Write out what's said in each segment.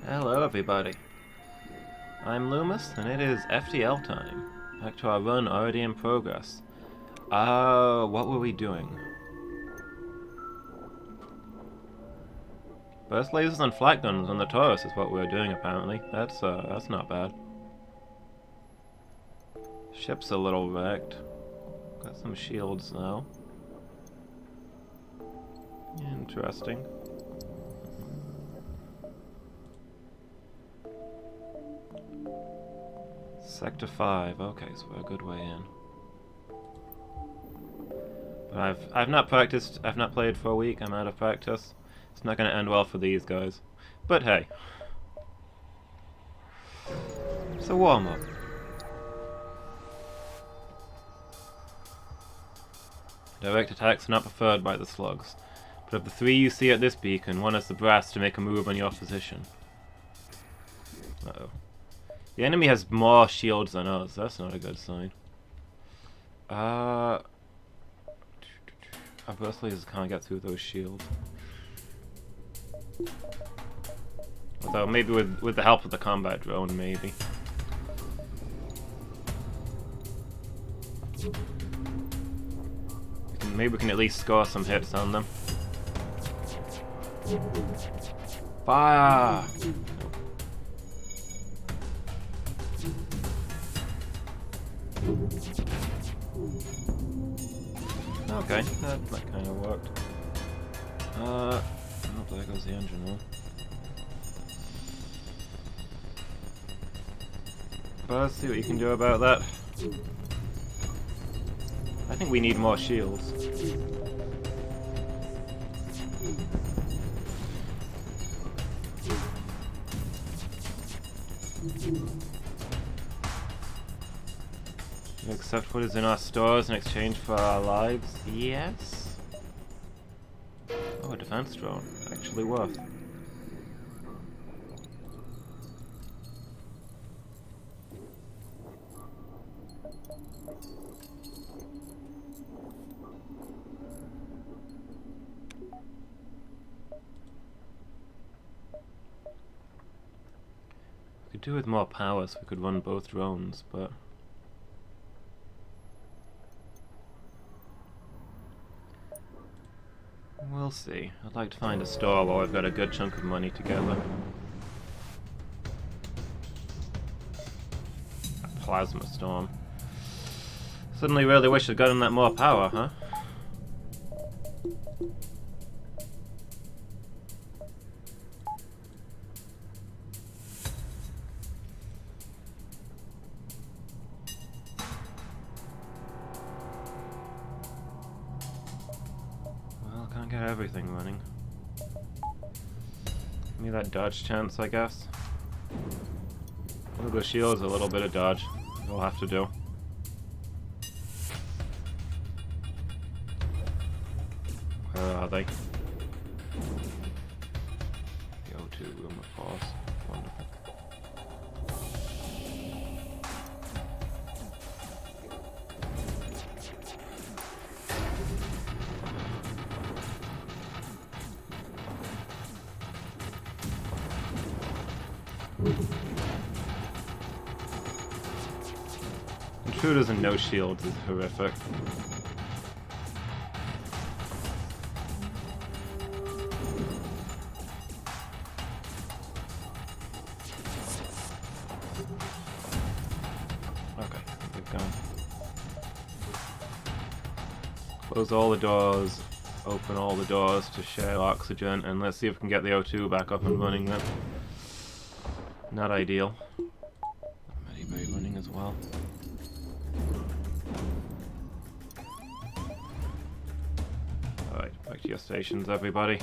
Hello everybody, I'm Loomis and it is FTL time. Back to our run already in progress. What were we doing? Burst lasers and flight guns on the Taurus is what we were doing apparently. That's not bad. Ship's a little wrecked. Got some shields though. Interesting. Sector 5, okay, so we're a good way in. But I've not practiced, I've not played for a week, I'm out of practice. It's not gonna end well for these guys. But hey. It's a warm-up. Direct attacks are not preferred by the slugs. But of the three you see at this beacon, one has the brass to make a move on your position. Uh-oh. The enemy has more shields than us. That's not a good sign. Our burst lasers can't get through those shields. Although maybe with the help of the combat drone, maybe. Maybe we can at least score some hits on them. Fire! Okay, that kind of worked. Oh, there goes the engine room. But let's see what you can do about that. I think we need more shields. Accept what is in our stores in exchange for our lives? Yes? Oh, a defense drone. Actually worth. We could do with more power so we could run both drones, but... we'll see. I'd like to find a store where I've got a good chunk of money together. A plasma storm. Suddenly really wish I'd gotten that more power, huh? Get everything running. Give me that dodge chance, I guess. We'll go shields, a little bit of dodge. We'll have to do. Where are they? The O2 room, of course. Wonderful. Intruders and no shields is horrific. Okay, keep going. Close all the doors, open all the doors to share oxygen, and let's see if we can get the O2 back up and running then. Not ideal. Medibay running as well. Alright, back to your stations, everybody.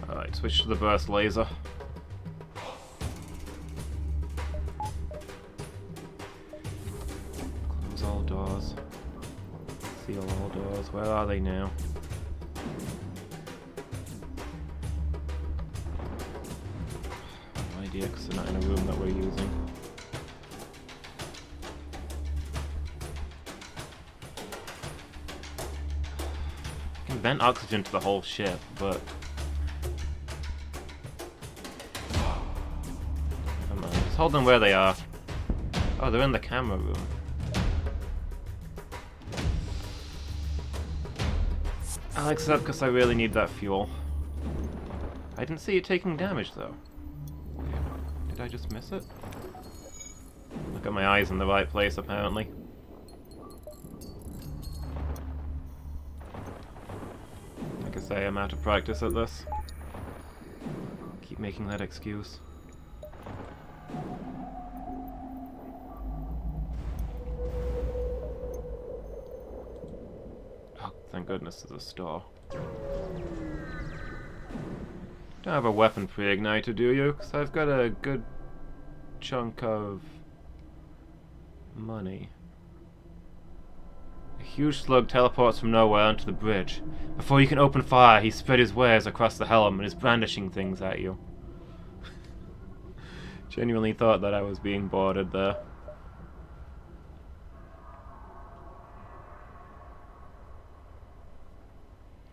Alright, switch to the burst laser. Close all doors. Seal all doors. Where are they now? idea because they're not in a room that we're using. I can vent oxygen to the whole ship, but... Never mind. Just hold them where they are. Oh, they're in the camera room. I'll accept because I really need that fuel. I didn't see it taking damage though. Did I just miss it? Look at my eyes in the right place apparently. Like I say, I'm out of practice at this. Keep making that excuse. Oh, thank goodness there's a store. Don't have a weapon pre-igniter, do you? Because I've got a good chunk of money. A huge slug teleports from nowhere onto the bridge. Before you can open fire, he spread his wares across the helm and is brandishing things at you. Genuinely thought that I was being boarded there.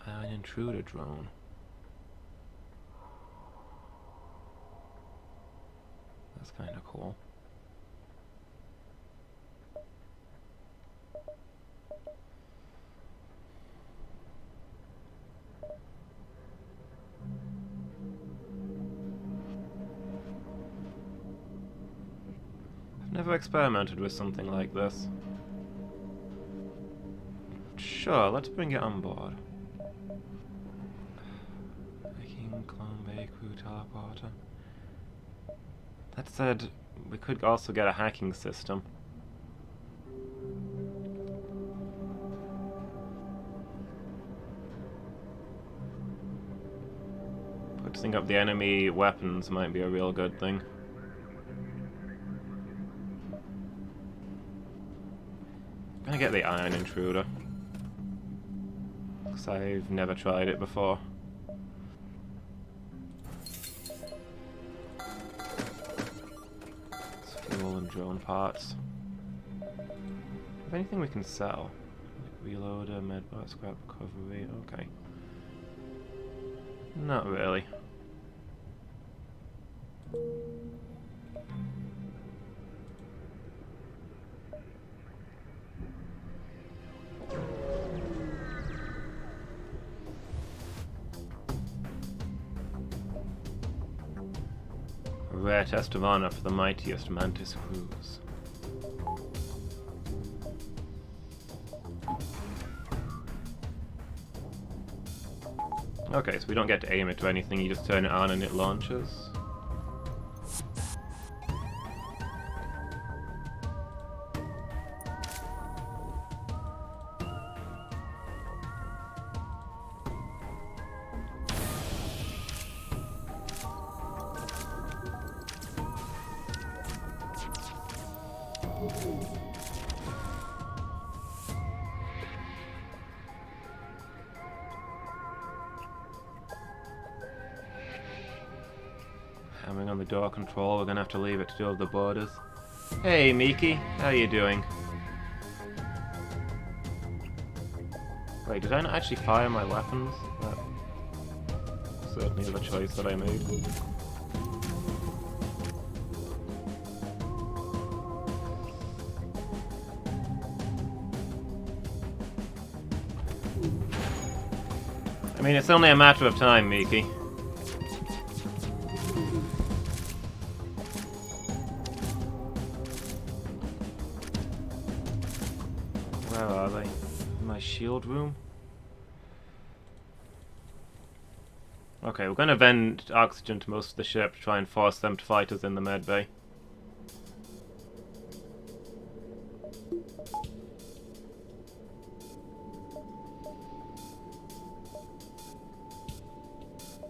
An intruder drone. That's kind of cool. I've never experimented with something like this. Sure, let's bring it on board. Making clone bay crew teleporter. That said, we could also get a hacking system. Putting up the enemy weapons might be a real good thing. I'm gonna get the iron intruder. Because I've never tried it before. Fuel and drone parts. Have anything we can sell? Like reloader, medbot, scrap recovery, okay. Not really. A rare test of honor for the mightiest Mantis crews. Okay, so we don't get to aim it to anything, you just turn it on and it launches. Hammering on the door control, we're gonna have to leave it to do with the borders. Hey Miki, how you doing? Wait, did I not actually fire my weapons? That's certainly the choice that I made. I mean, it's only a matter of time, Miki. Where are they? In my shield room? Okay, we're gonna vent oxygen to most of the ship to try and force them to fight us in the med bay.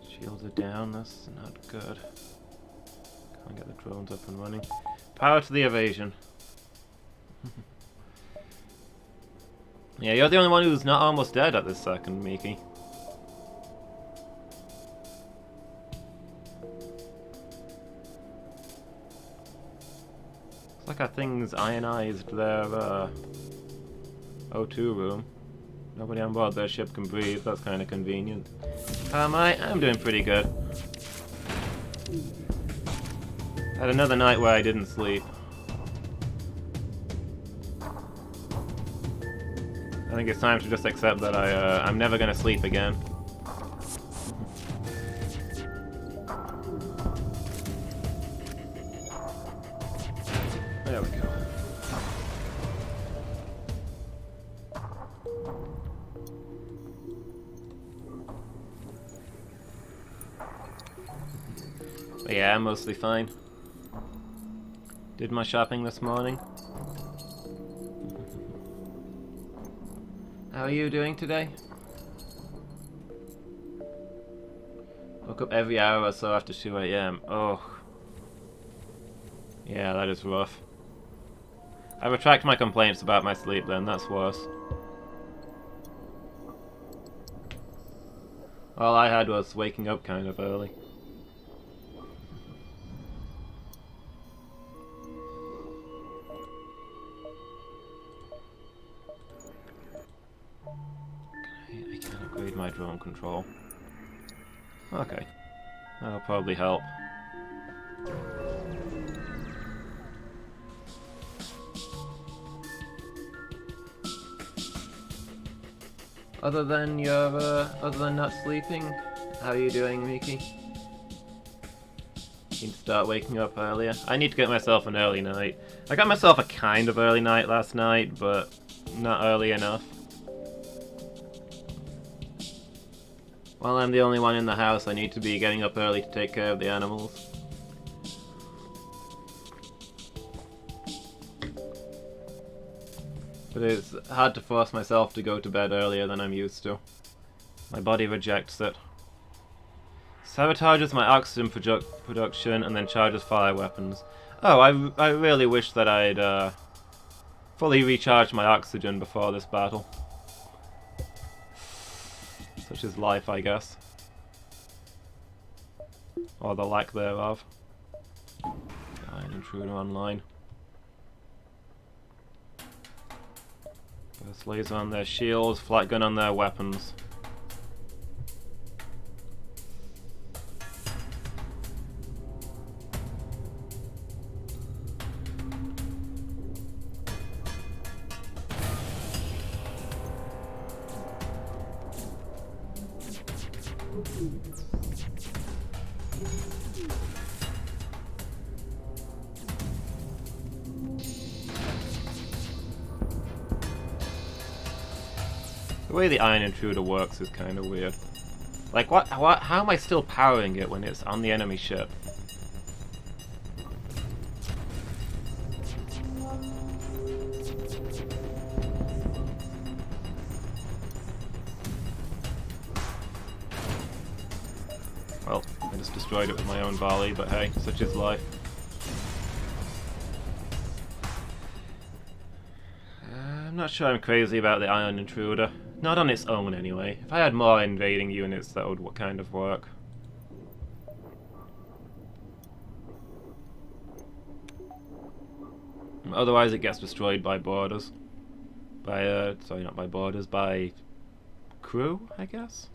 Shields are down, that's not good. Can't get the drones up and running. Power to the evasion. Yeah, you're the only one who's not almost dead at this second, Miki. like our things ionized their O2 room. Nobody on board their ship can breathe. That's kind of convenient. How am I? I'm doing pretty good. Had another night where I didn't sleep. I think it's time to just accept that I'm never gonna sleep again. There we go. But yeah, I'm mostly fine. Did my shopping this morning. How are you doing today? Woke up every hour or so after 2 AM. Oh. Yeah, that is rough. I retract my complaints about my sleep then, that's worse. All I had was waking up kind of early. I can't upgrade my drone control. Okay. That'll probably help. Other than not sleeping, how are you doing, Miki? Need to start waking up earlier. I need to get myself an early night. I got myself a kind of early night last night, but not early enough. While I'm the only one in the house, I need to be getting up early to take care of the animals. But it's hard to force myself to go to bed earlier than I'm used to. My body rejects it. Sabotages my oxygen production and then charges fire weapons. Oh, I really wish that I'd fully recharged my oxygen before this battle. Such is life, I guess. Or the lack thereof. Iron Intruder online. Burst laser on their shields, flat gun on their weapons. The way the Iron Intruder works is kind of weird. Like, how am I still powering it when it's on the enemy ship? Well, I just destroyed it with my own volley, but hey, such is life. I'm not sure I'm crazy about the Iron Intruder. Not on its own, anyway. If I had more invading units, that would kind of work. Otherwise, it gets destroyed by boarders. Sorry, not by boarders, by crew, I guess?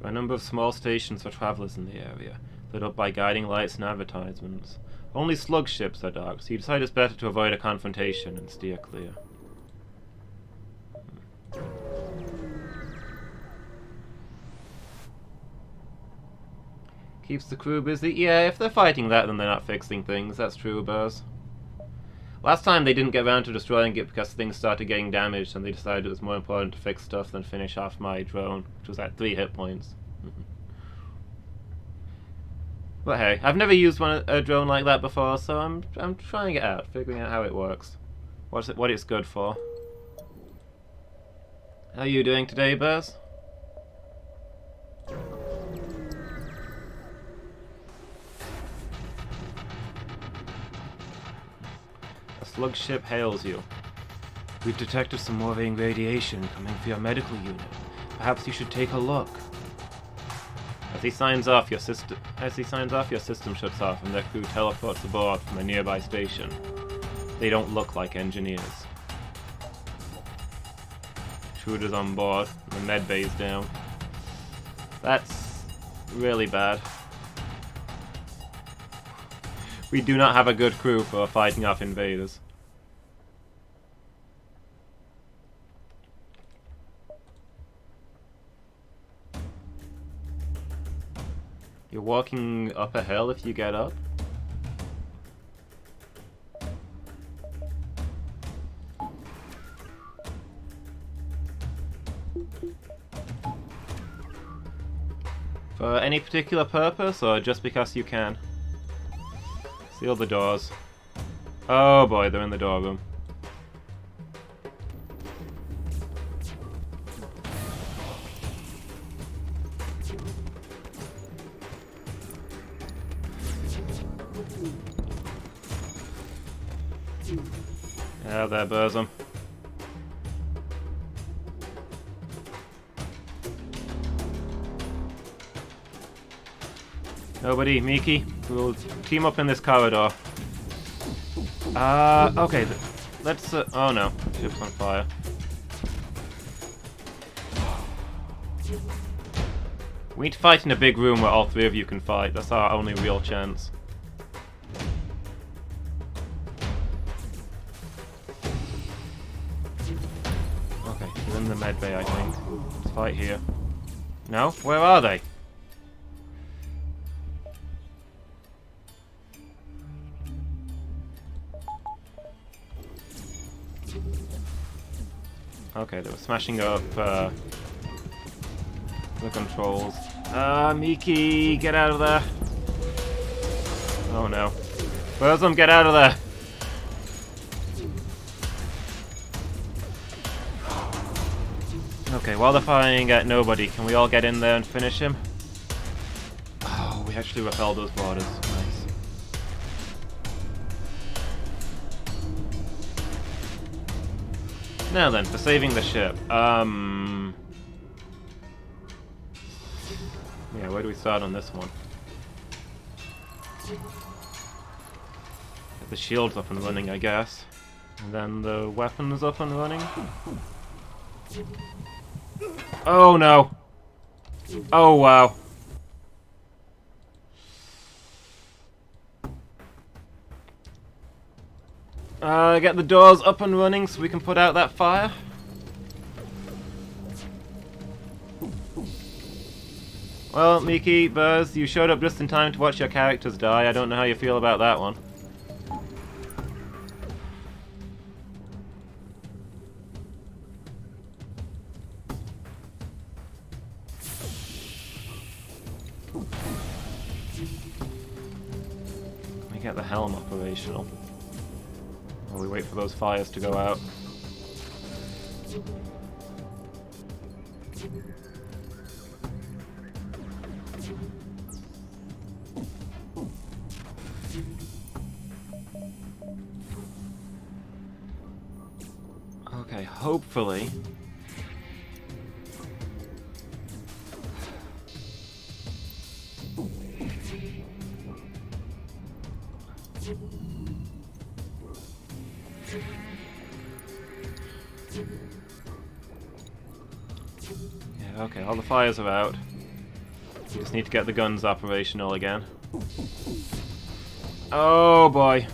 A number of small stations for travellers in the area, lit up by guiding lights and advertisements. Only slug ships are docked, so you decide it's better to avoid a confrontation and steer clear. Keeps the crew busy? Yeah, if they're fighting that, then they're not fixing things. That's true, Buzz. Last time they didn't get around to destroying it because things started getting damaged and they decided it was more important to fix stuff than finish off my drone, which was at 3 hit points. But hey, I've never used a drone like that before, so I'm trying it out, figuring out how it works. What it's good for. How are you doing today, Buzz? Slugship hails you. We've detected some worrying radiation coming for your medical unit. Perhaps you should take a look. As he signs off, your system shuts off and their crew teleports aboard from a nearby station. They don't look like engineers. Intruder's on board, the med bay's down. That's really bad. We do not have a good crew for fighting off invaders. You're walking up a hill if you get up? For any particular purpose, or just because you can? Seal the doors. Oh boy, they're in the door room. Yeah, there, Burzum. Nobody, Miki. We'll team up in this corridor. Okay. Let's, oh no. Ship's on fire. We need to fight in a big room where all three of you can fight. That's our only real chance. Okay, they're in the med bay, I think. Let's fight here. No? Where are they? Okay, they were smashing up the controls. Miki, get out of there! Oh no. Burzum, get out of there! Okay, while they're firing at nobody, can we all get in there and finish him? Oh, we actually repelled those borders. Nice. Now then, for saving the ship. Yeah, where do we start on this one? Get the shields up and running, I guess. And then the weapons up and running. Oh no! Oh wow. Get the doors up and running so we can put out that fire. Well, Miki, Burz, you showed up just in time to watch your characters die. I don't know how you feel about that one. Let me get the helm operational. While we wait for those fires to go out. Okay, hopefully. Yeah, okay, all the fires are out. We just need to get the guns operational again. Oh boy.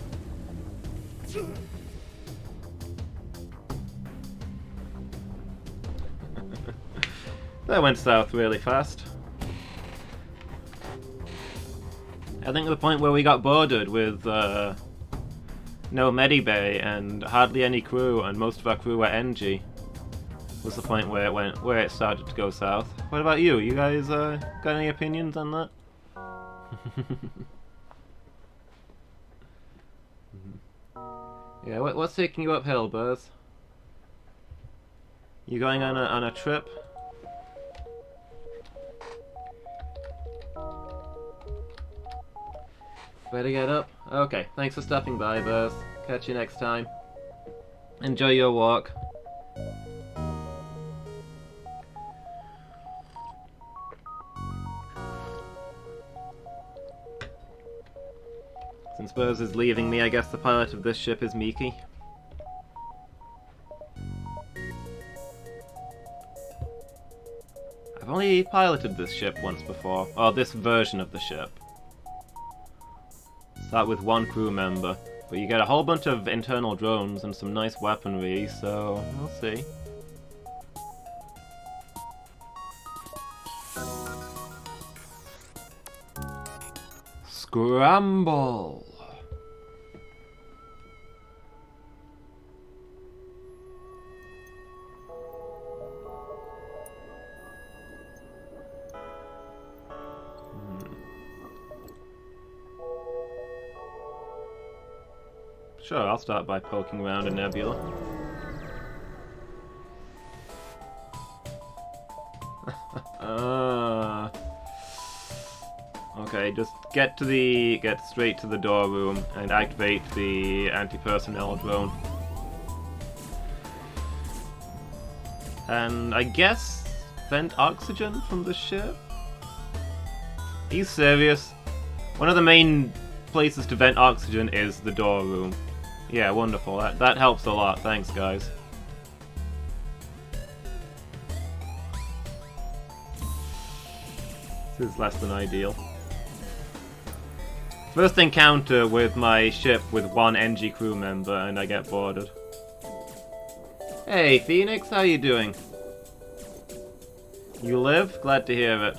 That went south really fast. I think the point where we got bordered with no medibay and hardly any crew, and most of our crew were NG, was the point where it started to go south. What about you? You guys got any opinions on that? Yeah, what's taking you uphill, Burz? You going on a trip? Better get up? Okay, thanks for stopping by, Burz. Catch you next time. Enjoy your walk. Since Bose is leaving me, I guess the pilot of this ship is Miki. I've only piloted this ship once before, or this version of the ship. Start with one crew member, but you get a whole bunch of internal drones and some nice weaponry, so we'll see. Scramble! Sure, I'll start by poking around a nebula. Okay, just get straight to the door room and activate the anti-personnel drone. And I guess vent oxygen from the ship? Are you serious? One of the main places to vent oxygen is the door room. Yeah, wonderful. That helps a lot. Thanks, guys. This is less than ideal. First encounter with my ship with one NG crew member and I get boarded. Hey, Phoenix, how you doing? You live? Glad to hear it.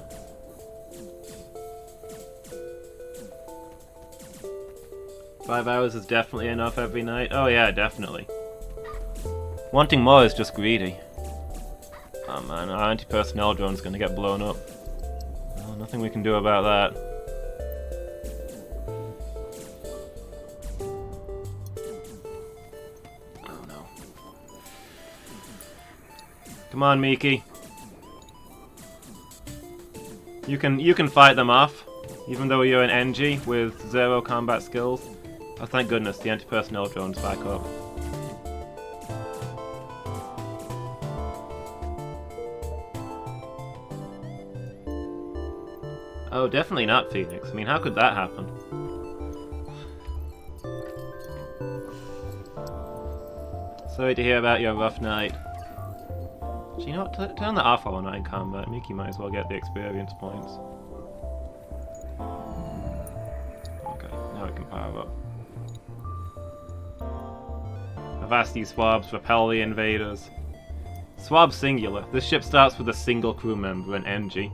Five hours is definitely enough every night. Oh yeah, definitely. Wanting more is just greedy. Oh man, our anti-personnel drone's gonna get blown up. Oh, nothing we can do about that. Oh no. Come on, Miki. You can fight them off, even though you're an NG with 0 combat skills. Oh, thank goodness, the anti-personnel drone's back up. Oh, definitely not Phoenix. I mean, how could that happen? Sorry to hear about your rough night. Do you know what? Turn that off while we're not in combat. Miki might as well get the experience points. Okay, now we can power up. Avasti swabs repel the invaders. Swab singular. This ship starts with a single crew member, an NG.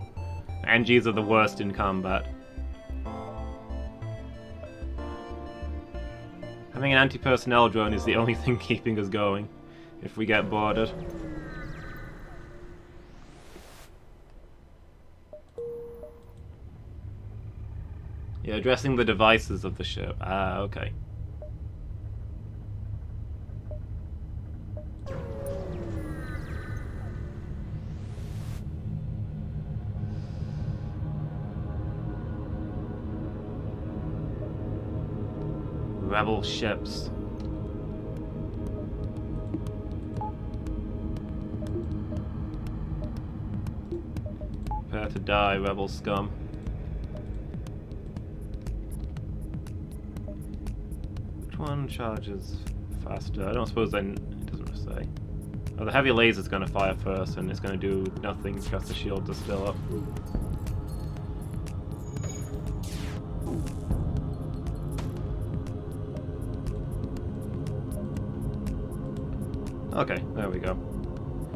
NGs are the worst in combat. Having an anti-personnel drone is the only thing keeping us going, if we get boarded. Yeah, addressing the devices of the ship. Ah, okay. Rebel ships. Prepare to die, rebel scum. Which one charges faster? I don't suppose then it doesn't say. Oh, the heavy laser's gonna fire first and it's gonna do nothing because the shields are still up. Okay, there we go.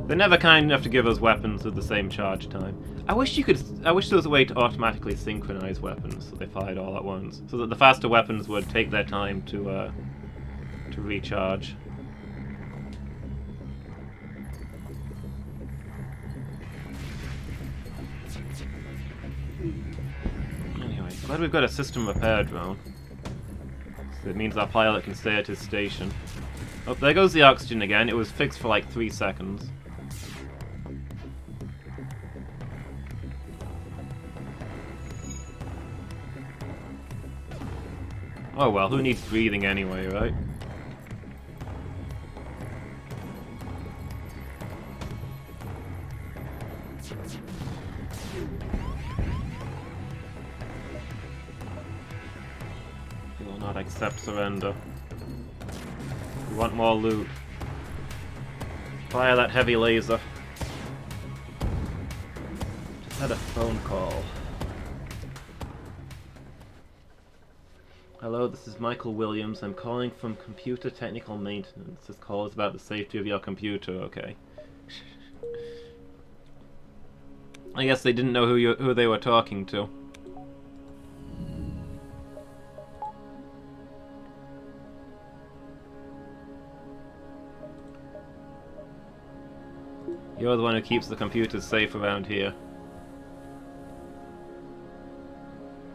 They're never kind enough to give us weapons with the same charge time. I wish there was a way to automatically synchronize weapons so they fired all at once, so that the faster weapons would take their time to recharge. Anyway, glad we've got a system repair drone. So it means our pilot can stay at his station. Oh, there goes the oxygen again. It was fixed for like 3 seconds. Oh well, who needs breathing anyway, right? We will not accept surrender. We want more loot. Fire that heavy laser. Just had a phone call. Hello, this is Michael Williams. I'm calling from Computer Technical Maintenance. This call is about the safety of your computer, okay? I guess they didn't know who they were talking to. You're the one who keeps the computers safe around here.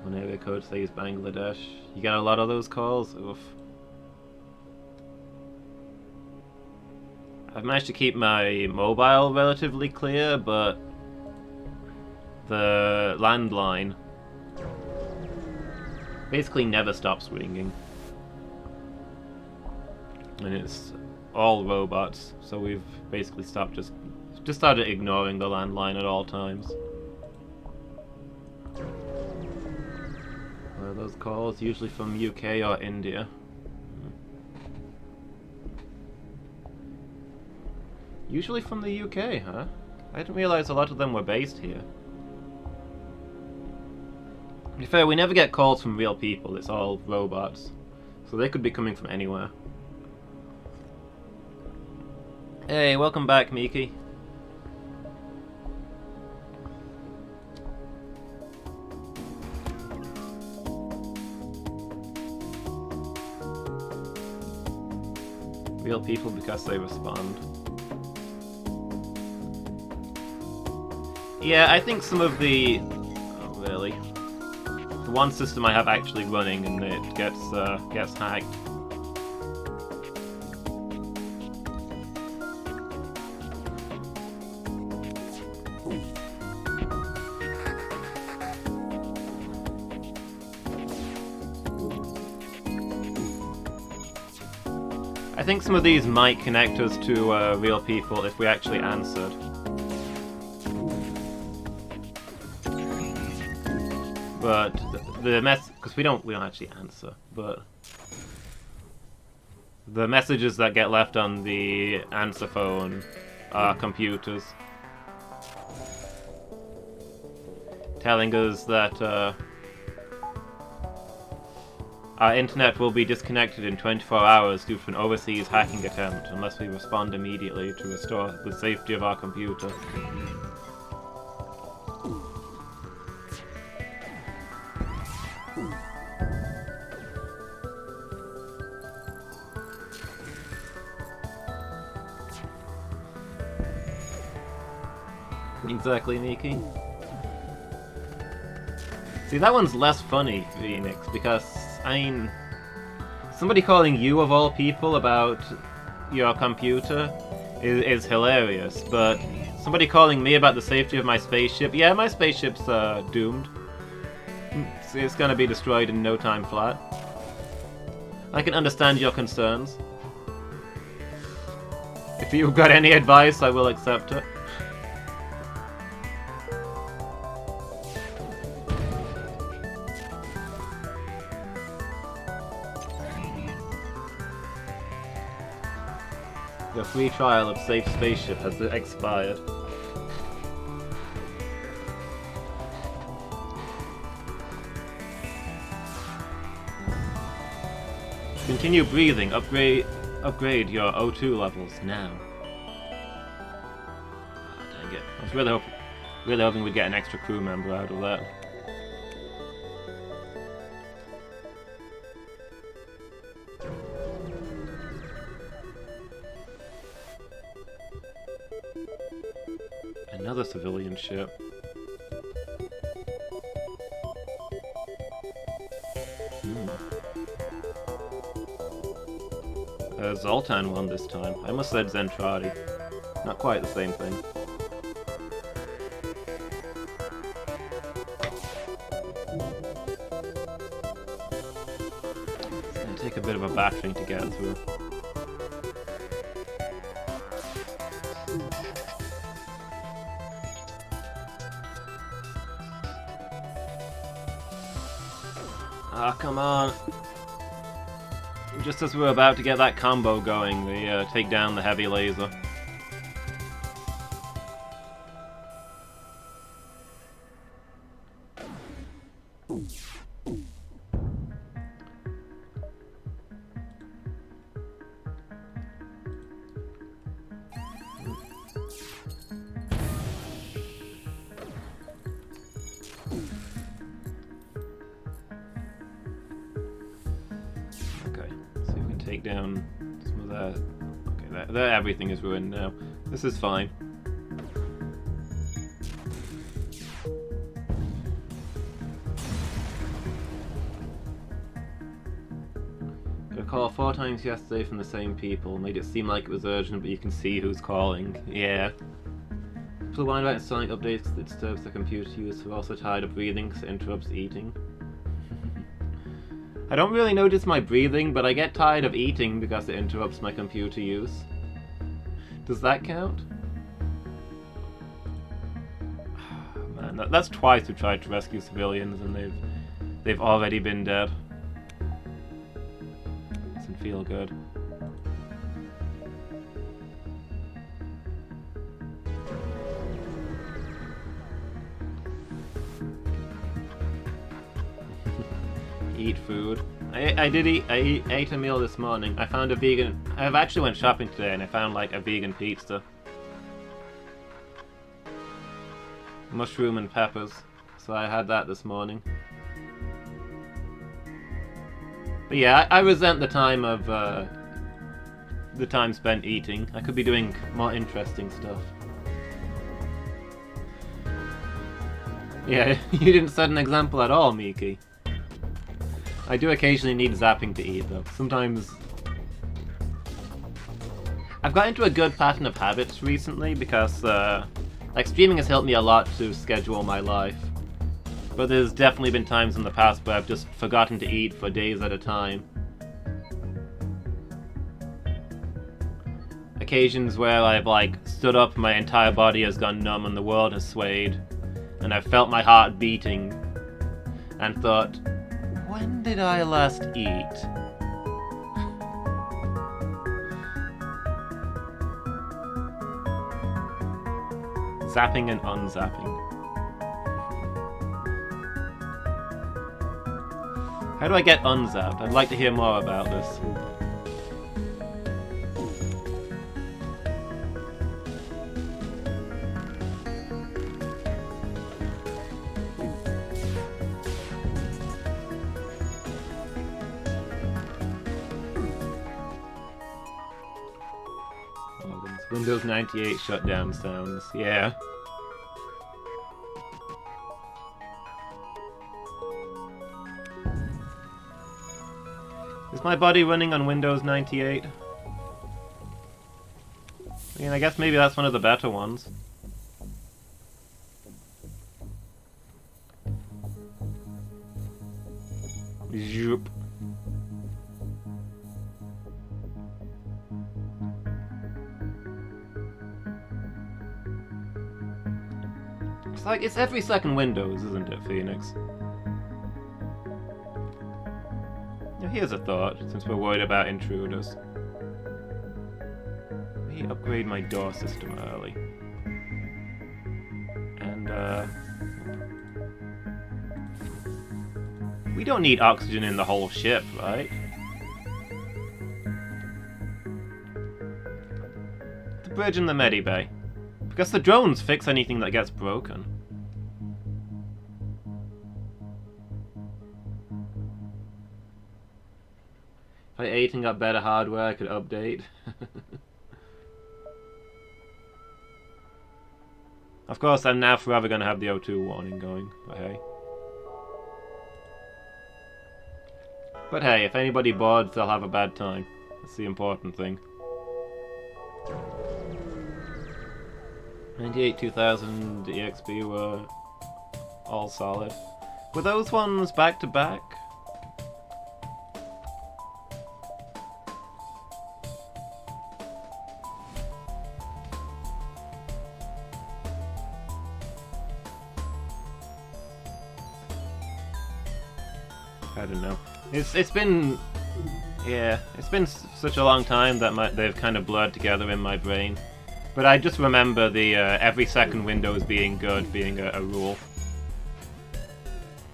One area code says Bangladesh. You get a lot of those calls? Oof. I've managed to keep my mobile relatively clear, but the landline basically never stops ringing. And it's all robots, so we've basically stopped just started ignoring the landline at all times. What are those calls? Usually from UK or India. Usually from the UK, huh? I didn't realize a lot of them were based here. To be fair, we never get calls from real people, it's all robots. So they could be coming from anywhere. Hey, welcome back, Miki. Real people because they respond. Yeah, I think some of the... Oh, really? The one system I have actually running and it gets hacked. I think some of these might connect us to real people if we actually answered. But the because we don't actually answer, but the messages that get left on the answer phone are computers telling us that our internet will be disconnected in 24 hours due to an overseas hacking attempt unless we respond immediately to restore the safety of our computer. Exactly, Miki. See, that one's less funny, Phoenix, because, I mean, somebody calling you of all people about your computer is hilarious, but somebody calling me about the safety of my spaceship, yeah, my spaceship's doomed. It's gonna be destroyed in no time flat. I can understand your concerns. If you've got any advice, I will accept it. The free trial of Safe Spaceship has expired. Continue breathing. Upgrade your O2 levels now. Oh, dang it. I was really hoping we'd get an extra crew member out of that. Another civilian ship. Zoltan won this time. I almost said Zentradi. Not quite the same thing. It's gonna take a bit of a battering to get through. Ah, come on. Just as we were about to get that combo going, they take down the heavy laser. Take down some of that. Okay, there everything is ruined now. This is fine. Got a call 4 times yesterday from the same people. Made it seem like it was urgent, but you can see who's calling. Yeah. People wind about installing updates because it disturbs the computer use. We're also tired of breathing because it interrupts eating. I don't really notice my breathing, but I get tired of eating because it interrupts my computer use. Does that count? Man, that's twice we've tried to rescue civilians and they've already been dead. Doesn't feel good. Eat food. I ate a meal this morning. I found a vegan. I've actually went shopping today and I found like a vegan pizza. Mushroom and peppers. So I had that this morning. But yeah, I resent the time of the time spent eating. I could be doing more interesting stuff. Yeah, you didn't set an example at all, Miki. I do occasionally need zapping to eat, though. Sometimes... I've got into a good pattern of habits recently, because, like, streaming has helped me a lot to schedule my life. But there's definitely been times in the past where I've just forgotten to eat for days at a time. Occasions where I've, like, stood up, my entire body has gone numb and the world has swayed. And I've felt my heart beating. And thought... when did I last eat? Zapping and unzapping. How do I get unzapped? I'd like to hear more about this. Windows 98 shutdown sounds, yeah. Is my body running on Windows 98? I mean, I guess maybe that's one of the better ones. Zoop. Like, it's every second Windows, isn't it, Phoenix? Now here's a thought, since we're worried about intruders. Let me upgrade my door system early. And, we don't need oxygen in the whole ship, right? The bridge and the medibay. Because the drones fix anything that gets broken. If I ate and got better hardware, I could update. Of course, I'm now forever going to have the O2 warning going, but hey. But hey, if anybody boards, they'll have a bad time. That's the important thing. 98 2000 EXP were all solid. Were those ones back to back? I don't know. It's been, yeah, it's been such a long time that they've kind of blurred together in my brain. But I just remember the every second Windows being good being a rule.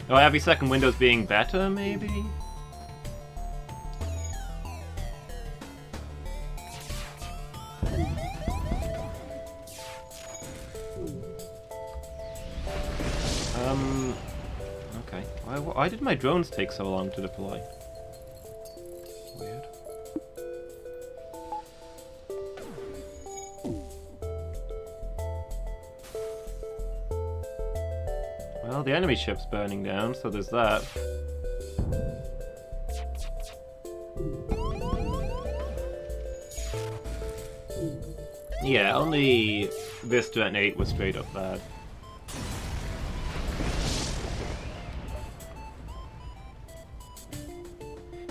Or every second Windows being better, maybe? Okay. Why did my drones take so long to deploy? Weird. Well, the enemy ship's burning down, so there's that. Yeah, only Vista and 8 was straight up bad.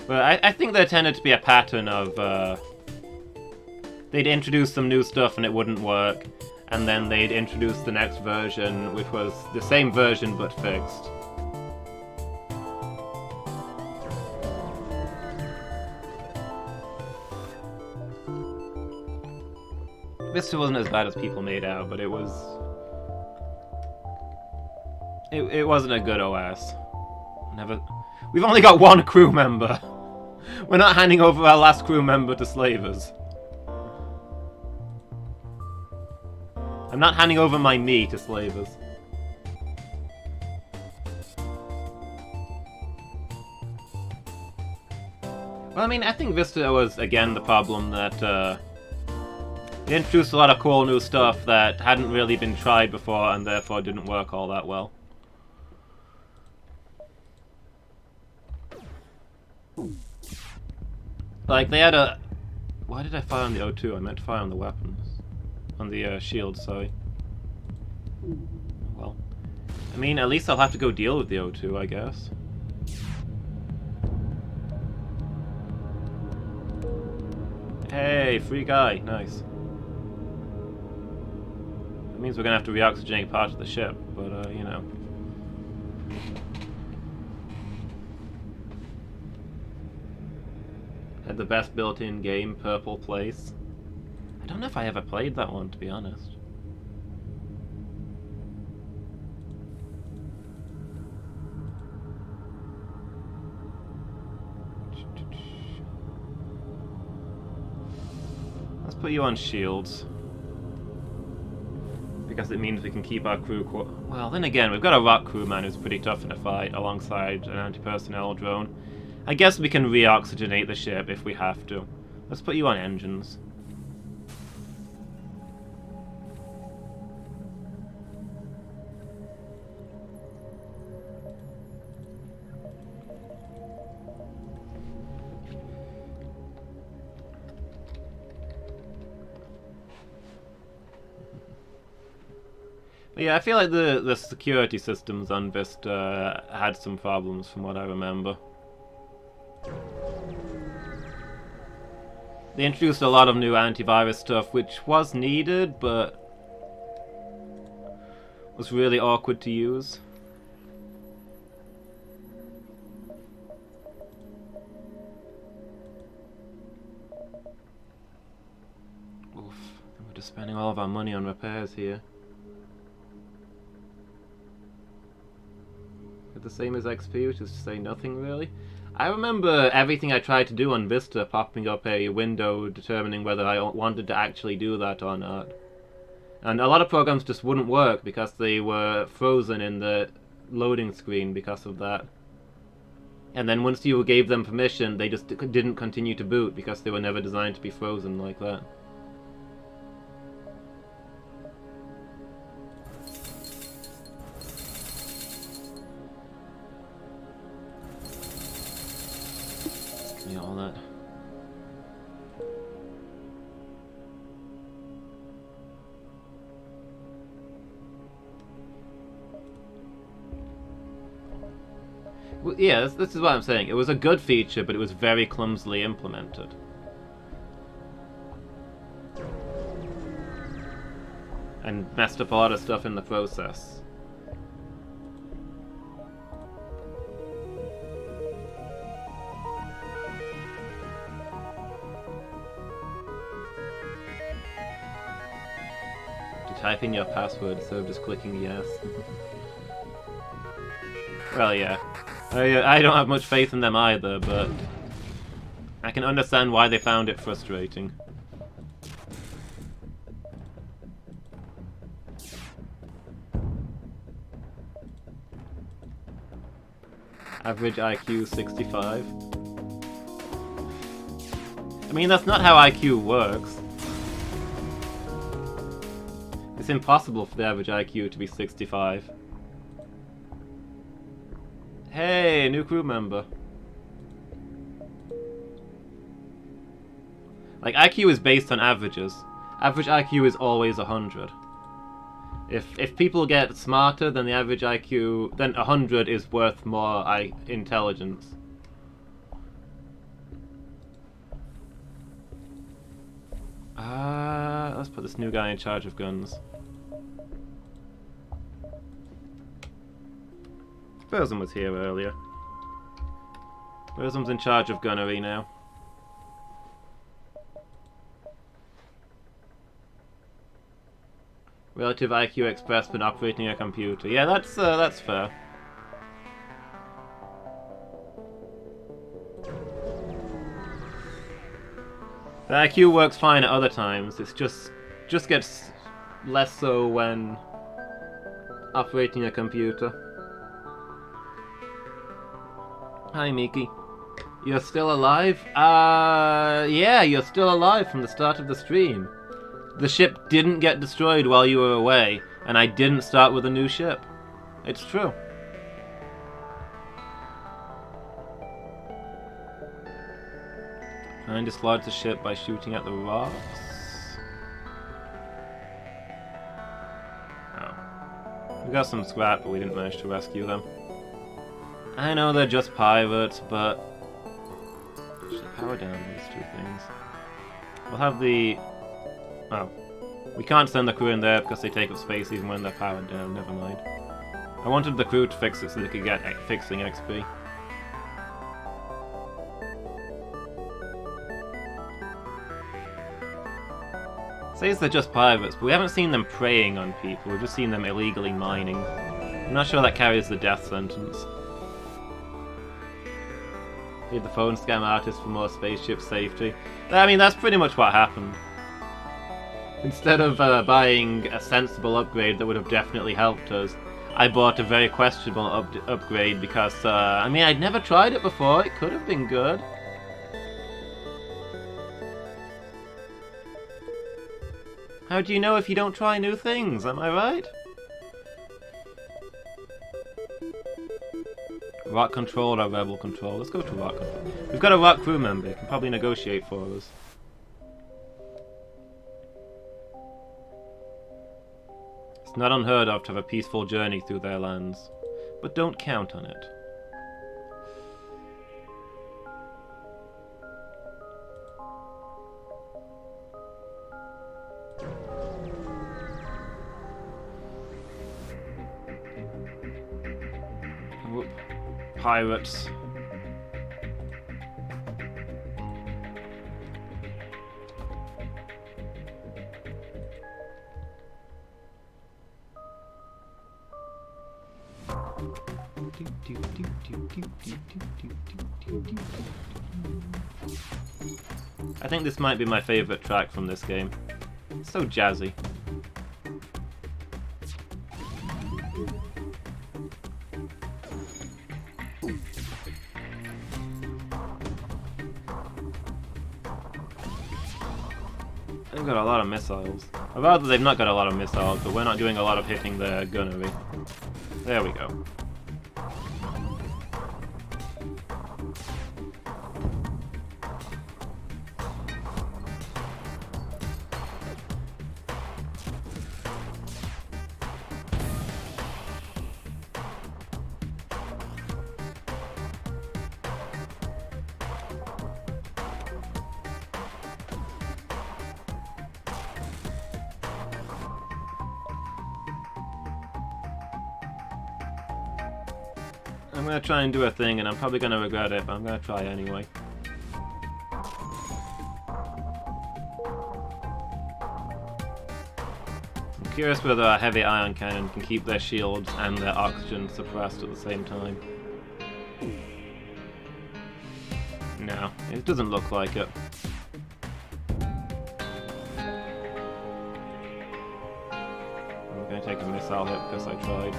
But I think there tended to be a pattern of, they'd introduce some new stuff and it wouldn't work, and then they'd introduce the next version, which was the same version but fixed. Vista wasn't as bad as people made out, but it was... It wasn't a good OS. Never... We've only got one crew member! We're not handing over our last crew member to slavers. I'm not handing over my me to slavers. Well, I mean, I think Vista was, again, the problem that, it introduced a lot of cool new stuff that hadn't really been tried before and therefore didn't work all that well. Like, they had a... Why did I fire on the O2? I meant to fire on the weapons. On the shield, sorry. Well. I mean, at least I'll have to go deal with the O2, I guess. Hey, free guy. Nice. That means we're gonna have to reoxygenate part of the ship, but, you know. Had the best built-in game, Purple Place. I don't know if I ever played that one, to be honest. Let's put you on shields. Because it means we can keep our crew well, then again, we've got a rock crewman who's pretty tough in a fight, alongside an anti-personnel drone. I guess we can reoxygenate the ship if we have to. Let's put you on engines. But yeah, I feel like the security systems on Vista had some problems from what I remember. They introduced a lot of new antivirus stuff, which was needed, but was really awkward to use. Oof, we're just spending all of our money on repairs here. The same as XP, which is to say nothing really. I remember everything I tried to do on Vista popping up a window determining whether I wanted to actually do that or not. And a lot of programs just wouldn't work because they were frozen in the loading screen because of that. And then once you gave them permission, they just didn't continue to boot because they were never designed to be frozen like that. All that. Well, yeah, this is what I'm saying. It was a good feature, but it was very clumsily implemented. And messed up a lot of stuff in the process. type in your password instead of just clicking yes. Well, yeah. I don't have much faith in them either, but I can understand why they found it frustrating. Average IQ 65. I mean, that's not how IQ works. It's impossible for the average IQ to be 65. Hey, new crew member. Like, IQ is based on averages. Average IQ is always 100. If people get smarter than the average IQ, then 100 is worth more intelligence. Let's put this new guy in charge of guns. Burzum was here earlier. Burzum's in charge of gunnery now. Relative IQ expressed when operating a computer. Yeah, that's fair. The IQ works fine at other times. It's just gets less so when operating a computer. Hi, Miki. You're still alive? Yeah, you're still alive from the start of the stream. The ship didn't get destroyed while you were away, and I didn't start with a new ship. It's true. Trying to dislodge the ship by shooting at the rocks. Oh. We got some scrap, but we didn't manage to rescue them. I know they're just pirates, but should power down these two things. We'll have the... Oh. We can't send the crew in there because they take up space even when they're powered down. Never mind. I wanted the crew to fix it so they could get fixing XP. Says they're just pirates, but we haven't seen them preying on people. We've just seen them illegally mining. I'm not sure that carries the death sentence. Paid the phone scam artist for more spaceship safety. I mean, that's pretty much what happened. Instead of buying a sensible upgrade that would have definitely helped us, I bought a very questionable upgrade because, I mean, I'd never tried it before. It could have been good. How do you know if you don't try new things? Am I right? Rock control or rebel control? Let's go to rock control. We've got a rock crew member. He can probably negotiate for us. It's not unheard of to have a peaceful journey through their lands, but don't count on it. Whoop. Pirates. I think this might be my favourite track from this game. It's so jazzy. They've got a lot of missiles. Or rather, they've not got a lot of missiles, but we're not doing a lot of hitting their gunnery. There we go. I'm gonna try and do a thing, and I'm probably gonna regret it, but I'm gonna try anyway. curious whether our heavy ion cannon can keep their shields and their oxygen suppressed at the same time. No, it doesn't look like it. I'm gonna take a missile hit because I tried.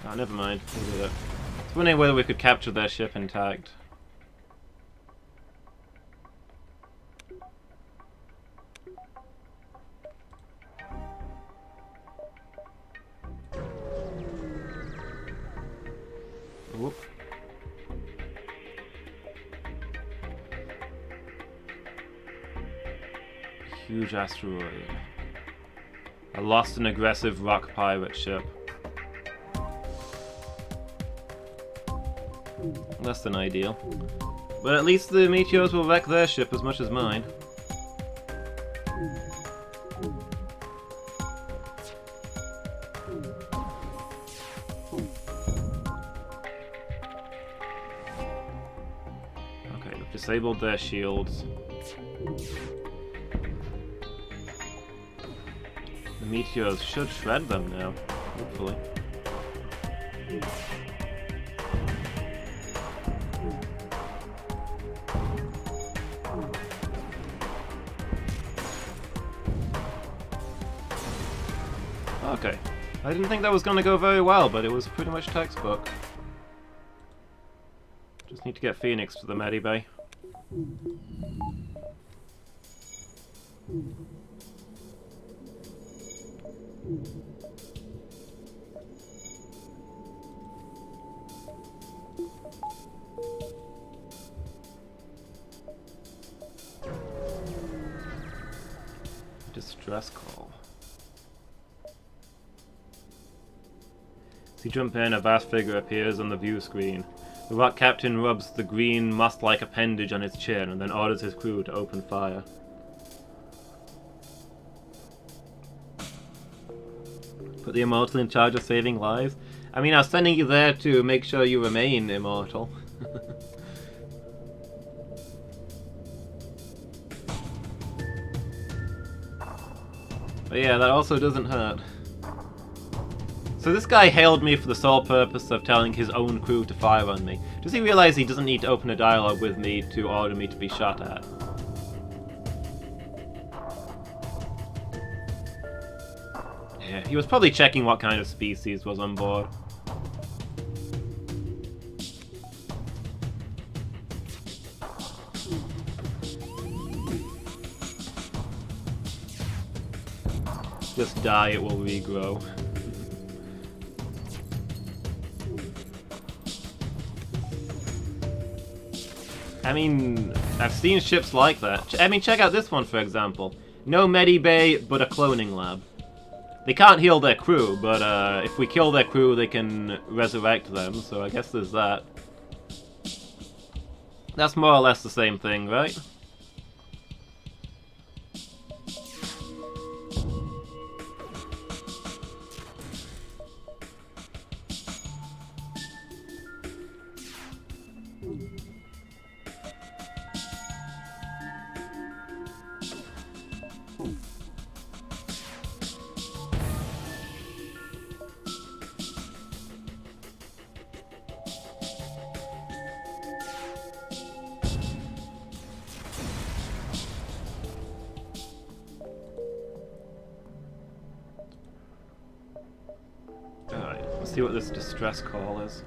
Oh, never mind. We did it. I was wondering whether we could capture their ship intact. Whoop. Huge asteroid. A lost and aggressive rock pirate ship. Less than ideal. But at least the meteors will wreck their ship as much as mine. Okay, we've disabled their shields. The meteors should shred them now, hopefully. Okay. I didn't think that was going to go very well, but it was pretty much textbook. Just need to get Phoenix to the medibay. Distress call. As you jump in, a vast figure appears on the view screen. The rock captain rubs the green must-like appendage on his chin and then orders his crew to open fire. Put the immortal in charge of saving lives? I mean, I was sending you there to make sure you remain immortal. But yeah, that also doesn't hurt. So this guy hailed me for the sole purpose of telling his own crew to fire on me. Does he realize he doesn't need to open a dialogue with me to order me to be shot at? Yeah, he was probably checking what kind of species was on board. Just die, it will regrow. I mean, I've seen ships like that. I mean, check out this one, for example. No medibay, but a cloning lab. They can't heal their crew, but if we kill their crew, they can resurrect them, so I guess there's that. That's more or less the same thing, right? See what this distress call is.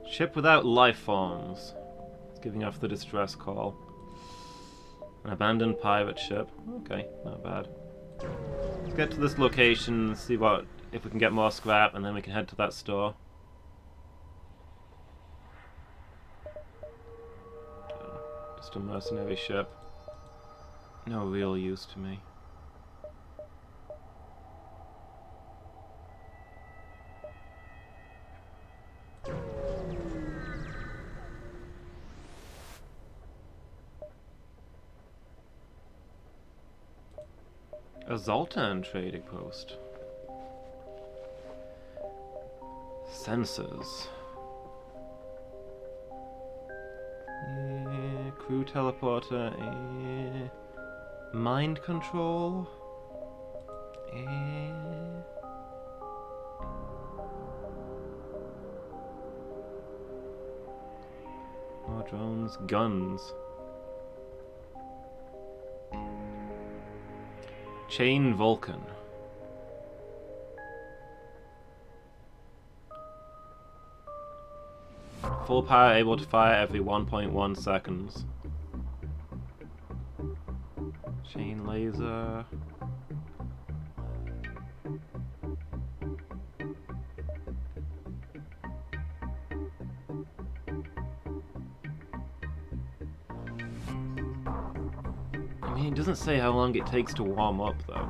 Ship without life forms. It's giving off the distress call. An abandoned pirate ship. Okay, not bad. Let's get to this location, see if we can get more scrap, and then we can head to that store. Just a mercenary ship. No real use to me. A Zoltan trading post. Sensors. Crew teleporter. Mind control. More drones, guns. Chain Vulcan. Full power, able to fire every 1.1 seconds. Chain laser. I mean, it doesn't say how long it takes to warm up, though.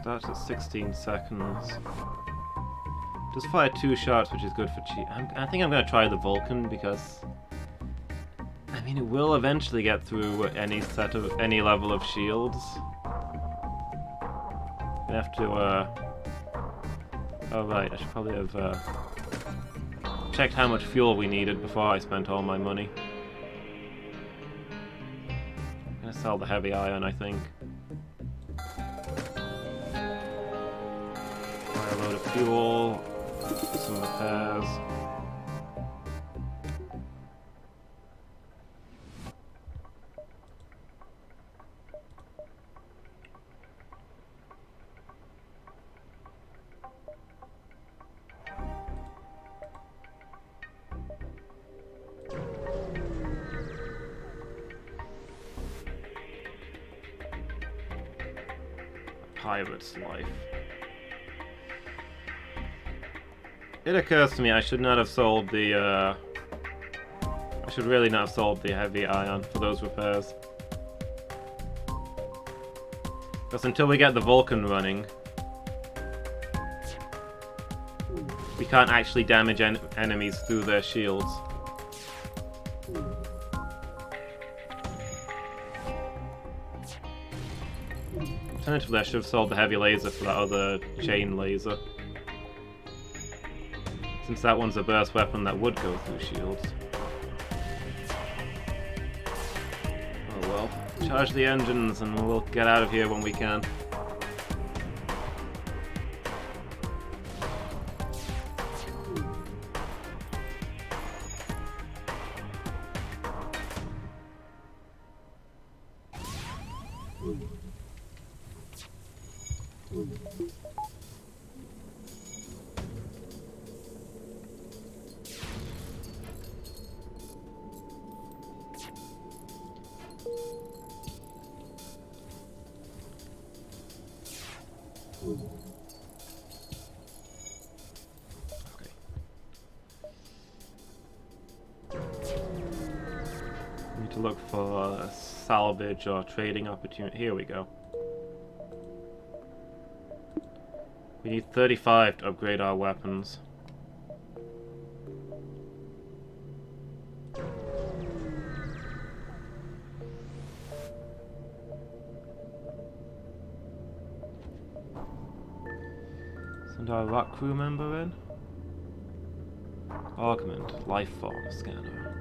Starts at 16 seconds. Just fire 2 shots, which is good for cheat. I think I'm going to try the Vulcan because, I mean, it will eventually get through any level of shields. Gonna have to. Oh right, I should probably have checked how much fuel we needed before I spent all my money. I'm gonna sell the heavy iron, I think. Buy a load of fuel, some repairs. Pirate's life. It occurs to me I should not have sold the, I should really not have sold the heavy iron for those repairs. Because until we get the Vulcan running, we can't actually damage enemies through their shields. Alternatively, I should have sold the heavy laser for that other chain laser. Since that one's a burst weapon that would go through shields. Oh well. Charge the engines and we'll get out of here when we can. Need to look for a salvage or trading opportunity. Here we go. We need 35 to upgrade our weapons. Send our rock crew member in. Augment life form scanner.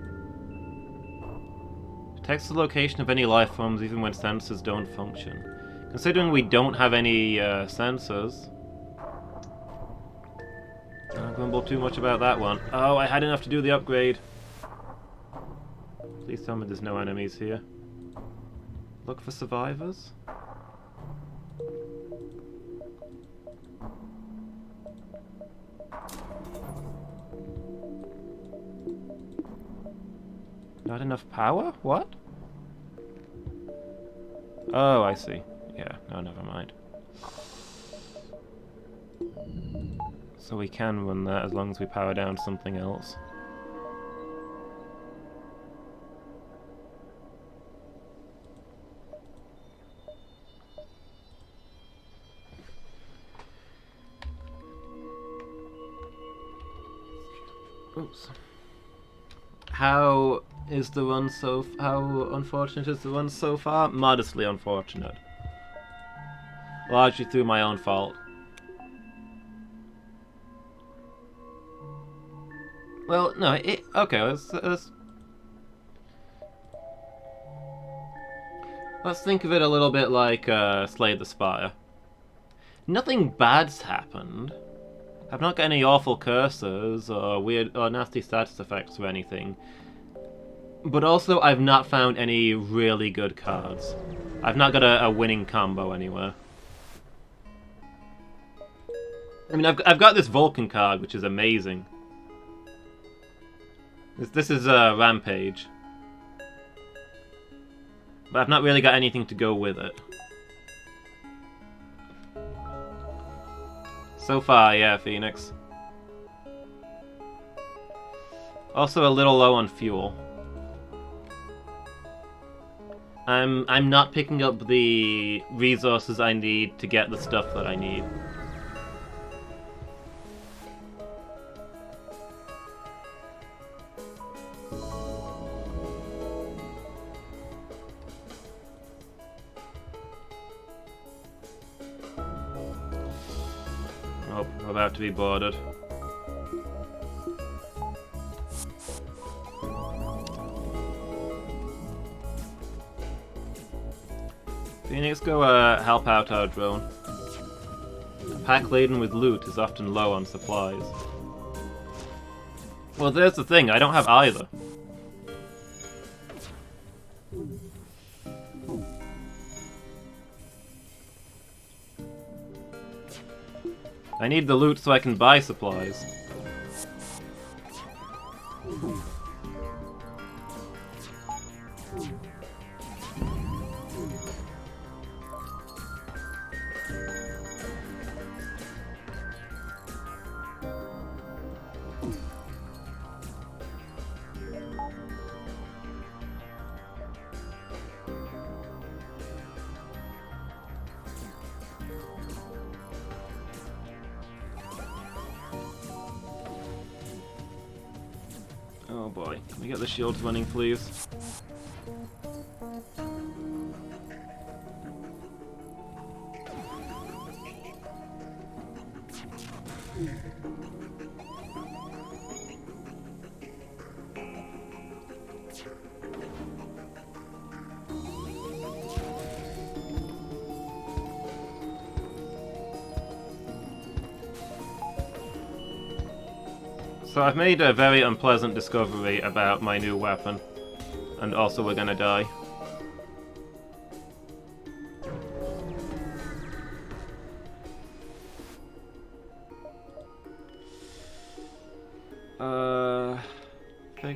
Detects the location of any life forms even when sensors don't function. Considering we don't have any sensors, don't grumble too much about that one. Oh, I had enough to do the upgrade. Please tell me there's no enemies here. Look for survivors. Not enough power? What? Oh, I see. Yeah, no, never mind. So we can run that as long as we power down something else. Oops. How is the run so... How unfortunate is the run so far? Modestly unfortunate. Largely through my own fault. Well, no, okay, let's think of it a little bit like Slay the Spire. Nothing bad's happened. I've not got any awful curses or weird or nasty status effects or anything. But also, I've not found any really good cards. I've not got a winning combo anywhere. I mean, I've got this Vulcan card, which is amazing. This is Rampage. But I've not really got anything to go with it. So far, yeah, Phoenix. Also a little low on fuel. I'm not picking up the resources I need to get the stuff that I need. Oh, we're about to be boarded. Phoenix, go help out our drone. A pack laden with loot is often low on supplies. Well, there's the thing, I don't have either. I need the loot so I can buy supplies. Oh boy, can we get the shields running, please? So I've made a very unpleasant discovery about my new weapon, and also we're gonna die.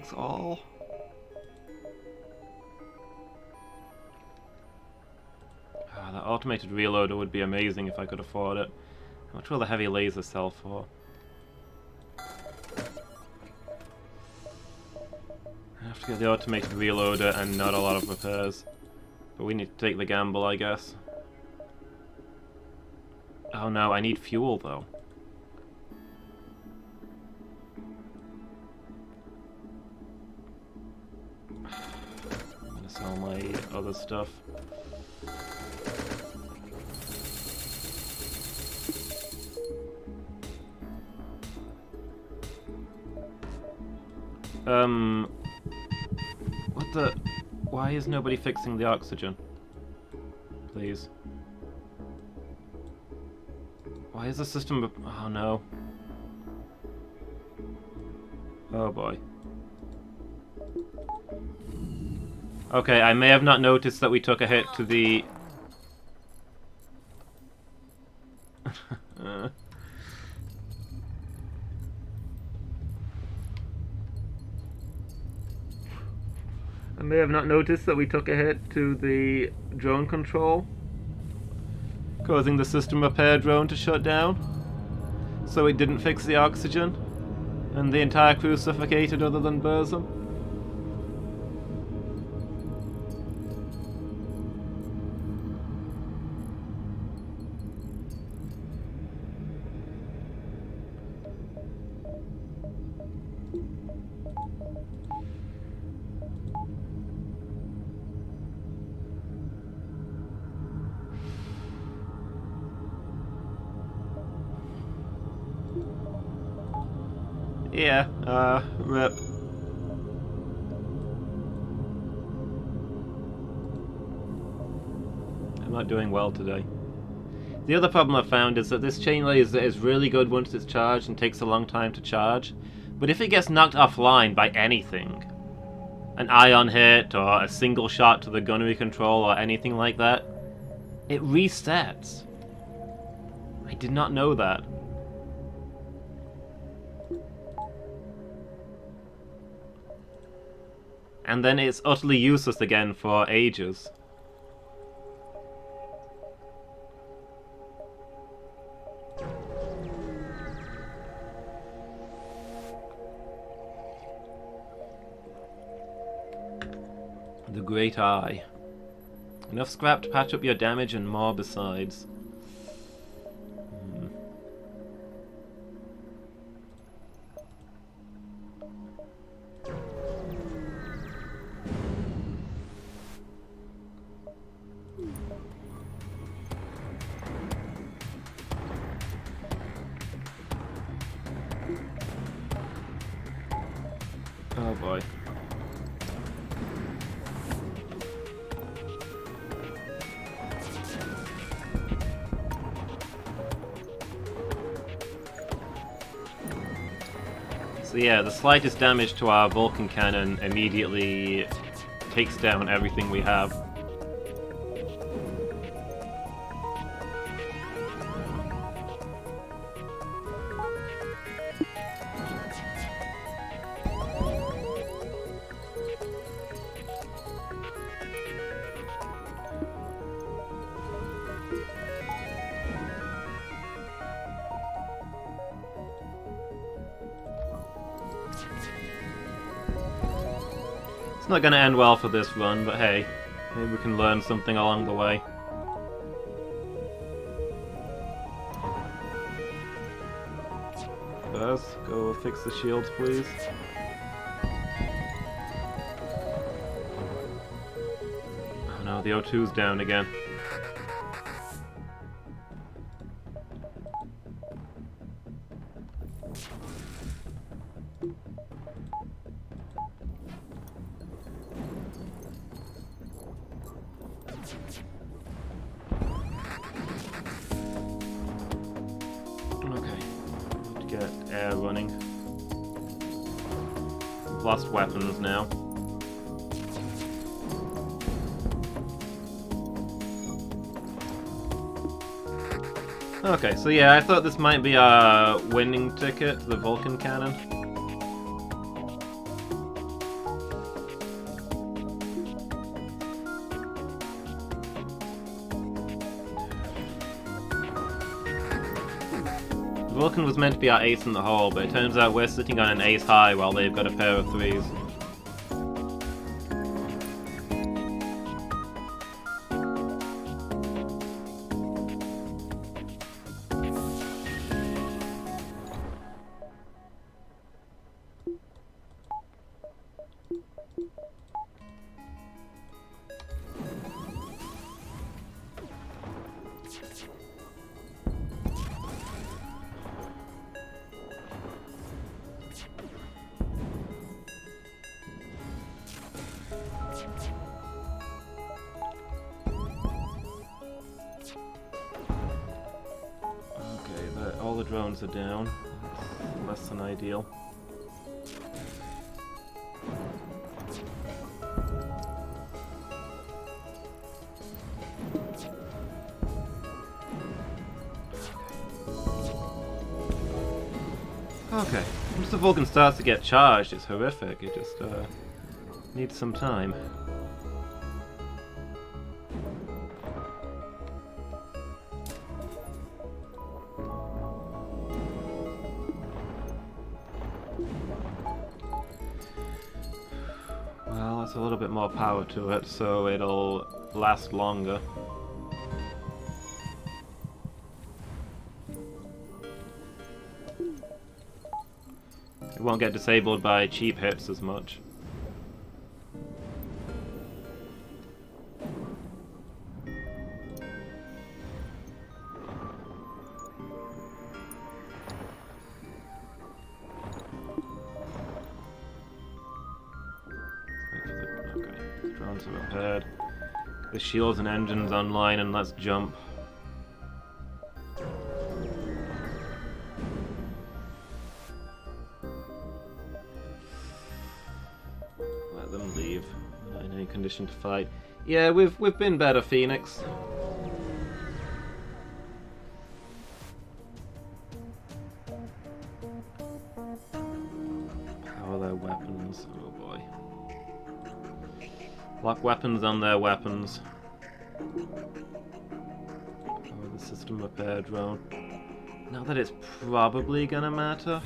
Fix all? That automated reloader would be amazing if I could afford it. How much will the heavy laser sell for? I have to get the automated reloader and not a lot of repairs. But we need to take the gamble, I guess. Oh no, I need fuel though. I'm gonna sell my other stuff. What the... Why is nobody fixing the oxygen? Please. Why is the system... Oh no. Oh boy. Okay, I may have not noticed that we took a hit to the... I may have not noticed that we took a hit to the drone control, causing the system repair drone to shut down, so it didn't fix the oxygen, and the entire crew suffocated other than Burzum. Yeah, rip. I'm not doing well today. The other problem I've found is that this chain laser is really good once it's charged and takes a long time to charge. But if it gets knocked offline by anything, an ion hit or a single shot to the gunnery control or anything like that, it resets. I did not know that. And then it's utterly useless again for ages. The Great Eye. Enough scrap to patch up your damage and more besides. Oh boy. So yeah, the slightest damage to our Vulcan cannon immediately takes down everything we have. It's not going to end well for this run, but hey, maybe we can learn something along the way. First, go fix the shields, please. Oh no, the O2's down again. Get air running. We've lost weapons now. Okay, so yeah, I thought this might be a winning ticket, the Vulcan cannon. Vulcan was meant to be our ace in the hole, but it turns out we're sitting on an ace high while they've got a pair of threes. All the drones are down. That's less than ideal. Okay. Once the Vulcan starts to get charged, it's horrific. It just needs some time. Well, it's a little bit more power to it, so it'll last longer. It won't get disabled by cheap hits as much. Onto repaired. The shields and engines online, and let's jump. Let them leave. We're not in any condition to fight. Yeah, we've been better, Phoenix. How are their weapons? Oh boy. Lock weapons on their weapons. Oh, the system repair drone. Not that it's probably gonna matter.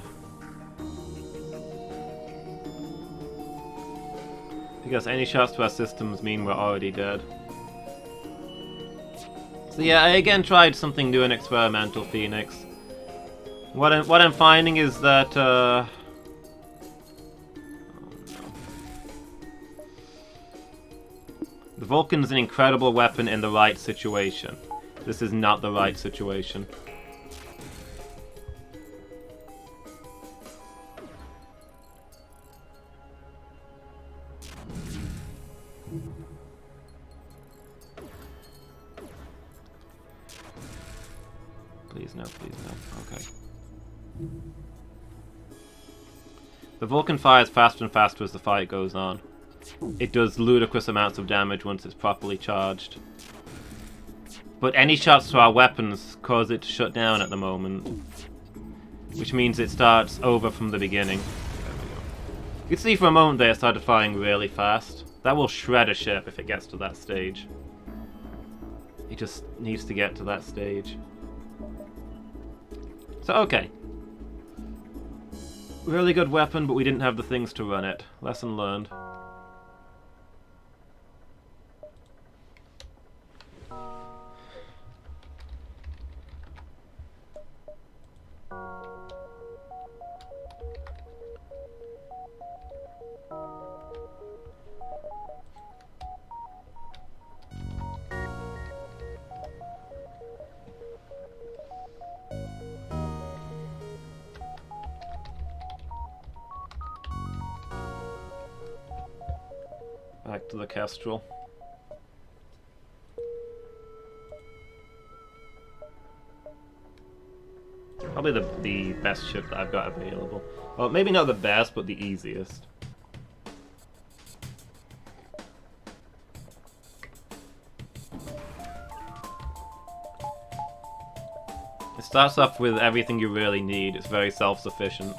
Because any shots to our systems mean we're already dead. So yeah, I again tried something new and experimental, Phoenix. What I'm finding is that oh no. The Vulcan's an incredible weapon in the right situation. This is not the right situation. Please no, please no. Okay. The Vulcan fires faster and faster as the fight goes on. It does ludicrous amounts of damage once it's properly charged. But any shots to our weapons cause it to shut down at the moment. Which means it starts over from the beginning. There we go. You can see for a moment there it started firing really fast. That will shred a ship if it gets to that stage. It just needs to get to that stage. So, okay. Really good weapon, but we didn't have the things to run it. Lesson learned. Back to the Kestrel. Probably the best ship that I've got available. Well, maybe not the best, but the easiest. It starts off with everything you really need. It's very self-sufficient.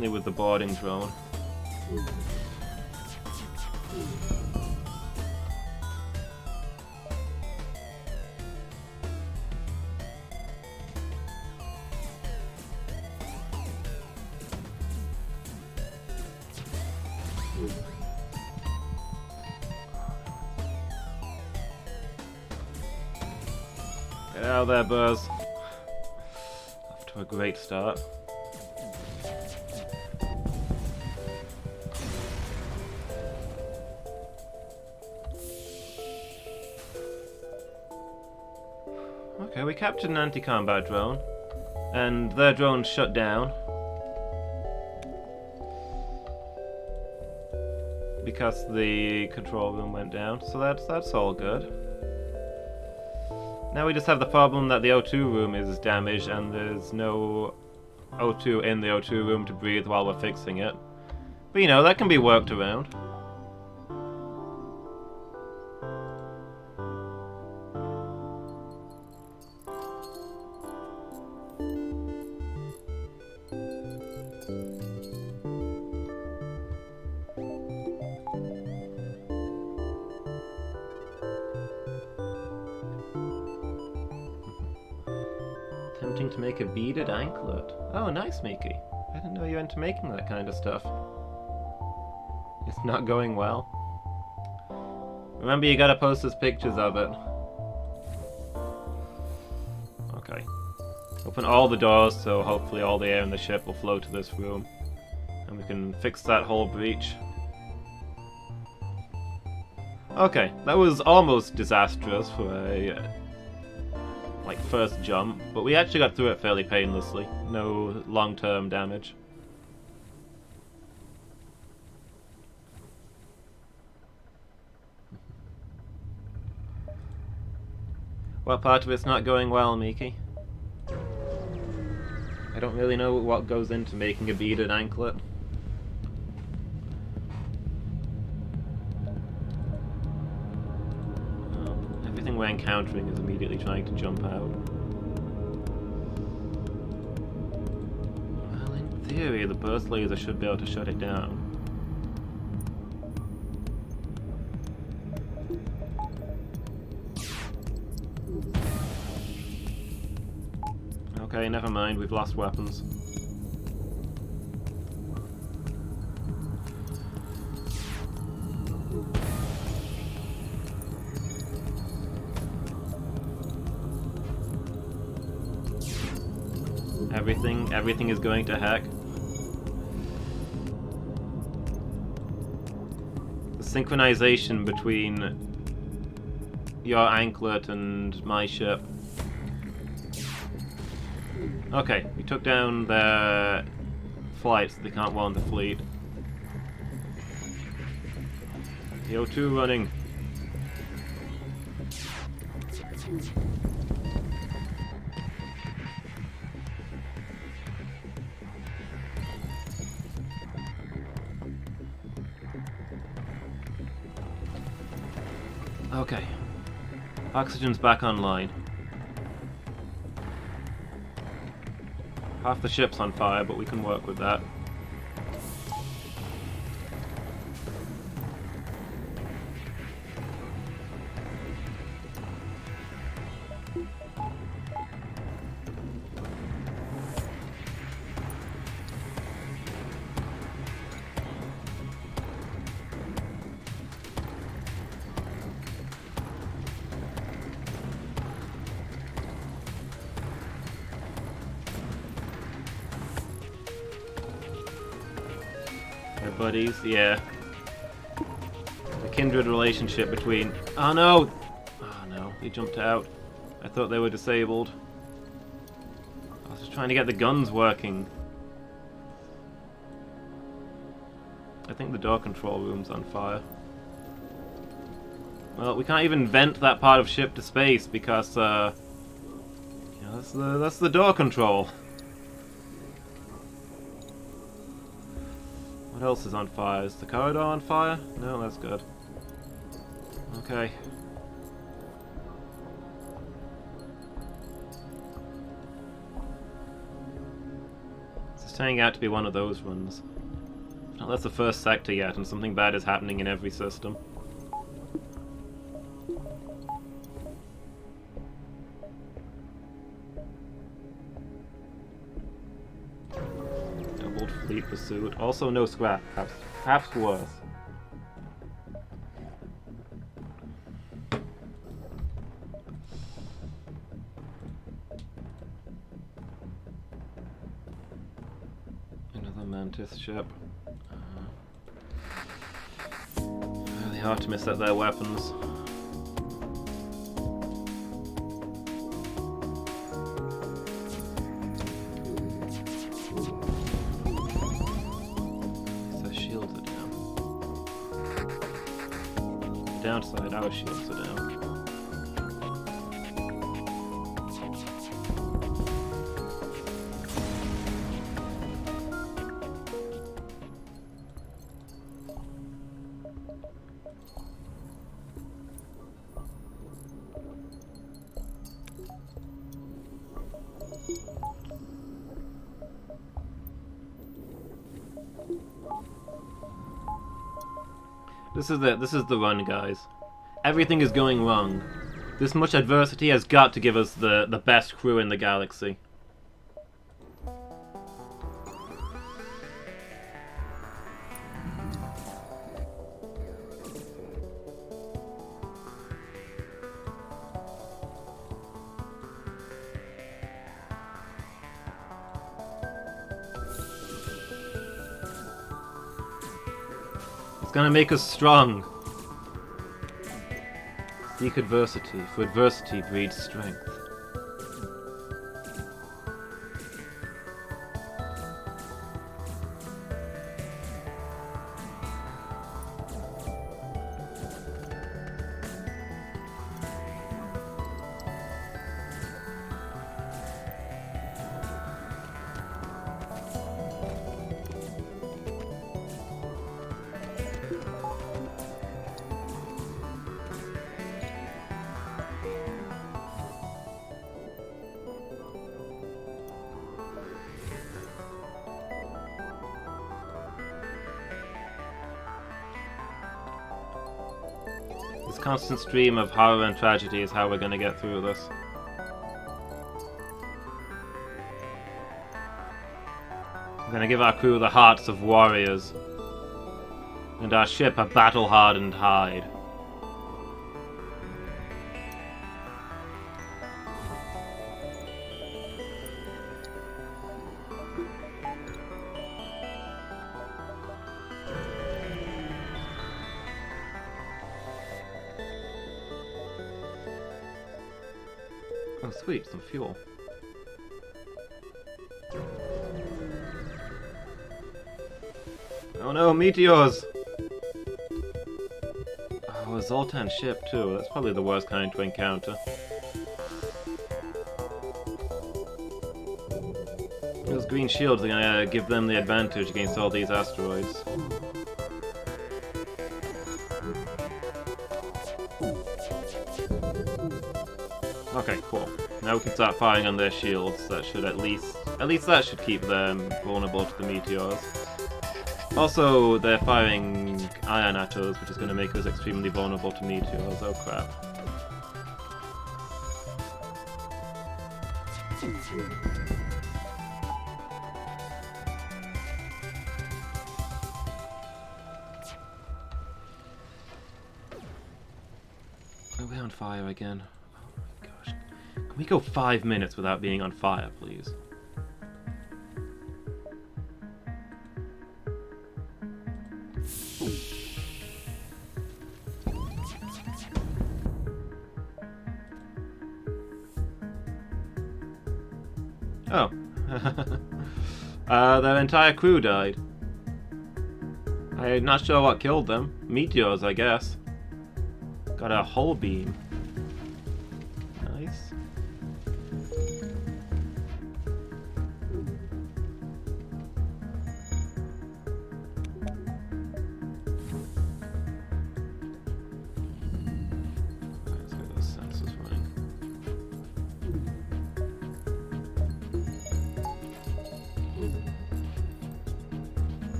With the boarding drone. Get out of there, Buzz. Off to a great start. Okay, we captured an anti-combat drone, and their drone shut down because the control room went down, so that's all good. Now we just have the problem that the O2 room is damaged and there's no O2 in the O2 room to breathe while we're fixing it. But you know, that can be worked around. Attempting to make a beaded anklet. Oh, nice, Miki. I didn't know you were into making that kind of stuff. It's not going well. Remember, you gotta post us pictures of it. Okay. Open all the doors so hopefully all the air in the ship will flow to this room. And we can fix that whole breach. Okay, that was almost disastrous for a like first jump, but we actually got through it fairly painlessly. No long-term damage. What part of it's not going well, Miki? I don't really know what goes into making a beaded anklet. Everything we're encountering is immediately trying to jump out. Well, in theory, the burst laser should be able to shut it down. Okay, never mind, we've lost weapons. Everything is going to heck. The synchronization between your anklet and my ship. Okay, we took down their flights. They can't warn the fleet. The O2 running. Okay. Oxygen's back online. Half the ship's on fire, but we can work with that. Buddies, yeah. The kindred relationship between... Oh no! Oh no, he jumped out. I thought they were disabled. I was just trying to get the guns working. I think the door control room's on fire. Well, we can't even vent that part of ship to space because, you know, that's the door control. What else is on fire? Is the corridor on fire? No, that's good. Okay. It's turning out to be one of those runs. Well, that's the first sector yet, and something bad is happening in every system. Fleet pursuit. Also no scrap. Perhaps worse. Another Mantis ship. Really hard to miss out their weapons. Downside, our shields are down. This is the run, guys. Everything is going wrong. This much adversity has got to give us the best crew in the galaxy. It's gonna make us strong. Seek adversity, for adversity breeds strength. This constant stream of horror and tragedy is how we're gonna get through this. We're gonna give our crew the hearts of warriors, and our ship a battle-hardened hide. Oh sweet, some fuel. Oh no, meteors! Oh, a Zoltan ship too. That's probably the worst kind to encounter. Those green shields are gonna give them the advantage against all these asteroids. Okay, cool. Now we can start firing on their shields. That should at least that should keep them vulnerable to the meteors. Also, they're firing iron at us, which is going to make us extremely vulnerable to meteors. Oh crap. Are we on fire again? Can we go 5 minutes without being on fire, please? Oh. Their entire crew died. I'm not sure what killed them. Meteors, I guess. Got a hull beam. Nice. Let's get those sensors running.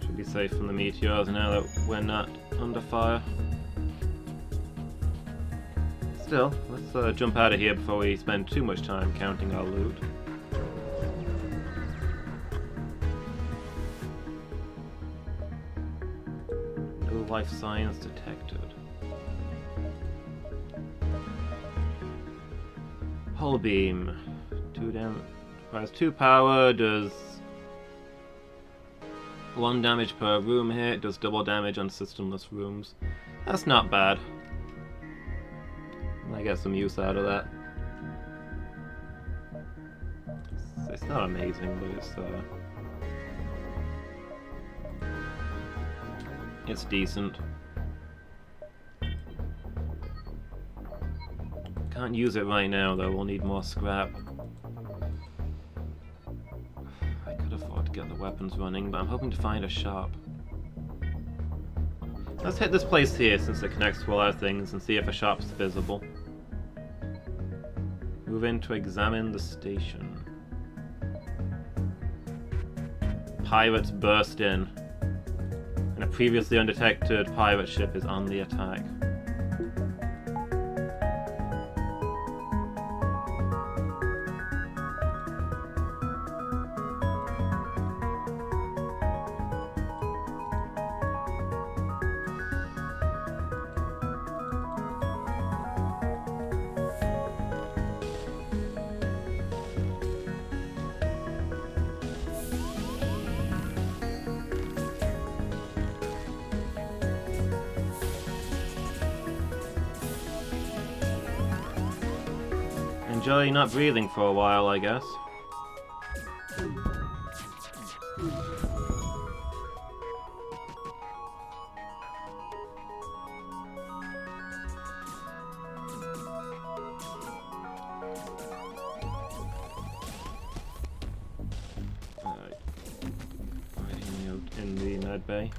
Should be safe from the meteors now that we're not under fire. Still, let's jump out of here before we spend too much time counting our loot. No life signs detected. Hull beam. 2 damage. Requires 2 power, does 1 damage per room hit, does double damage on systemless rooms. That's not bad. I get some use out of that. It's not amazing, but it's decent. Can't use it right now though, we'll need more scrap. I could afford to get the weapons running, but I'm hoping to find a shop. Let's hit this place here since it connects to all our things and see if a shop's visible. Move in to examine the station. Pirates burst in, and a previously undetected pirate ship is on the attack. enjoy not breathing for a while, I guess. Alright. Right in the med bay.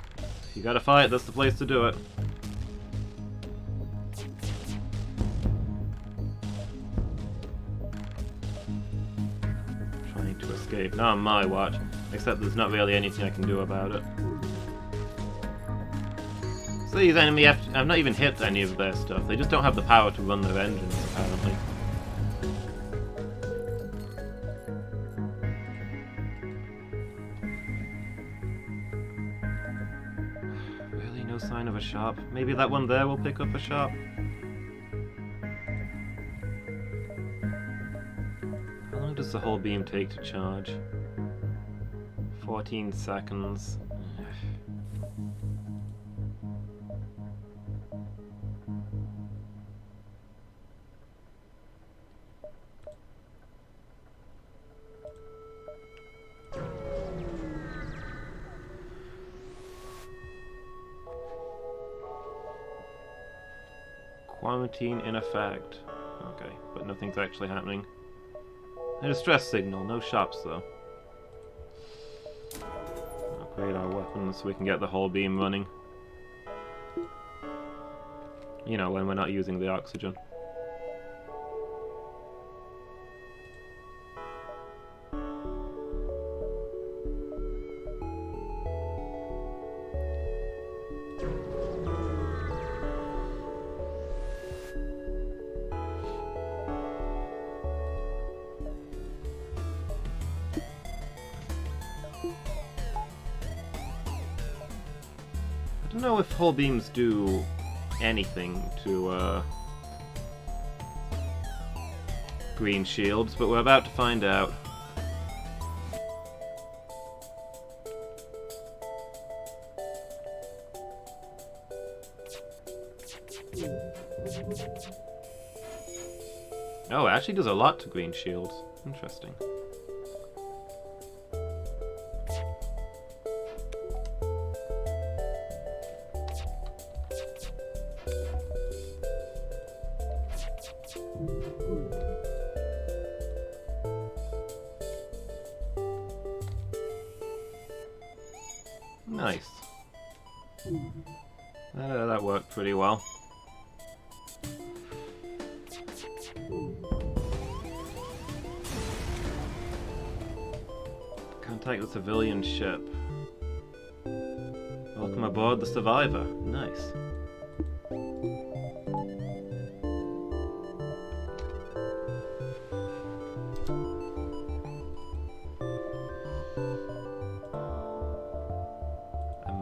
You gotta fight, that's the place to do it. Escape. Not on my watch, except there's not really anything I can do about it. So these enemy, I've not even hit any of their stuff. They just don't have the power to run their engines, apparently. Really, no sign of a shop? Maybe that one there will pick up a shop? Does the whole beam take to charge? 14 seconds. Quarantine in effect. Okay, but nothing's actually happening. A distress signal, no shops though. Upgrade our weapons so we can get the whole beam running. You know, when we're not using the oxygen. I don't know if hull beams do anything to green shields, but we're about to find out. Oh, it actually does a lot to green shields. Interesting. Nice. That worked pretty well. Contact the civilian ship. Welcome aboard the Survivor. Nice.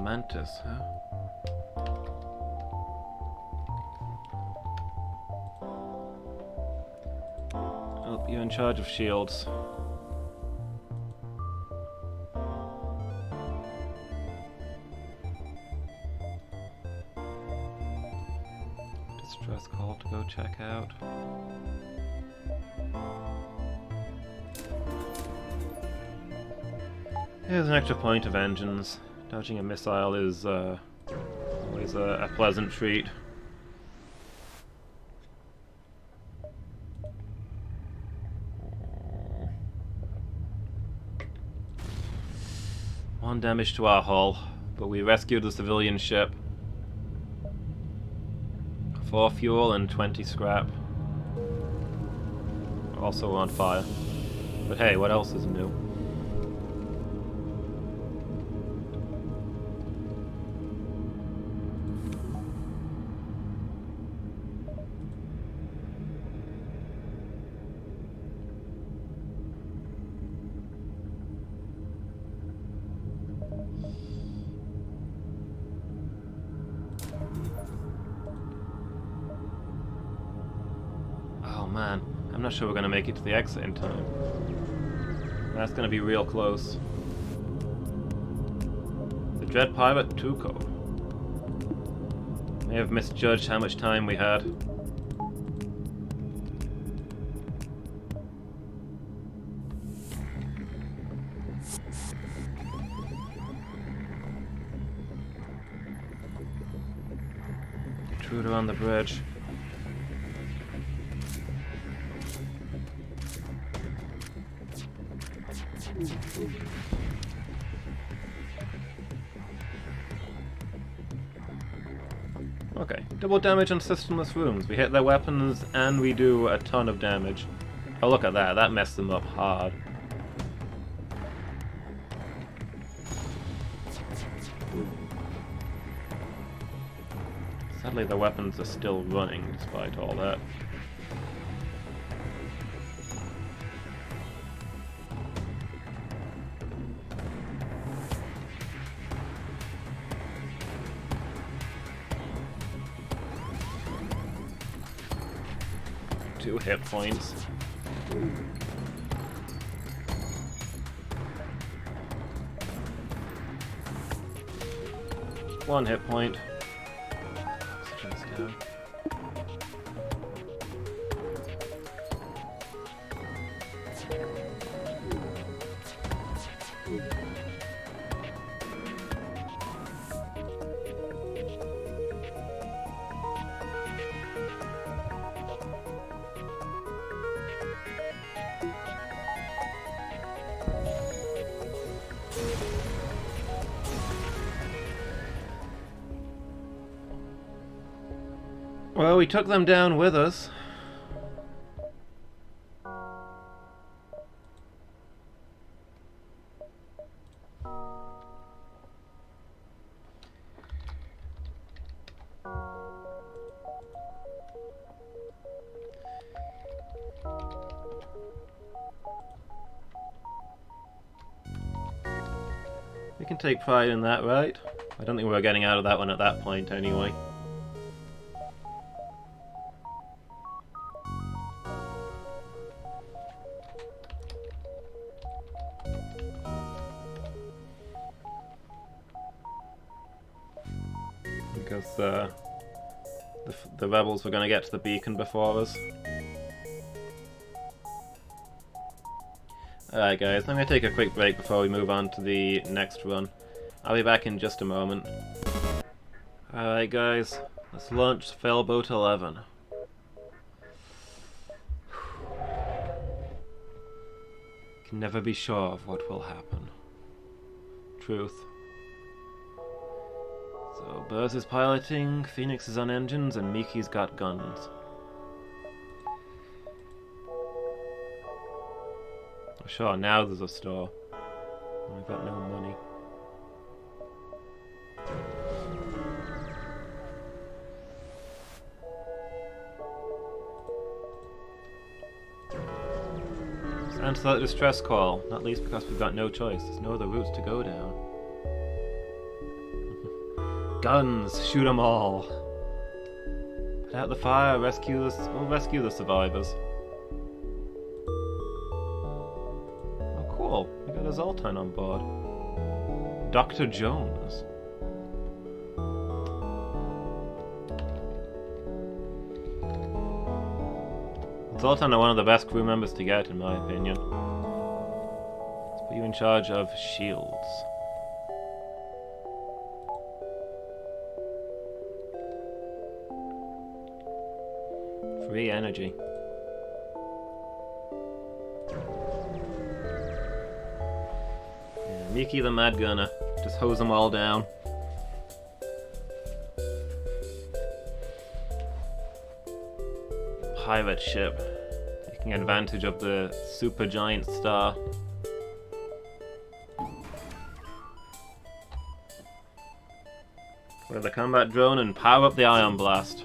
Mantis, huh? Oh, you're in charge of shields. Distress call to go check out. Here's an extra point of engines. Dodging a missile is always a pleasant treat. One damage to our hull, but we rescued the civilian ship. 4 fuel and 20 scrap. Also on fire. But hey, what else is new? Man, I'm not sure we're going to make it to the exit in time. That's going to be real close. The Dread Pirate Tuco. May have misjudged how much time we had. Intruder on the bridge. Okay, double damage on systemless rooms. We hit their weapons and we do a ton of damage. Oh, look at that. That messed them up hard. Sadly, the weapons are still running despite all that. Two hit points. One hit point. Oxygen's down. Well, we took them down with us. We can take pride in that, right? I don't think we're getting out of that one at that point anyway. Because the rebels were going to get to the beacon before us. Alright guys, I'm going to take a quick break before we move on to the next run. I'll be back in just a moment. Alright guys, let's launch Failboat 11. Can never be sure of what will happen. Truth. So, Burrs is piloting, Phoenix is on engines, and Miki's got guns. Oh, sure, now there's a store. I've got no money. Let's answer that distress call, not least because we've got no choice. There's no other routes to go down. Guns! Shoot 'em all! Put out the fire, we'll rescue the survivors. Oh cool, we got a Zoltan on board. Dr. Jones. Zoltan are one of the best crew members to get, in my opinion. Let's put you in charge of shields. Free energy. Yeah, Miki the Mad Gunner. Just hose them all down. Pirate ship. Taking advantage of the super giant star. Clear the combat drone and power up the ion blast.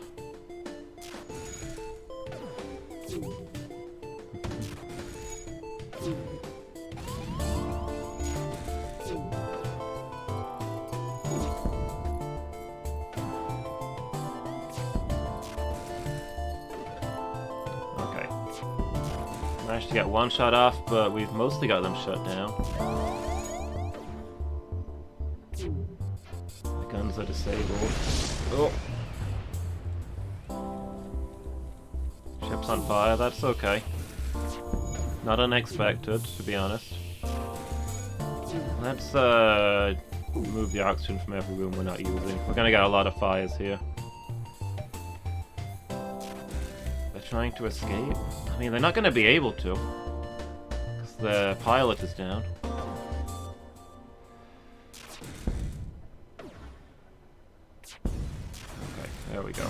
Managed to get one shot off, but we've mostly got them shut down. The guns are disabled. Oh! Ship's on fire, that's okay. Not unexpected, to be honest. Let's remove the oxygen from every room we're not using. We're gonna get a lot of fires here. trying to escape? I mean, they're not going to be able to. Because the pilot is down. Okay, there we go.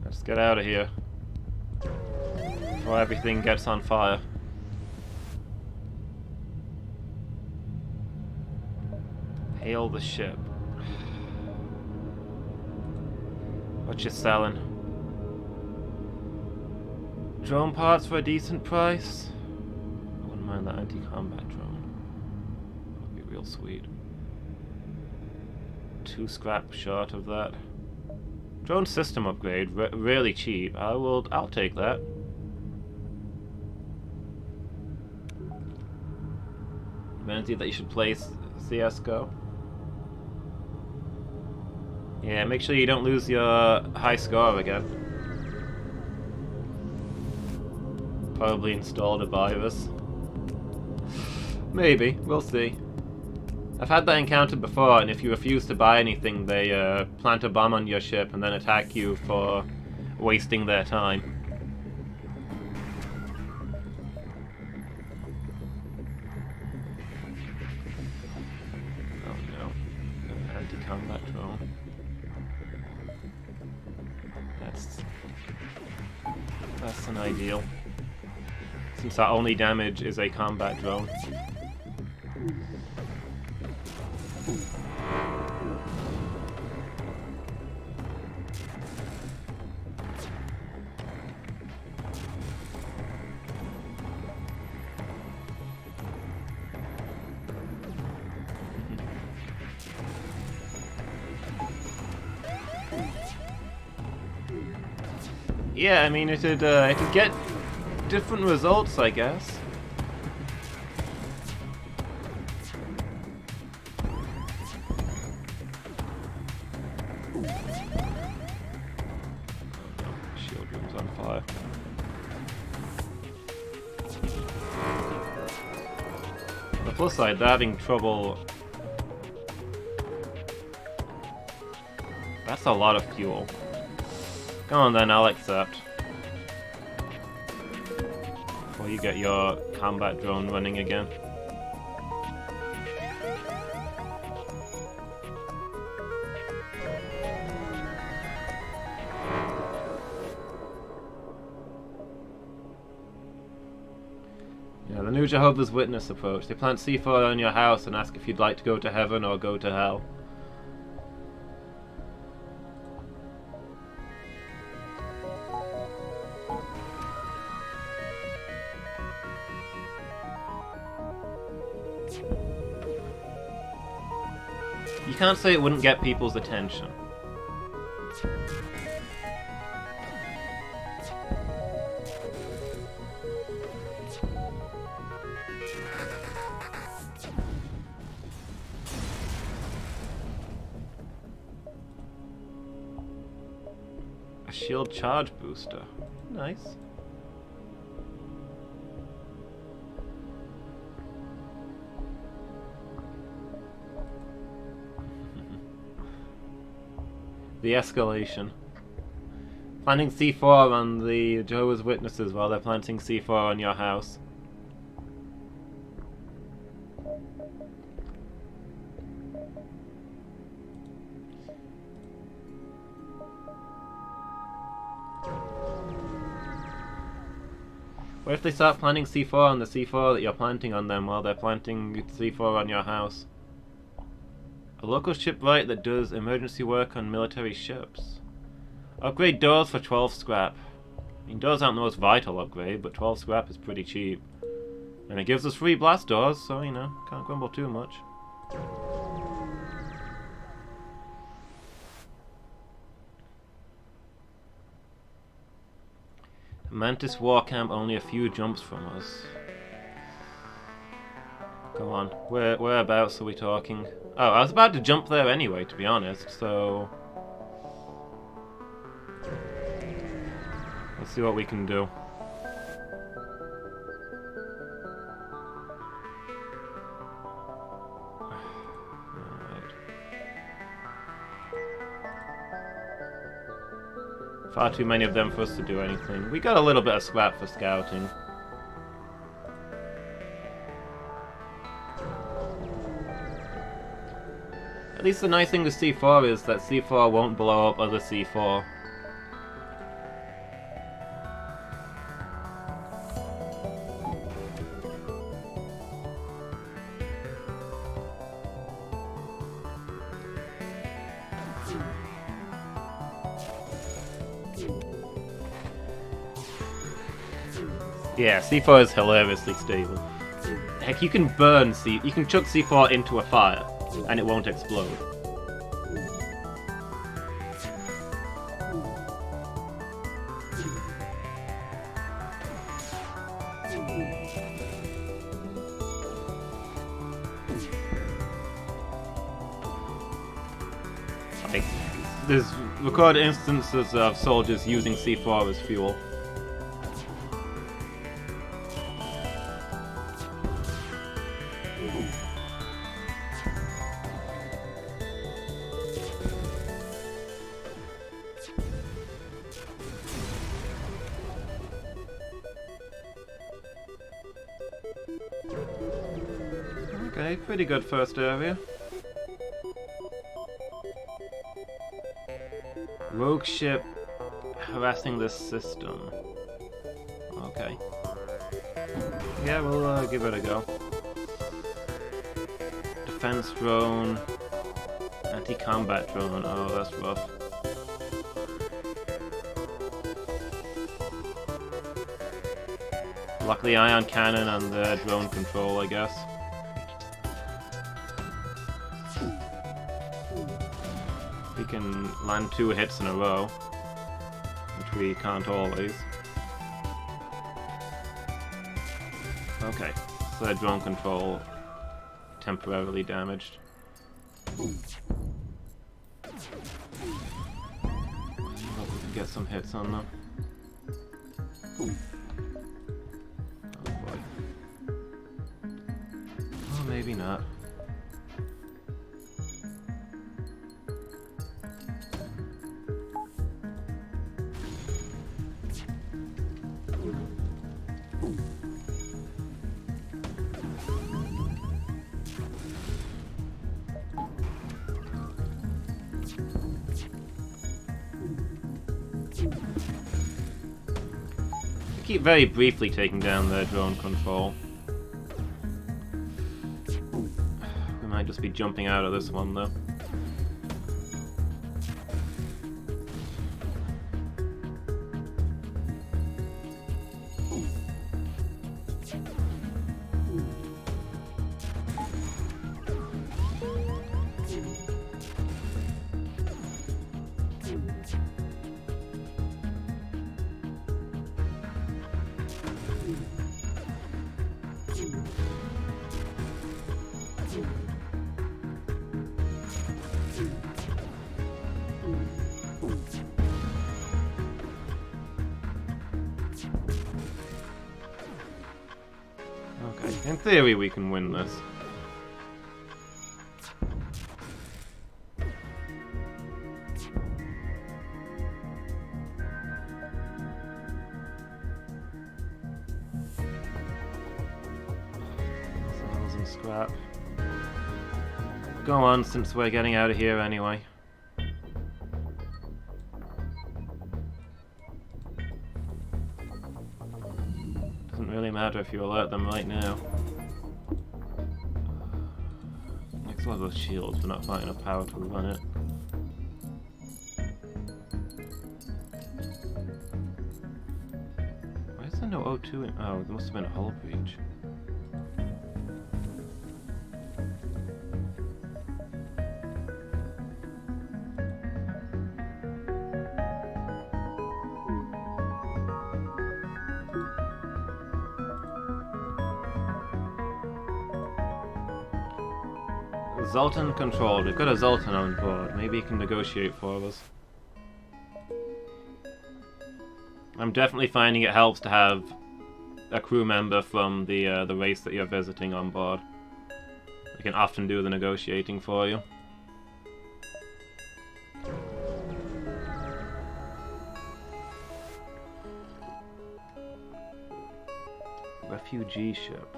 Let's get out of here. Before everything gets on fire. Hail the ship. What you selling? Drone parts for a decent price? I wouldn't mind that anti-combat drone. That would be real sweet. 2 scrap short of that. Drone system upgrade, really cheap. I'll take that. Fancy that you should play CS:GO. Yeah, make sure you don't lose your high score again. Probably installed a virus. Maybe, we'll see. I've had that encounter before, and if you refuse to buy anything, they plant a bomb on your ship and then attack you for wasting their time. Oh no, an anti-combat drone. That's an ideal. Since our only damage is a combat drone. Yeah, I mean, it'd get different results, I guess. Shield room's on fire. On the plus side, they're having trouble. That's a lot of fuel. Come on then, I'll accept. Before you get your combat drone running again. Yeah, the new Jehovah's Witness approach. They plant C4 on your house and ask if you'd like to go to heaven or go to hell. You can't say it wouldn't get people's attention. A shield charge booster. Nice. The escalation. Planting C4 on the Jehovah's Witnesses while they're planting C4 on your house. What if they start planting C4 on the C4 that you're planting on them while they're planting C4 on your house? A local shipwright that does emergency work on military ships. Upgrade doors for 12 scrap. I mean, doors aren't the most vital upgrade, but 12 scrap is pretty cheap. And it gives us free blast doors, so, you know, can't grumble too much. Mantis War Camp only a few jumps from us. Come on, whereabouts are we talking? Oh, I was about to jump there anyway, to be honest, so... Let's see what we can do. Alright. Far too many of them for us to do anything. We got a little bit of scrap for scouting. At least the nice thing with C4 is that C4 won't blow up other C4. Yeah, C4 is hilariously stable. Heck, you can you can chuck C4 into a fire, and it won't explode. Like, there's recorded instances of soldiers using C4 as fuel. Okay, pretty good first area. Rogue ship harassing this system. Okay. Yeah, we'll give it a go. Defense drone. Anti-combat drone. Oh, that's rough. Luckily, ion cannon and the drone control, I guess. We can land 2 hits in a row, which we can't always. Okay, so drone control temporarily damaged. Hope we can get some hits on them. Oh boy. Oh, maybe not. Keep very briefly taking down their drone control. We might just be jumping out of this one though. Okay, in theory we can win this. Scrap. Go on, since we're getting out of here anyway. Doesn't really matter if you alert them right now. Makes a lot of those shields, but not quite enough power to run it. Why is there no O2 in— oh, there must have been a hull breach. Zoltan controlled. We've got a Zoltan on board. Maybe he can negotiate for us. I'm definitely finding it helps to have a crew member from the race that you're visiting on board. They can often do the negotiating for you. Refugee ship.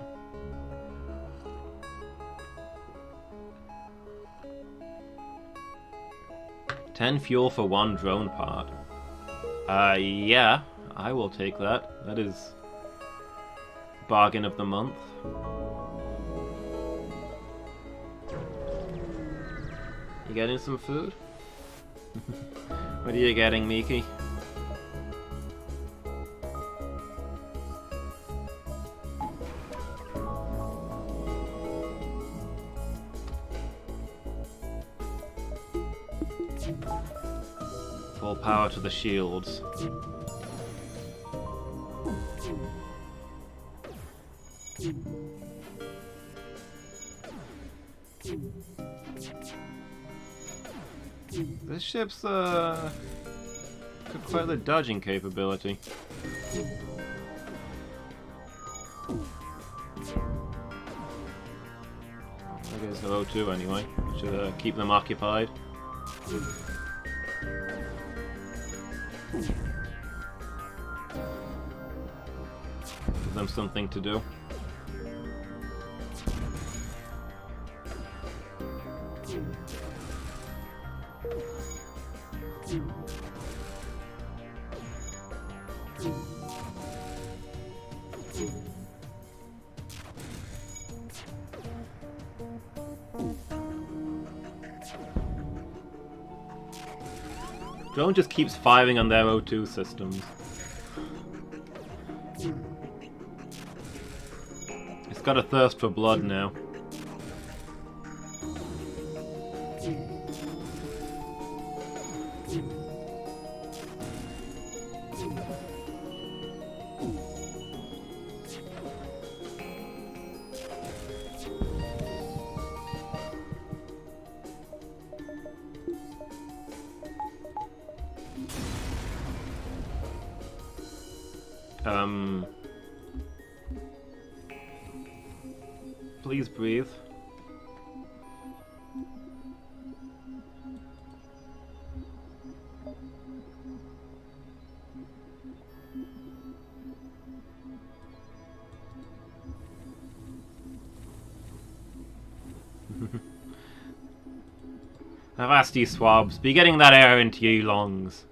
$10 fuel for 1 drone part. Yeah, I will take that. That is bargain of the month. You getting some food? What are you getting, Miki? Full power to the shields. This ship's got quite the dodging capability. I guess O2 anyway. Should keep them occupied. Give them something to do. Drone just keeps firing on their O2 systems. It's got a thirst for blood now. Please breathe. I've asked you, swabs, be getting that air into your lungs.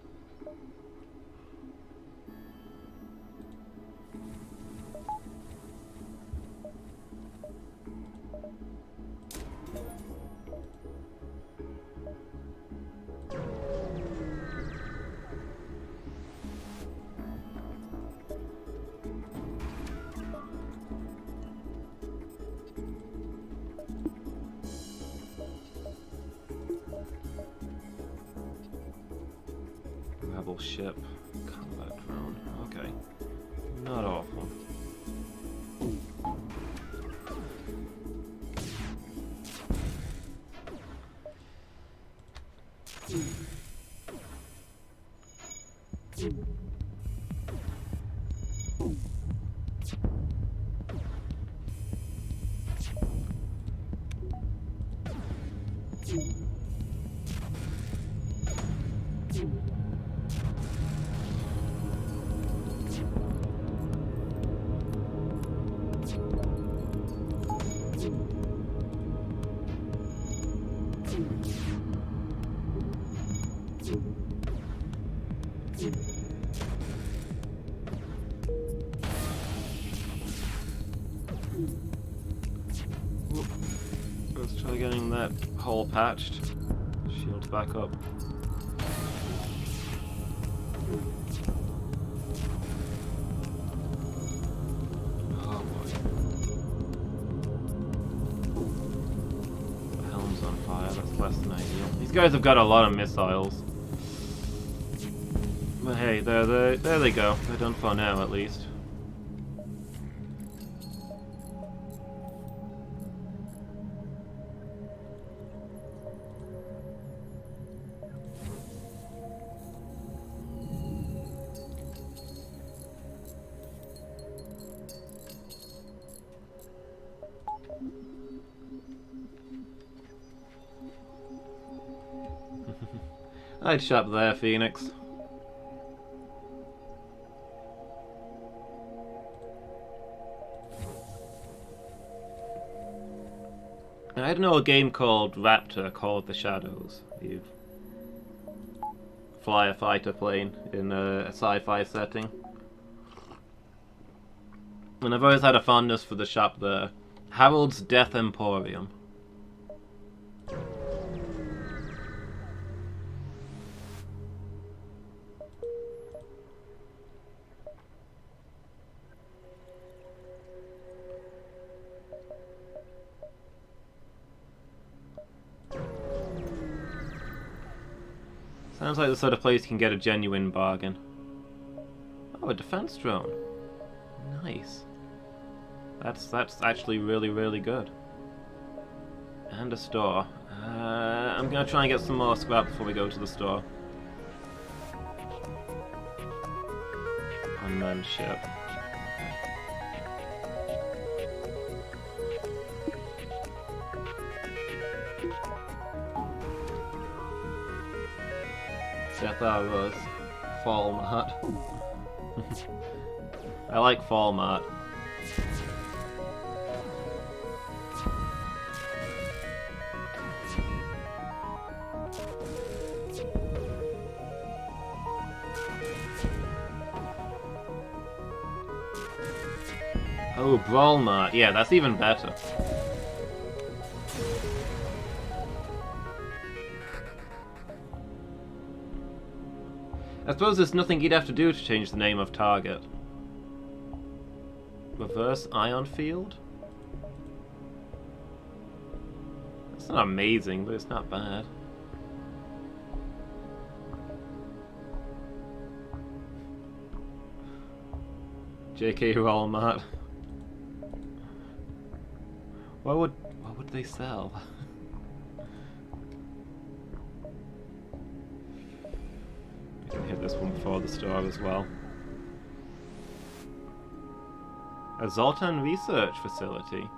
Rebel ship, combat drone. Okay, not awful. Let's try getting that hole patched. Shields back up. Oh boy. The helm's on fire, that's less than ideal. These guys have got a lot of missiles. But hey, there they go. They're done for now, at least. Nice shot there, Phoenix. I don't know a game called Raptor, Call of the Shadows. You fly a fighter plane in a sci-fi setting. And I've always had a fondness for the shop there. Harold's Death Emporium. Sounds like the sort of place you can get a genuine bargain. Oh, a defense drone. Nice. That's actually really, really good. And a store. I'm gonna try and get some more scrap before we go to the store. Unmanned ship. Death Arrows. Fall Mart. I like Fall Mart. Oh, Brawl Mart. Yeah, that's even better. I suppose there's nothing you'd have to do to change the name of Target. Reverse ion field? It's not amazing, but it's not bad. JK Walmart. What would they sell? We can hit this one before the store as well. A Zoltan research facility.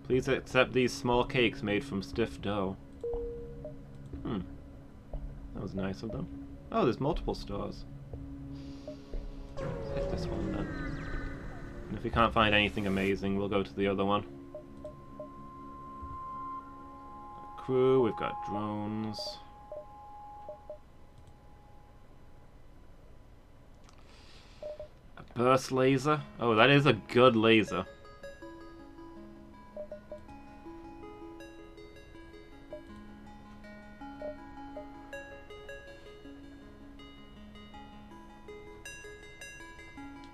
Please accept these small cakes made from stiff dough. That was nice of them. Oh, there's multiple stores. Let's hit this one then. And if we can't find anything amazing, we'll go to the other one. Crew, we've got drones. A burst laser? Oh, that is a good laser.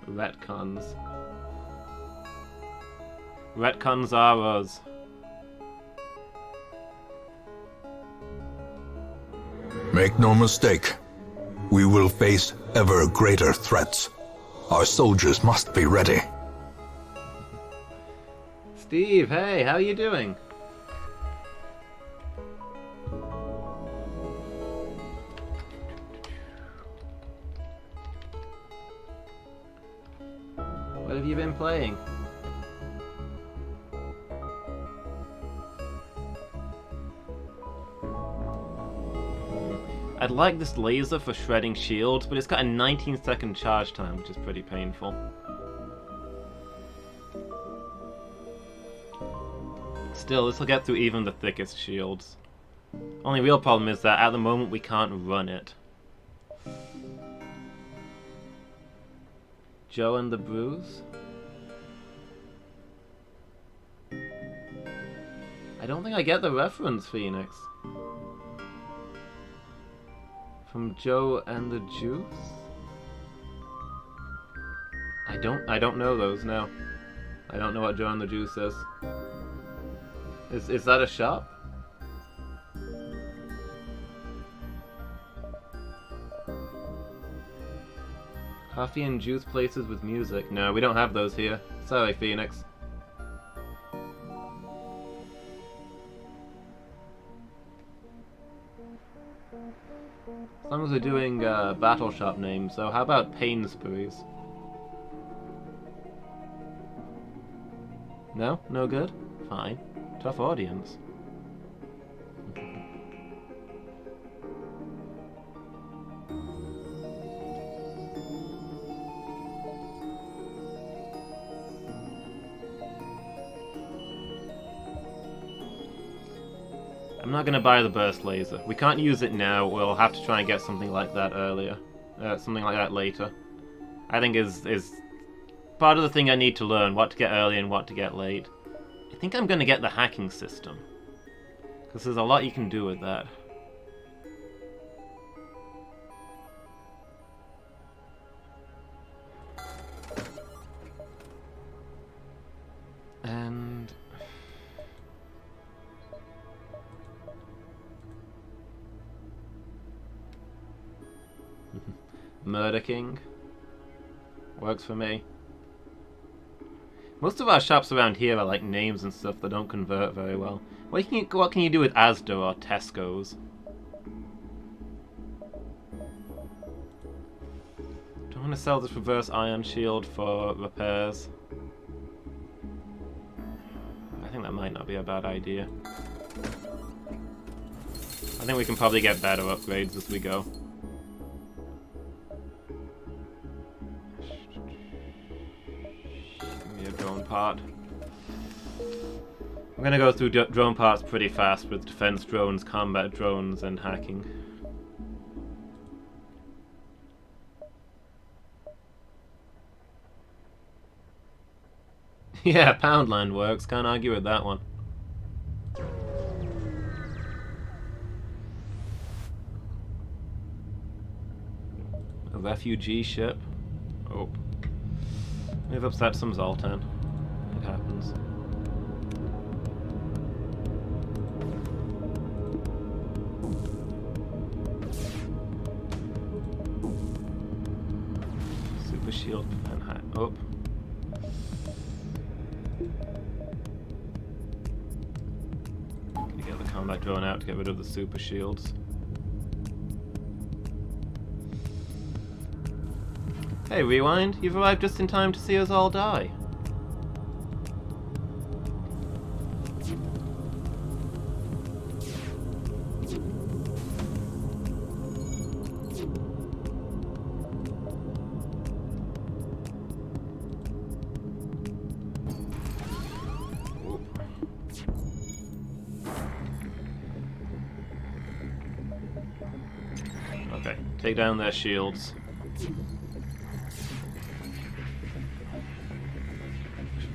Retcons. Retcons are us. Make no mistake, we will face ever greater threats. Our soldiers must be ready. Steve, hey, how are you doing? What have you been playing? I'd like this laser for shredding shields, but it's got a 19-second charge time, which is pretty painful. Still, this will get through even the thickest shields. Only real problem is that at the moment we can't run it. Joe and the Bruise? I don't think I get the reference, Phoenix. From Joe and the Juice? I don't know those, no. I don't know what Joe and the Juice is. Is that a shop? Coffee and juice places with music. No, we don't have those here. Sorry, Phoenix. As long as we're doing battle shop names, so how about Painsbury's? No? No good? Fine. Tough audience. I'm not gonna buy the burst laser. We can't use it now. We'll have to try and get something like that earlier. Something like that later. I think is part of the thing I need to learn, what to get early and what to get late. I think I'm gonna get the hacking system. Because there's a lot you can do with that. And... Murder King. Works for me. Most of our shops around here are like names and stuff that don't convert very well. What can you do with Asda or Tesco's? Do I want to sell this reverse ion shield for repairs? I think that might not be a bad idea. I think we can probably get better upgrades as we go. Give me a drone part. I'm gonna go through drone parts pretty fast with defense drones, combat drones, and hacking. Yeah, Poundland works. Can't argue with that one. A refugee ship. Oh. We've upset some Zoltan. It happens. Super shield and hack. Oh. Gonna get the combat drone out to get rid of the super shields. Hey, Rewind, you've arrived just in time to see us all die. Okay, take down their shields.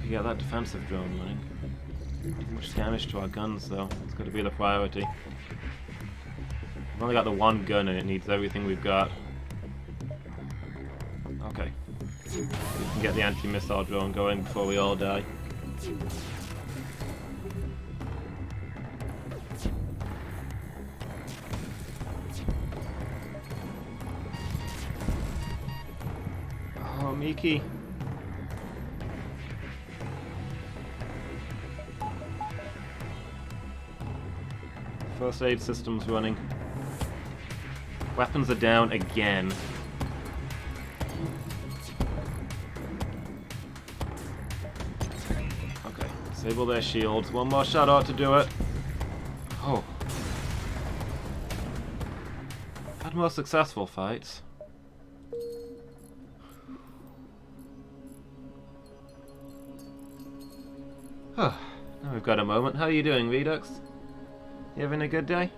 We get that defensive drone running. Too much damage to our guns though. It's got to be the priority. We've only got the one gun and it needs everything we've got. Okay. We can get the anti-missile drone going before we all die. Oh, Miki. First aid system's running. Weapons are down again. Okay, disable their shields. One more shot ought to do it. Oh. Had more successful fights. Now we've got a moment. How are you doing, Redux? You having a good day?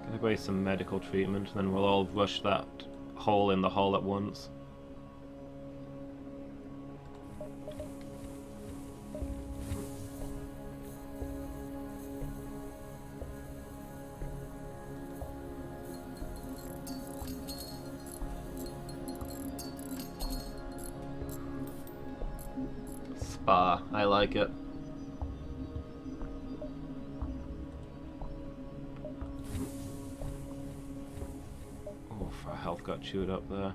Gonna waste some medical treatment, then we'll all rush that hole in the hull at once. Spa, I like it. Oof, our health got chewed up there.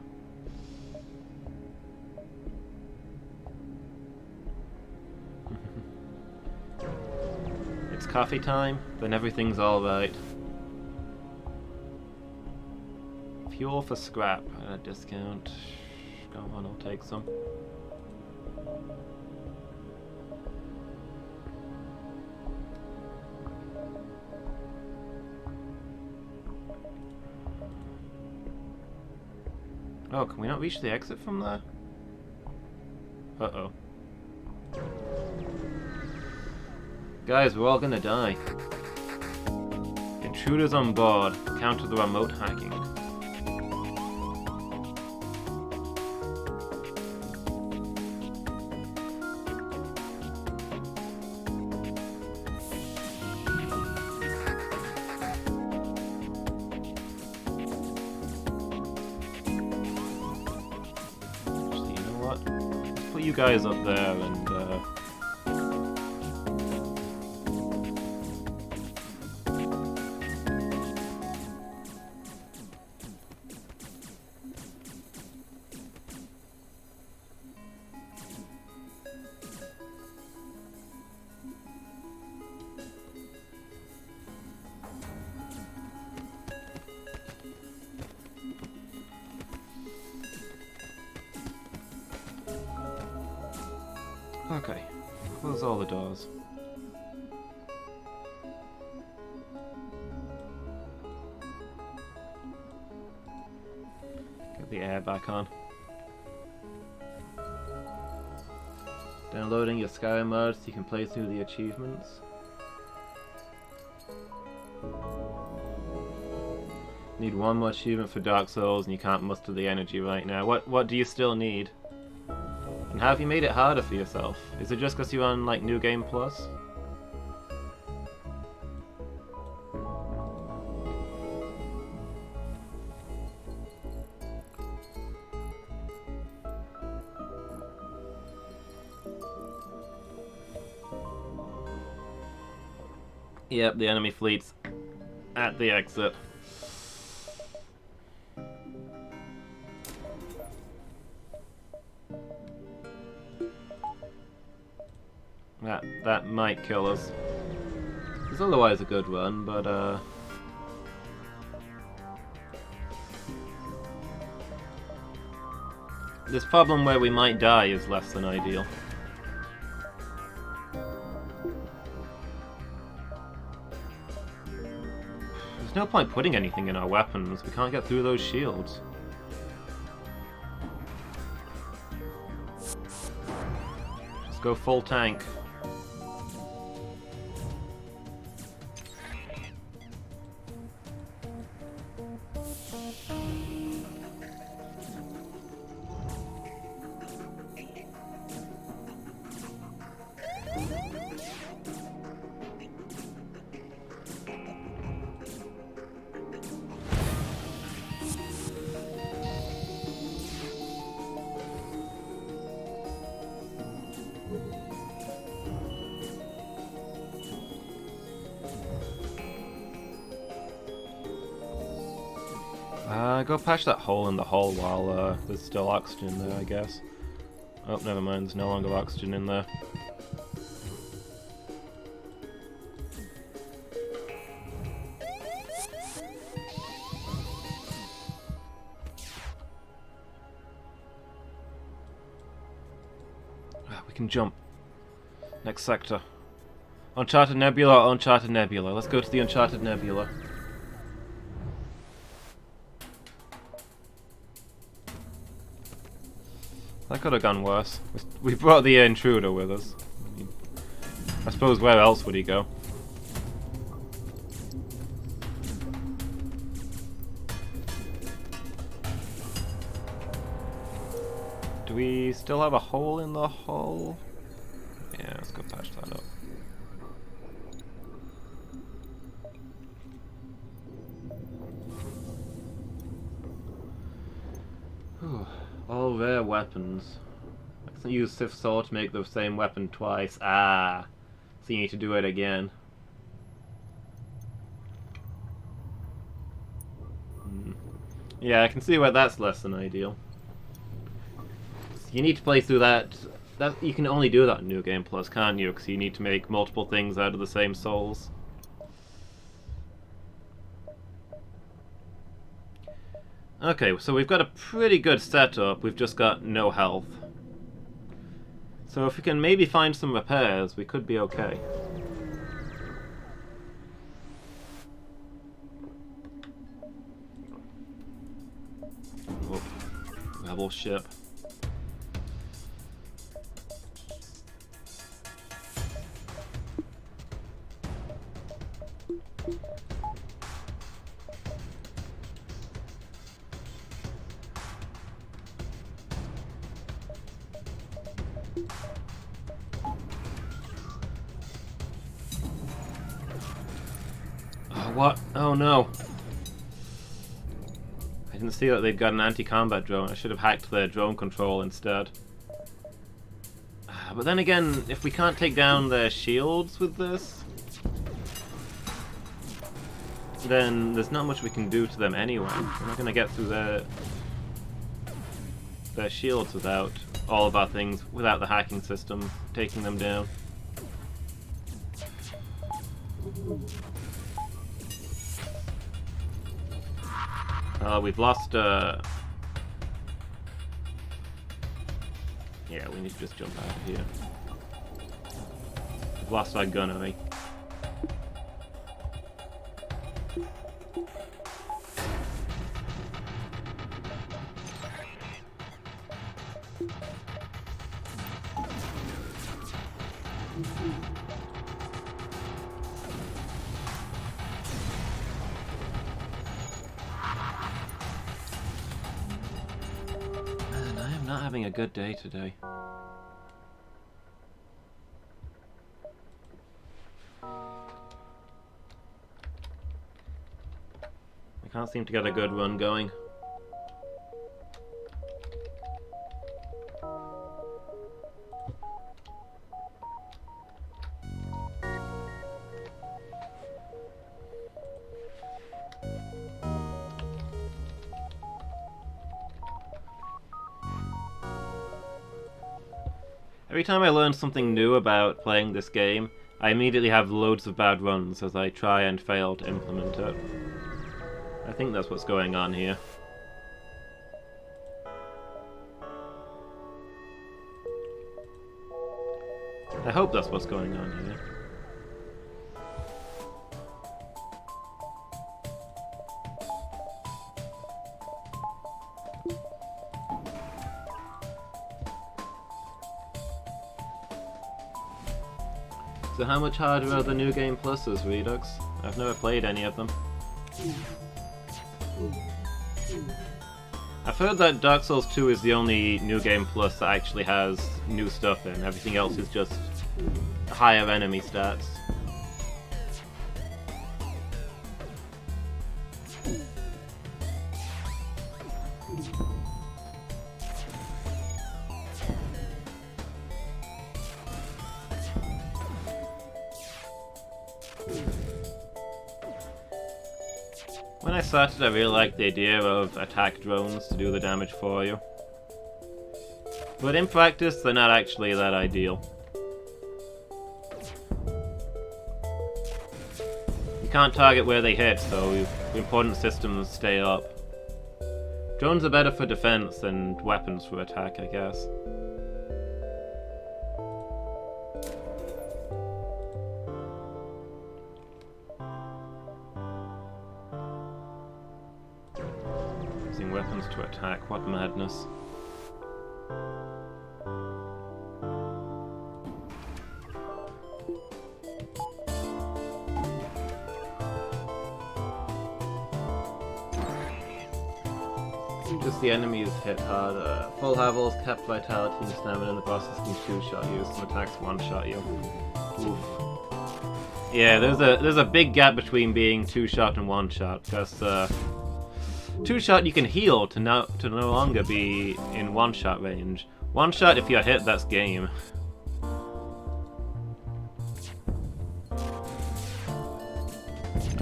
It's coffee time, then everything's alright. Fuel for scrap at a discount. Go on, I'll take some. Oh, can we not reach the exit from there? Uh-oh. Guys, we're all gonna die. Intruders on board. Counter the remote hacking. Actually, you know what? Let's put you guys up there and okay, close all the doors. Get the air back on. Downloading your Skyrim mods so you can play through the achievements. Need one more achievement for Dark Souls and you can't muster the energy right now. What do you still need? And how have you made it harder for yourself? Is it just because you're on, like, New Game Plus? Yep, the enemy fleet's at the exit. That might kill us. It's otherwise a good run, but this problem where we might die is less than ideal. There's no point putting anything in our weapons. We can't get through those shields. Just go full tank. Go patch that hole in the hull while there's still oxygen there, I guess. Oh, never mind, there's no longer oxygen in there. We can jump. Next sector. Uncharted Nebula or Uncharted Nebula? Let's go to the Uncharted Nebula. That could have gone worse. We brought the intruder with us. I suppose where else would he go? Do we still have a hole in the hull? Yeah, let's go patch that up. Whew. All rare weapons. I can use Sith Sword to make the same weapon twice. Ah, so you need to do it again. Yeah, I can see why that's less than ideal. You need to play through that. You can only do that in New Game Plus, can't you? Because you need to make multiple things out of the same souls. Okay, so we've got a pretty good setup, we've just got no health. So if we can maybe find some repairs, we could be okay. Whoa. level ship. What? Oh no. I didn't see that they'd got an anti-combat drone. I should have hacked their drone control instead. But then again, if we can't take down their shields with this, then there's not much we can do to them anyway. We're not going to get through their shields without all of our things, without the hacking system taking them down. We've lost, yeah, we need to just jump out of here. We've lost our gunnery. Not having a good day today. We can't seem to get a good run going. Every time I learn something new about playing this game, I immediately have loads of bad runs as I try and fail to implement it. I think that's what's going on here. I hope that's what's going on here. So how much harder are the New Game Pluses, Redux? I've never played any of them. I've heard that Dark Souls 2 is the only New Game Plus that actually has new stuff in. Everything else is just higher enemy stats. When I started, I really liked the idea of attack drones to do the damage for you. But in practice, they're not actually that ideal. You can't target where they hit, so important systems stay up. Drones are better for defense and weapons for attack, I guess. Using weapons to attack, what madness. Just the enemies hit hard. Full levels, kept vitality and stamina, and the bosses can two-shot you, some attacks one-shot you. Oof. Yeah, there's a big gap between being two-shot and one-shot, because two-shot you can heal to no longer be in one-shot range. One-shot, if you're hit, that's game.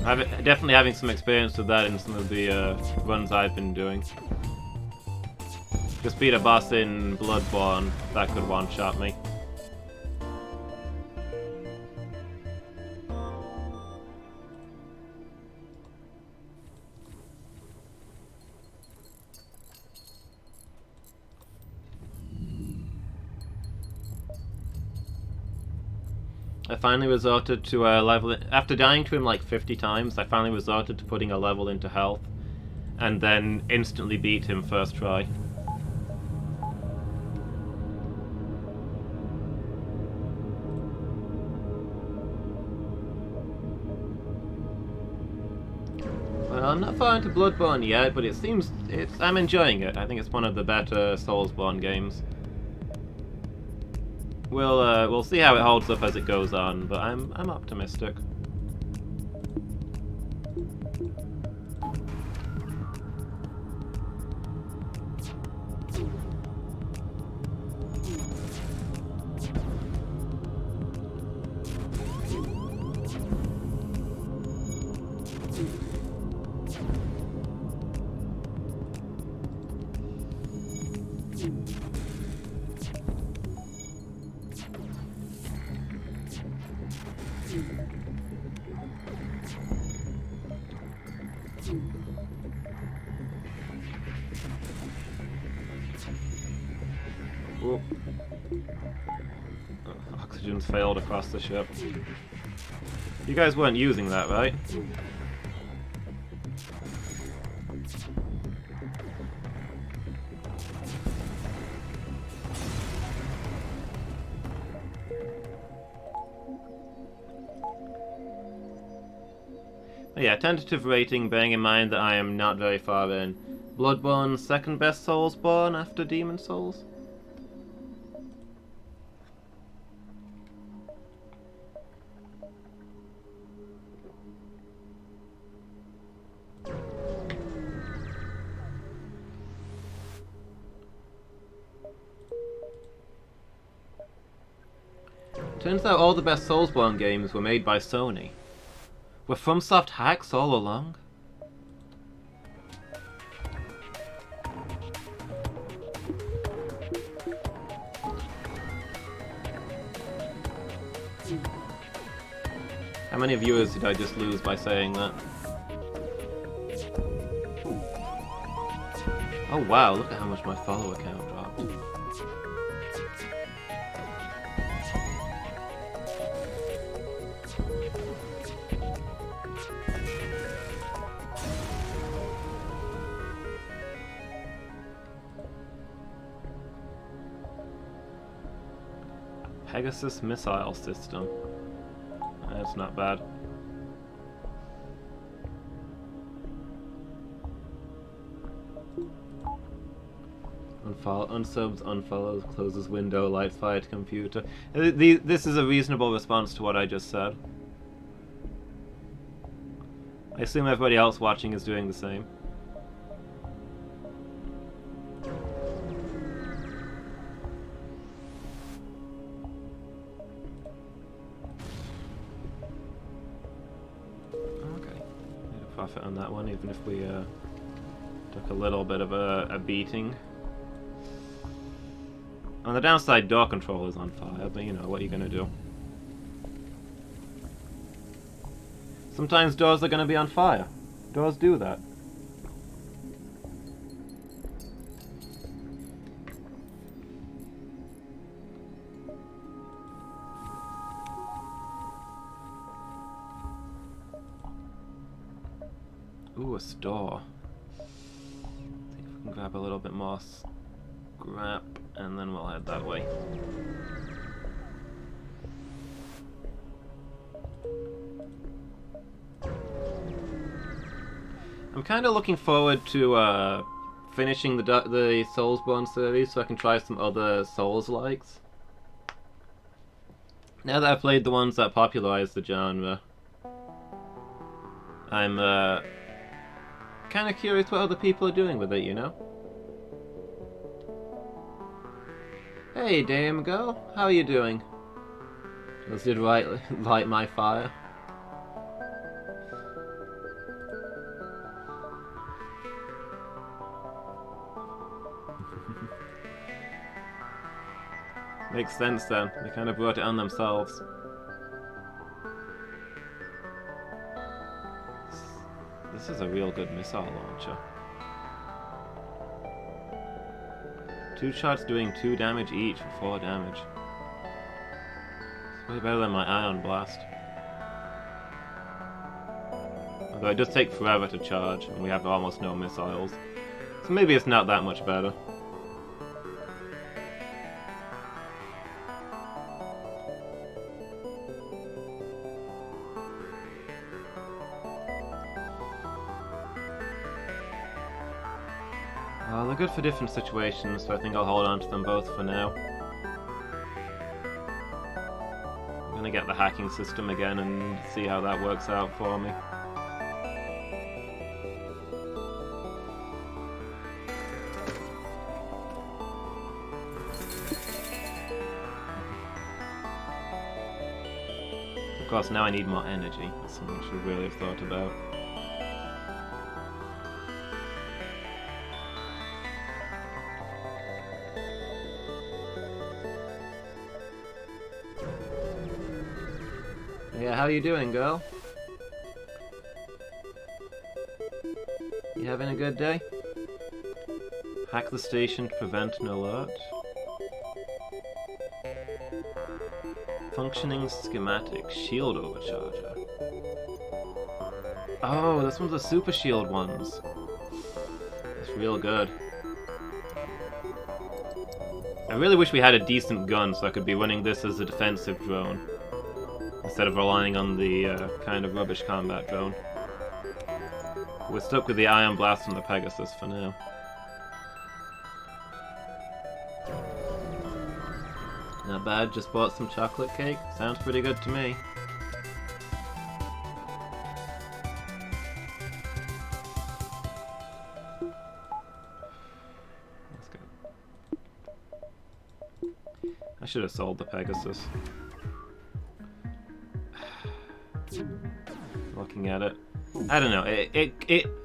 I'm definitely having some experience with that in some of the runs I've been doing. Just beat a boss in Bloodborne, that could one-shot me. I finally resorted to level. After dying to him like 50 times, I finally resorted to putting a level into health, and then instantly beat him first try. I'm not far into Bloodborne yet, but I'm enjoying it. I think it's one of the better Soulsborne games. We'll see how it holds up as it goes on, but I'm optimistic. Ooh. Oxygen's failed across the ship. You guys weren't using that, right? Yeah, tentative rating, bearing in mind that I am not very far in. Bloodborne's second best Soulsborne after Demon Souls? Turns out all the best Soulsborne games were made by Sony. Were FromSoft hacks all along? How many viewers did I just lose by saying that? Oh wow, look at how much my follower count dropped. Pegasus missile system. That's not bad. Unsubs, unfollows, closes window, lights fire to computer. This is a reasonable response to what I just said. I assume everybody else watching is doing the same. Profit on that one, even if we took a little bit of a beating. On the downside, door control is on fire, but you know, what are you gonna do? Sometimes doors are gonna be on fire. Doors do that. Ooh, a store. See if we can grab a little bit more scrap, and then we'll head that way. I'm kind of looking forward to finishing the Soulsborne series so I can try some other Souls-likes. Now that I've played the ones that popularized the genre, I'm kind of curious what other people are doing with it, you know? Hey, Dame Girl, how are you doing? Does it light my fire? Makes sense then, they kind of brought it on themselves. This is a real good missile launcher. 2 shots doing 2 damage each for 4 damage. It's way better than my Ion Blast. Although it does take forever to charge, and we have almost no missiles. So maybe it's not that much better. They're good for different situations, so I think I'll hold on to them both for now. I'm gonna get the hacking system again and see how that works out for me. Of course, now I need more energy. That's something I should really have thought about. Yeah, how you doing, girl? You having a good day? Hack the station to prevent an alert. Functioning schematic. Shield overcharger. Oh, this one's the super shield ones. It's real good. I really wish we had a decent gun so I could be running this as a defensive drone, instead of relying on the kind of rubbish combat drone. We're stuck with the Ion Blast and the Pegasus for now. Not bad, just bought some chocolate cake. Sounds pretty good to me. That's good. I should have sold the Pegasus. Looking at it. I don't know, it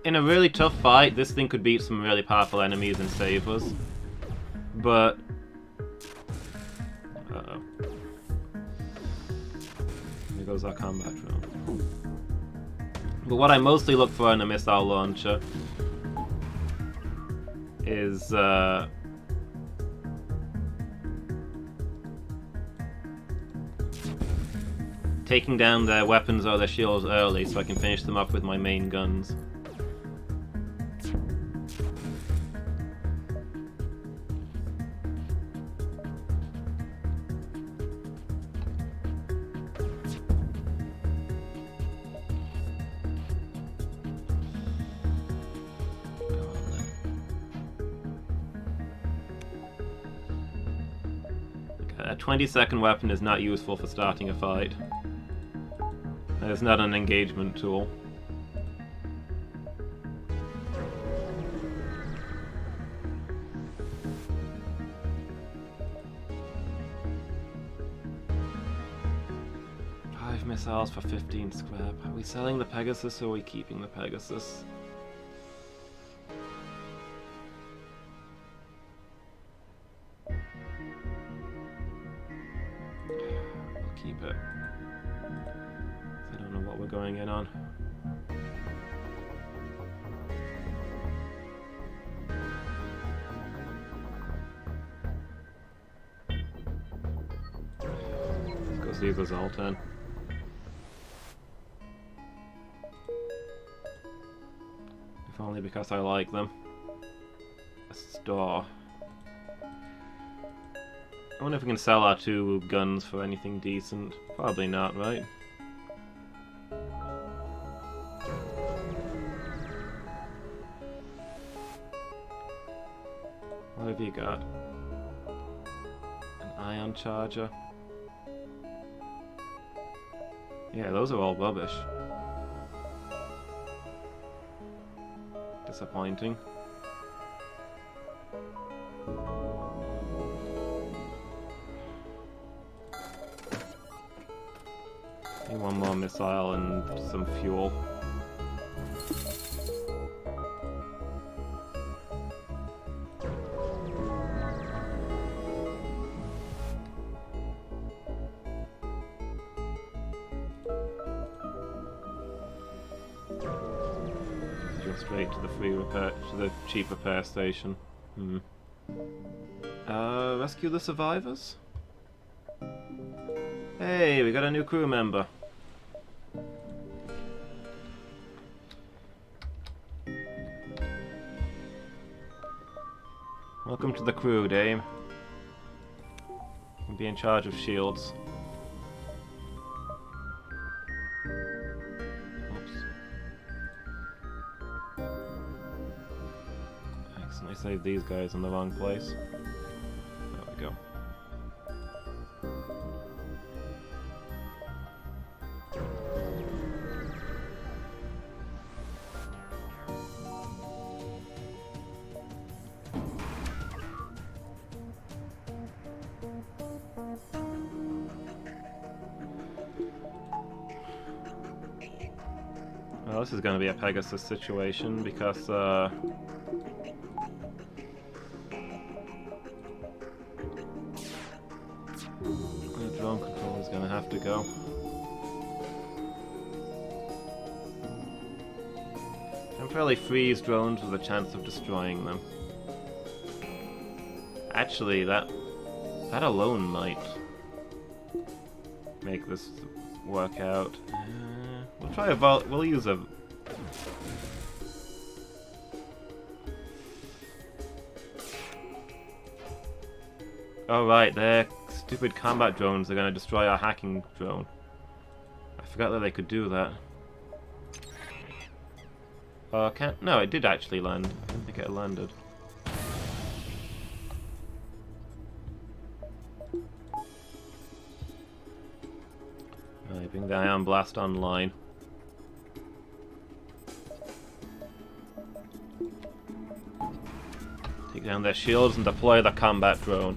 in a really tough fight, this thing could beat some really powerful enemies and save us. But uh-oh. Here goes our combat drone. But what I mostly look for in a missile launcher is taking down their weapons or their shields early so I can finish them off with my main guns. A 20-second weapon is not useful for starting a fight. It's not an engagement tool. Five missiles for 15 scrap. Are we selling the Pegasus or are we keeping the Pegasus? We'll keep it. I don't know what we're going in on. Let's go see the Zoltan. If only because I like them. A store. I wonder if we can sell our two guns for anything decent. Probably not, right? What have you got? An ion charger? Yeah, those are all rubbish. Disappointing. Need one more missile and some fuel. Straight to the free repair, to the cheap repair station. Rescue the survivors? Hey, we got a new crew member. Welcome to the crew, Dame. You'll be in charge of shields. save these guys in the wrong place. There we go. Well, this is going to be a Pegasus situation because the drone control is going to have to go. Temporarily freeze drones with a chance of destroying them. Actually, that alone might make this work out. We'll try a we'll use a... Oh right, their stupid combat drones are going to destroy our hacking drone. I forgot that they could do that. Can't... No, it did actually land. I didn't think it landed. Right, bring the Ion Blast online. Take down their shields and deploy the combat drone.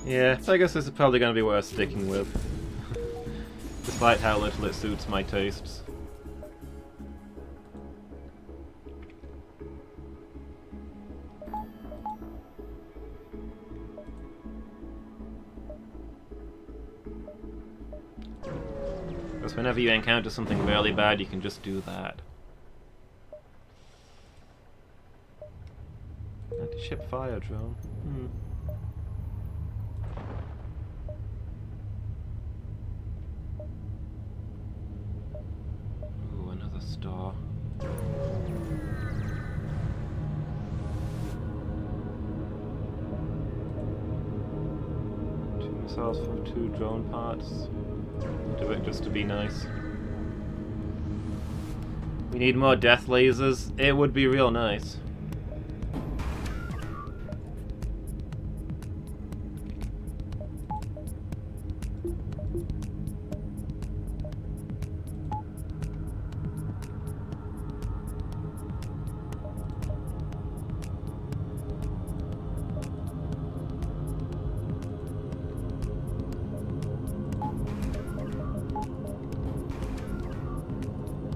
Yeah, I guess this is probably going to be worth sticking with. Despite how little it suits my tastes. Because whenever you encounter something really bad, you can just do that. Anti-ship fire drone. Ooh, another star. Two missiles from 2 drone parts. Do it just to be nice. We need more death lasers. It would be real nice.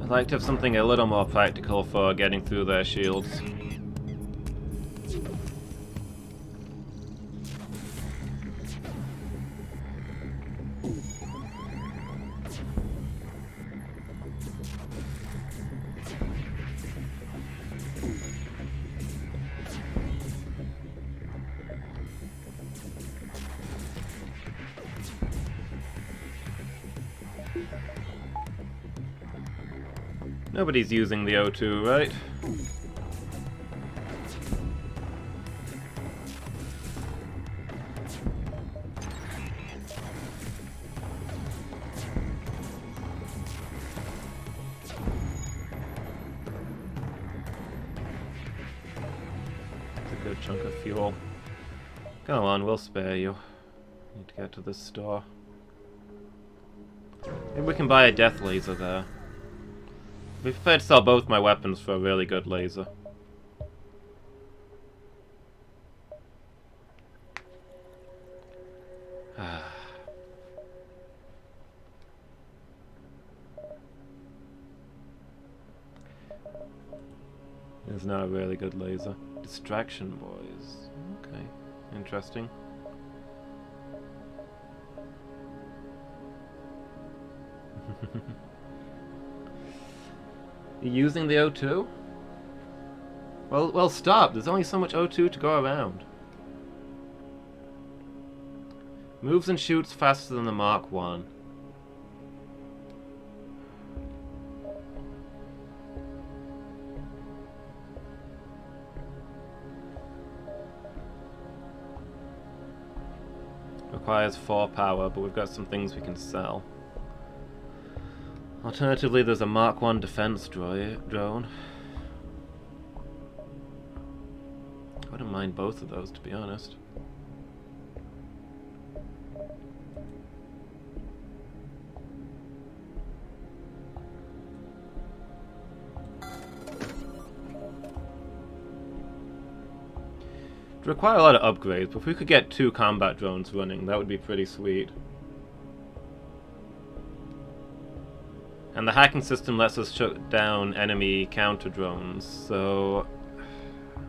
I'd like to have something a little more practical for getting through their shields. Nobody's using the O2, right? That's a good chunk of fuel. Come on, we'll spare you. Need to get to this store. Maybe we can buy a death laser there. I'd be prepared to sell both my weapons for a really good laser. It's not a really good laser. Distraction boys. Okay, interesting. You using the O2? Well, stop. There's only so much O2 to go around. Moves and shoots faster than the Mark 1. requires 4 power, but we've got some things we can sell. Alternatively, there's a Mark 1 defense drone. I wouldn't mind both of those, to be honest. It would require a lot of upgrades, but if we could get 2 combat drones running, that would be pretty sweet. And the hacking system lets us shut down enemy counter drones, so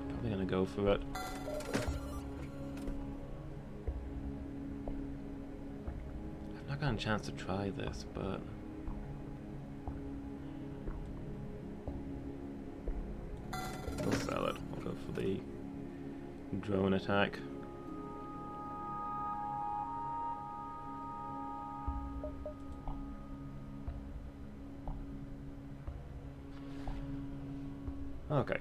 probably gonna go for it. I've not gotten a chance to try this, but we'll sell it. We'll go for the drone attack. Okay.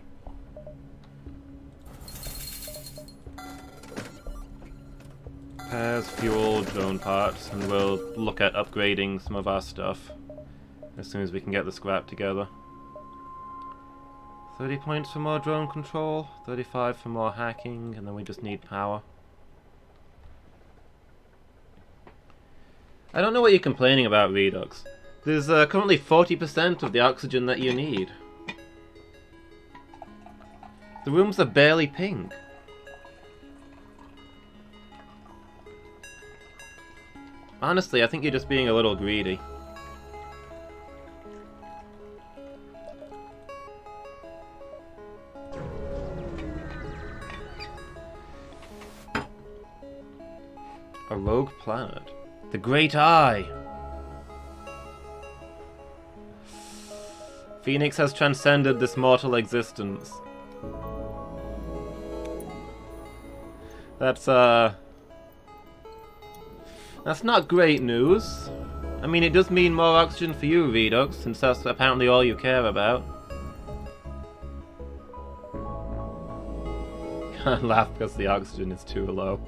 Pairs, fuel, drone parts, and we'll look at upgrading some of our stuff as soon as we can get the scrap together. 30 points for more drone control, 35 for more hacking, and then we just need power. I don't know what you're complaining about, Redux. There's currently 40% of the oxygen that you need. The rooms are barely pink. Honestly, I think you're just being a little greedy. A rogue planet. The Great Eye! Phoenix has transcended this mortal existence. That's not great news. I mean, it does mean more oxygen for you, Redux, since that's apparently all you care about. Can't laugh because the oxygen is too low.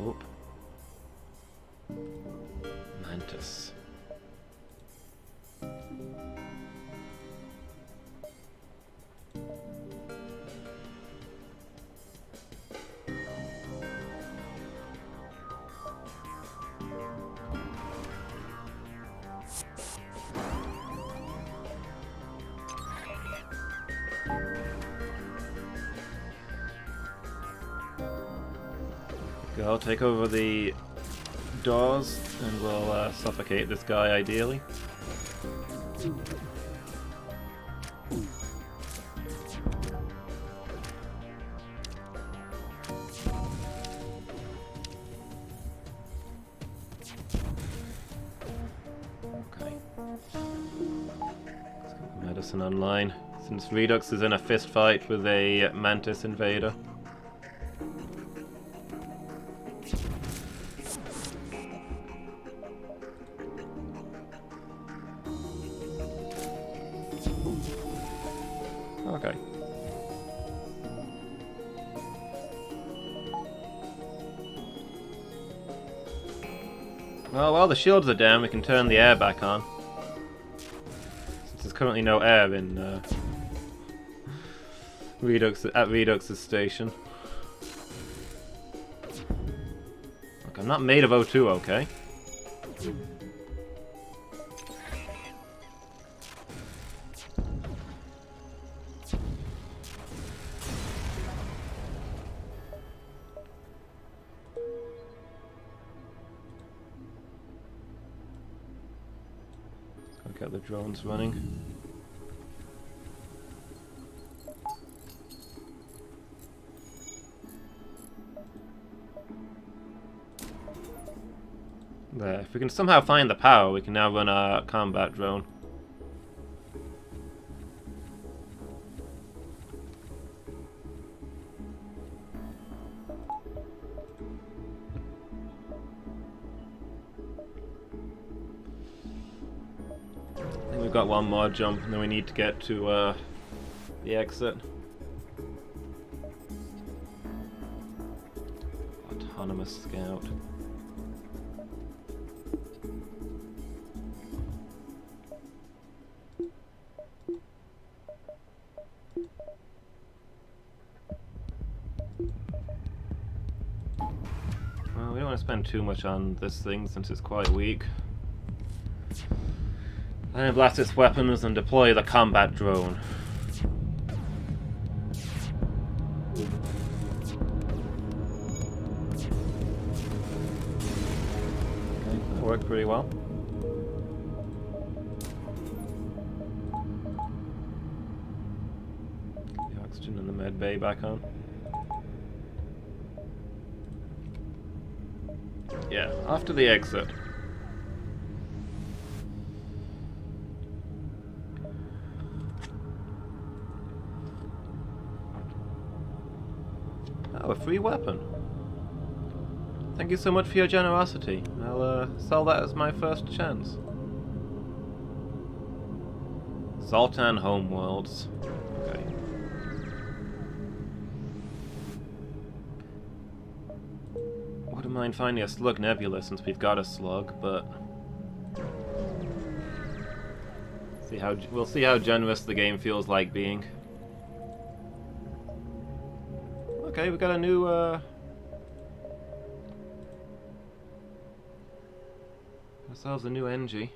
Oop. Mantis. I'll take over the doors and we'll suffocate this guy ideally. Okay. Let's get medicine online, since Redux is in a fist fight with a Mantis invader. Okay. Well, while the shields are down, we can turn the air back on. Since there's currently no air in Redux's station. Look, I'm not made of O2, okay? Get the drones running. There, if we can somehow find the power, we can now run our combat drone. got one more jump, and then we need to get to the exit. Autonomous scout. Well, we don't want to spend too much on this thing since it's quite weak. Then blast its weapons and deploy the combat drone. Okay, that worked pretty well. The oxygen in the med bay back on. Yeah, after the exit. Oh, a free weapon. Thank you so much for your generosity. I'll sell that as my first chance. Zoltan Homeworlds. Okay. Wouldn't mind finding a slug nebula since we've got a slug, but we'll see how generous the game feels like being. Okay, we got a new ourselves a new NG.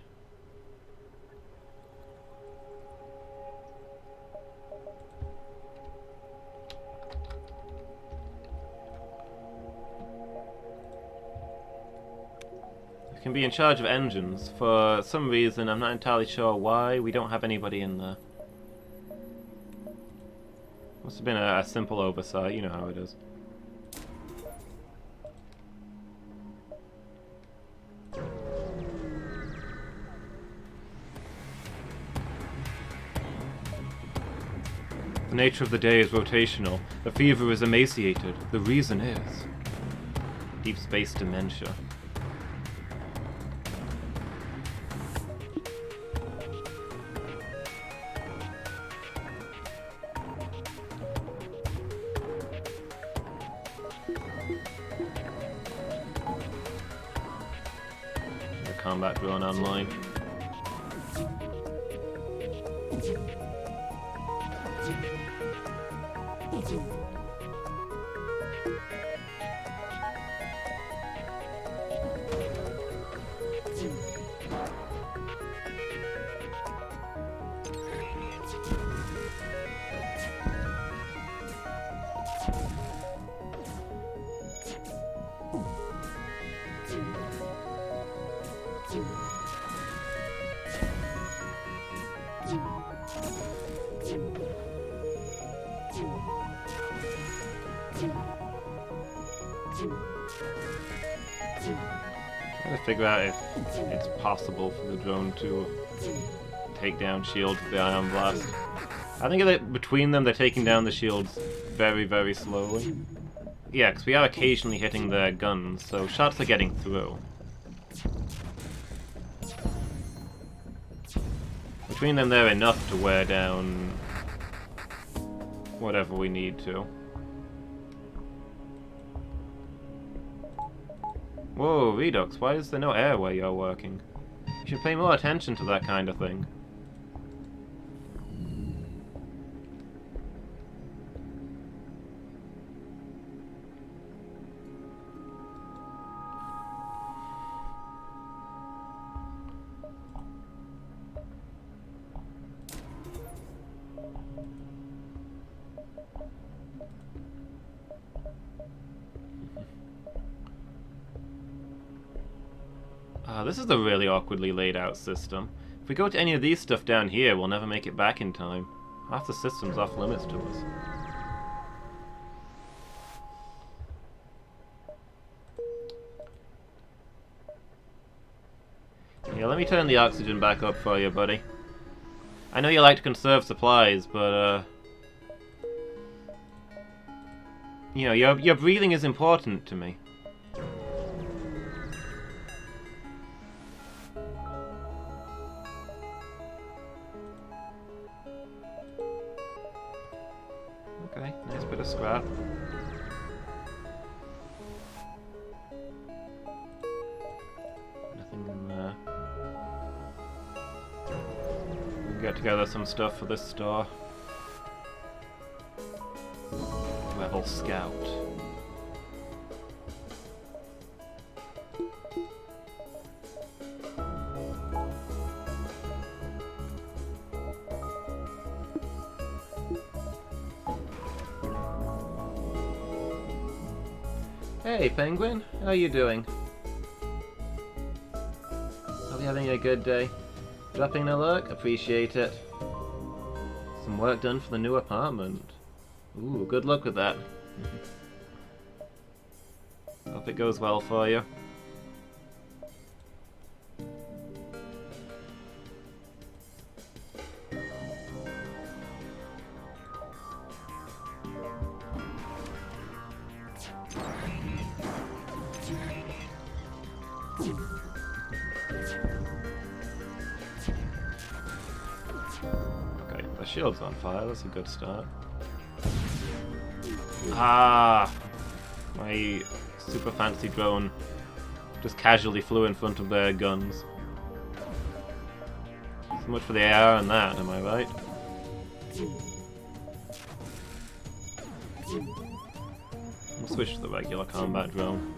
We can be in charge of engines. For some reason, I'm not entirely sure why, we don't have anybody in there. Must have been a simple oversight, you know how it is. The nature of the day is rotational. The fever is emaciated. The reason is deep space dementia. The combat drone online. Trying to figure out if it's possible for the drone to take down shields with the ion blast. I think that between them, they're taking down the shields very, very slowly. Yeah, because we are occasionally hitting their guns, so shots are getting through. Between them, they're enough to wear down whatever we need to. Whoa, Redux, why is there no air where you're working? You should pay more attention to that kind of thing. This is a really awkwardly laid out system. If we go to any of these stuff down here, we'll never make it back in time. Half the system's off limits to us. Yeah, let me turn the oxygen back up for you, buddy. I know you like to conserve supplies, but you know, your breathing is important to me. get together some stuff for this store. Rebel Scout. Hey, Penguin. How you doing? Hope you're having a good day. Dropping a look? Appreciate it. Some work done for the new apartment. Ooh, good luck with that. Hope it goes well for you. Okay, the shield's on fire, that's a good start. Ah! My super fancy drone just casually flew in front of their guns. So much for the AR and that, am I right? We'll switch to the regular combat drone.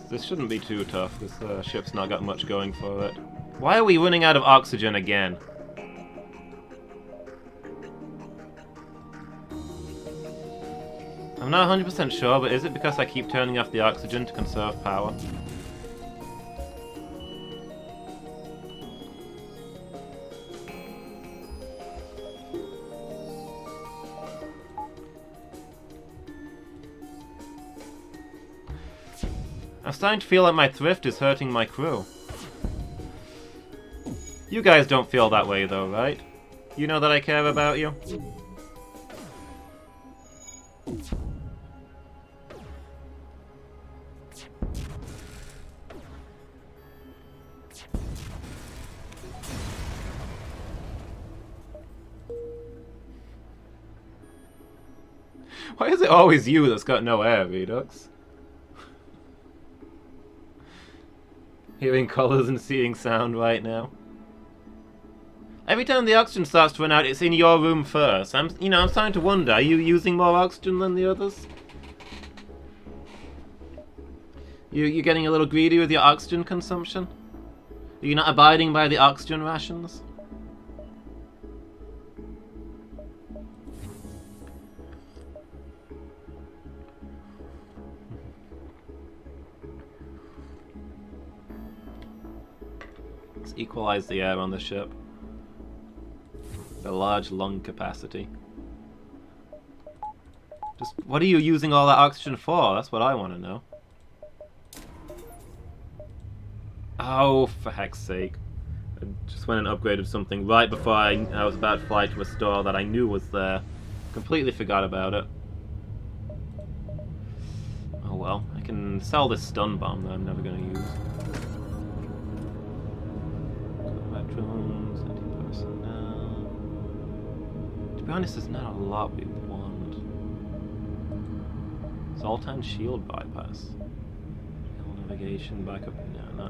This shouldn't be too tough, this ship's not got much going for it. Why are we running out of oxygen again? I'm not 100% sure, but is it because I keep turning off the oxygen to conserve power? I'm starting to feel like my thrift is hurting my crew. You guys don't feel that way though, right? You know that I care about you? Why is it always you that's got no air, Redux? Hearing colours and seeing sound right now. Every time the oxygen starts to run out, it's in your room first. I'm starting to wonder, are you using more oxygen than the others? You're getting a little greedy with your oxygen consumption? Are you not abiding by the oxygen rations? Let's equalize the air on the ship. The large lung capacity. Just, what are you using all that oxygen for? That's what I want to know. Oh, for heck's sake. I just went and upgraded something right before I was about to fly to a store that I knew was there. Completely forgot about it. Oh well, I can sell this stun bomb that I'm never going to use. Combat drones, anti-personnel. To be honest, there's not a lot we want. Zoltan shield bypass. Navigation, backup, no,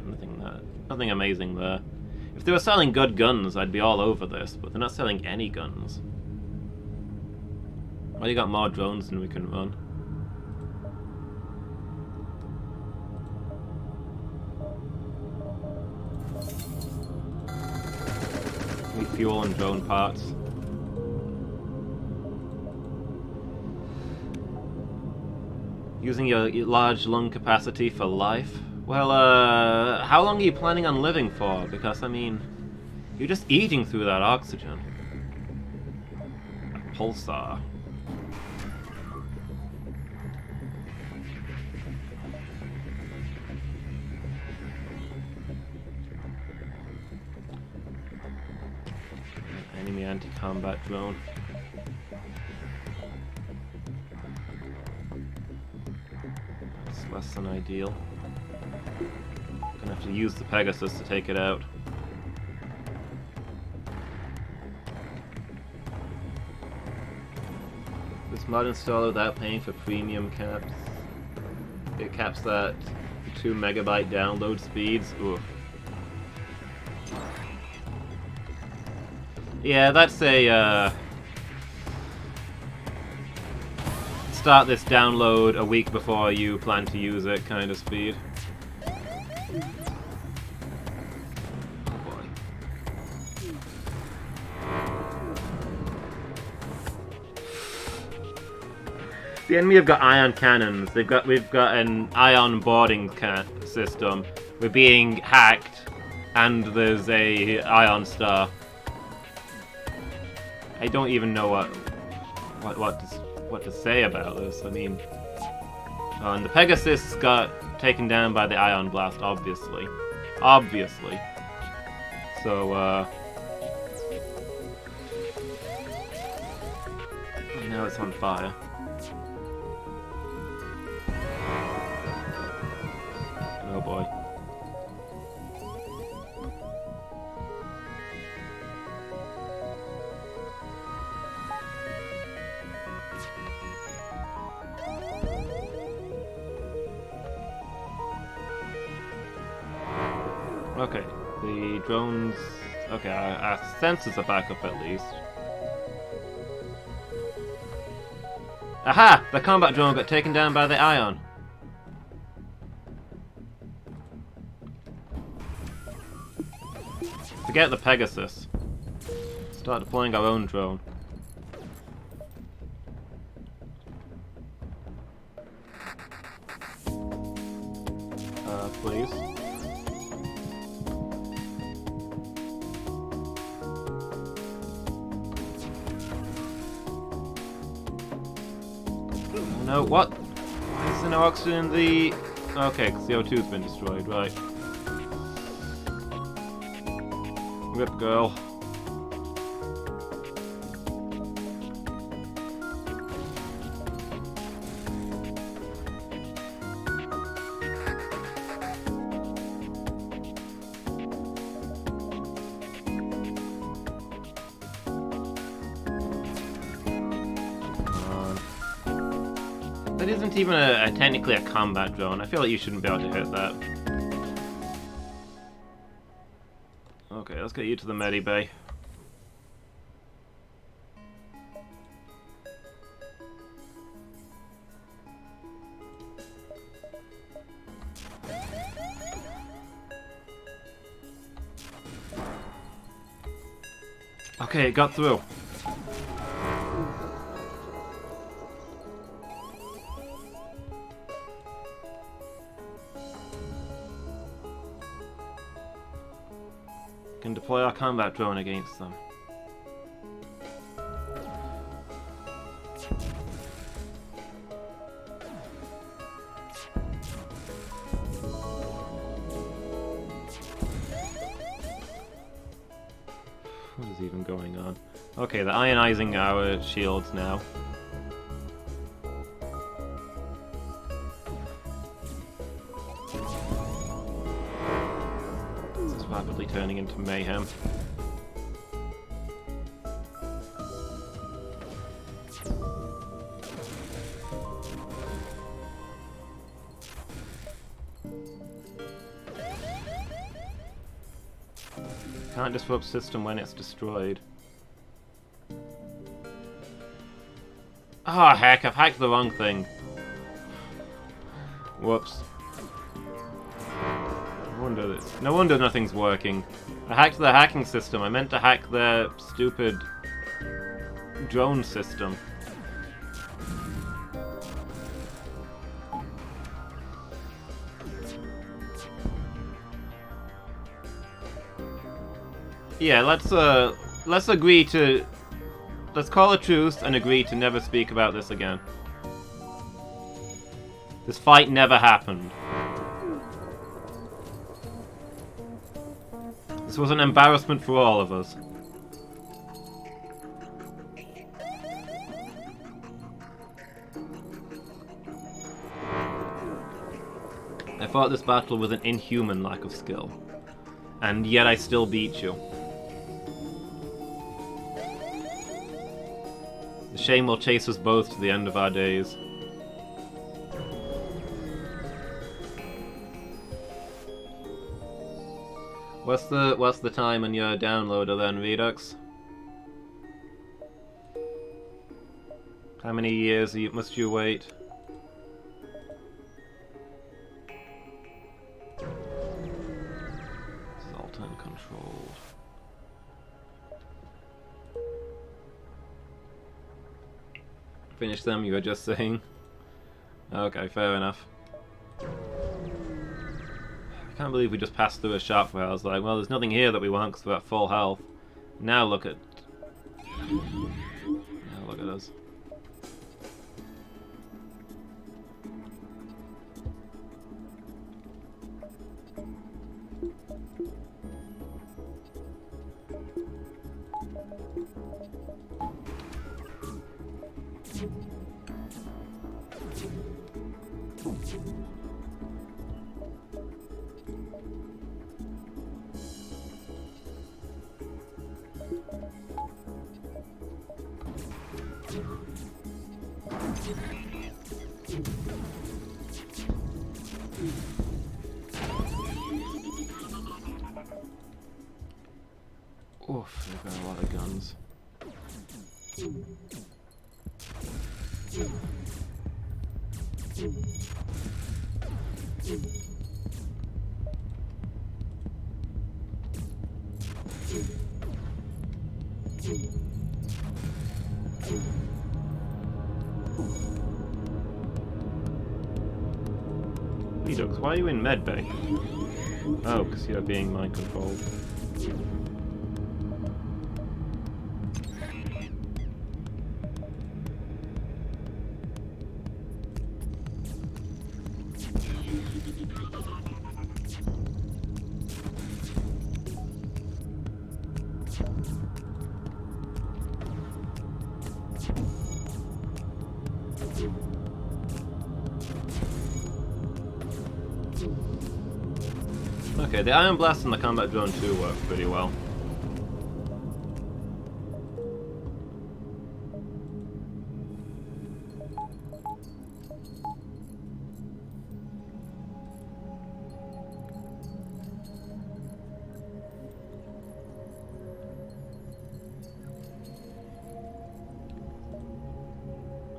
nothing amazing there. If they were selling good guns, I'd be all over this, but they're not selling any guns. Well, you got more drones than we can run. Fuel and drone parts. Using your large lung capacity for life? Well, how long are you planning on living for? Because, I mean, you're just eating through that oxygen. A pulsar. Enemy anti-combat drone. That's less than ideal. Gonna have to use the Pegasus to take it out. This mod installer without paying for premium caps. It caps that 2 megabyte download speeds. Oof. Yeah, that's a, start this download a week before you plan to use it kind of speed. Oh boy. The enemy have got ion cannons. We've got an ion boarding system. We're being hacked, and there's a ion star. I don't even know what to say about this. I mean, and the Pegasus got taken down by the ion blast, obviously. So now it's on fire. Oh boy. Okay, the drones... Okay, our sensors are back up at least. Aha! The combat drone got taken down by the ion. Forget the Pegasus. Start deploying our own drone. Please. No, what? Why is there no oxygen in the... Okay, because the O2's been destroyed, right. Rip, girl. That isn't even technically a combat drone. I feel like you shouldn't be able to hit that. Okay, let's get you to the Medi Bay. Okay, it got through. Can deploy our combat drone against them. What is even going on? Okay, they're ionizing our shields now. Rapidly turning into mayhem. Can't disrupt system when it's destroyed. Ah, heck, I've hacked the wrong thing. Whoops. No wonder nothing's working. I hacked the hacking system. I meant to hack their stupid drone system. Yeah, let's agree to... Let's call a truce and agree to never speak about this again. This fight never happened. This was an embarrassment for all of us. I fought this battle with an inhuman lack of skill. And yet I still beat you. The shame will chase us both to the end of our days. What's the time on your downloader then, Redux? How many years must you wait? Zoltan controlled. Finish them, you were just saying? Okay, fair enough. I can't believe we just passed through a shop where I was like, well, there's nothing here that we want because we're at full health. Now look at... Now look at us. Oof, they've got a lot of guns. Redux, why are you in medbay? Oh, because you're being mind controlled. Okay, the Iron Blast and the Combat Drone 2 work pretty well.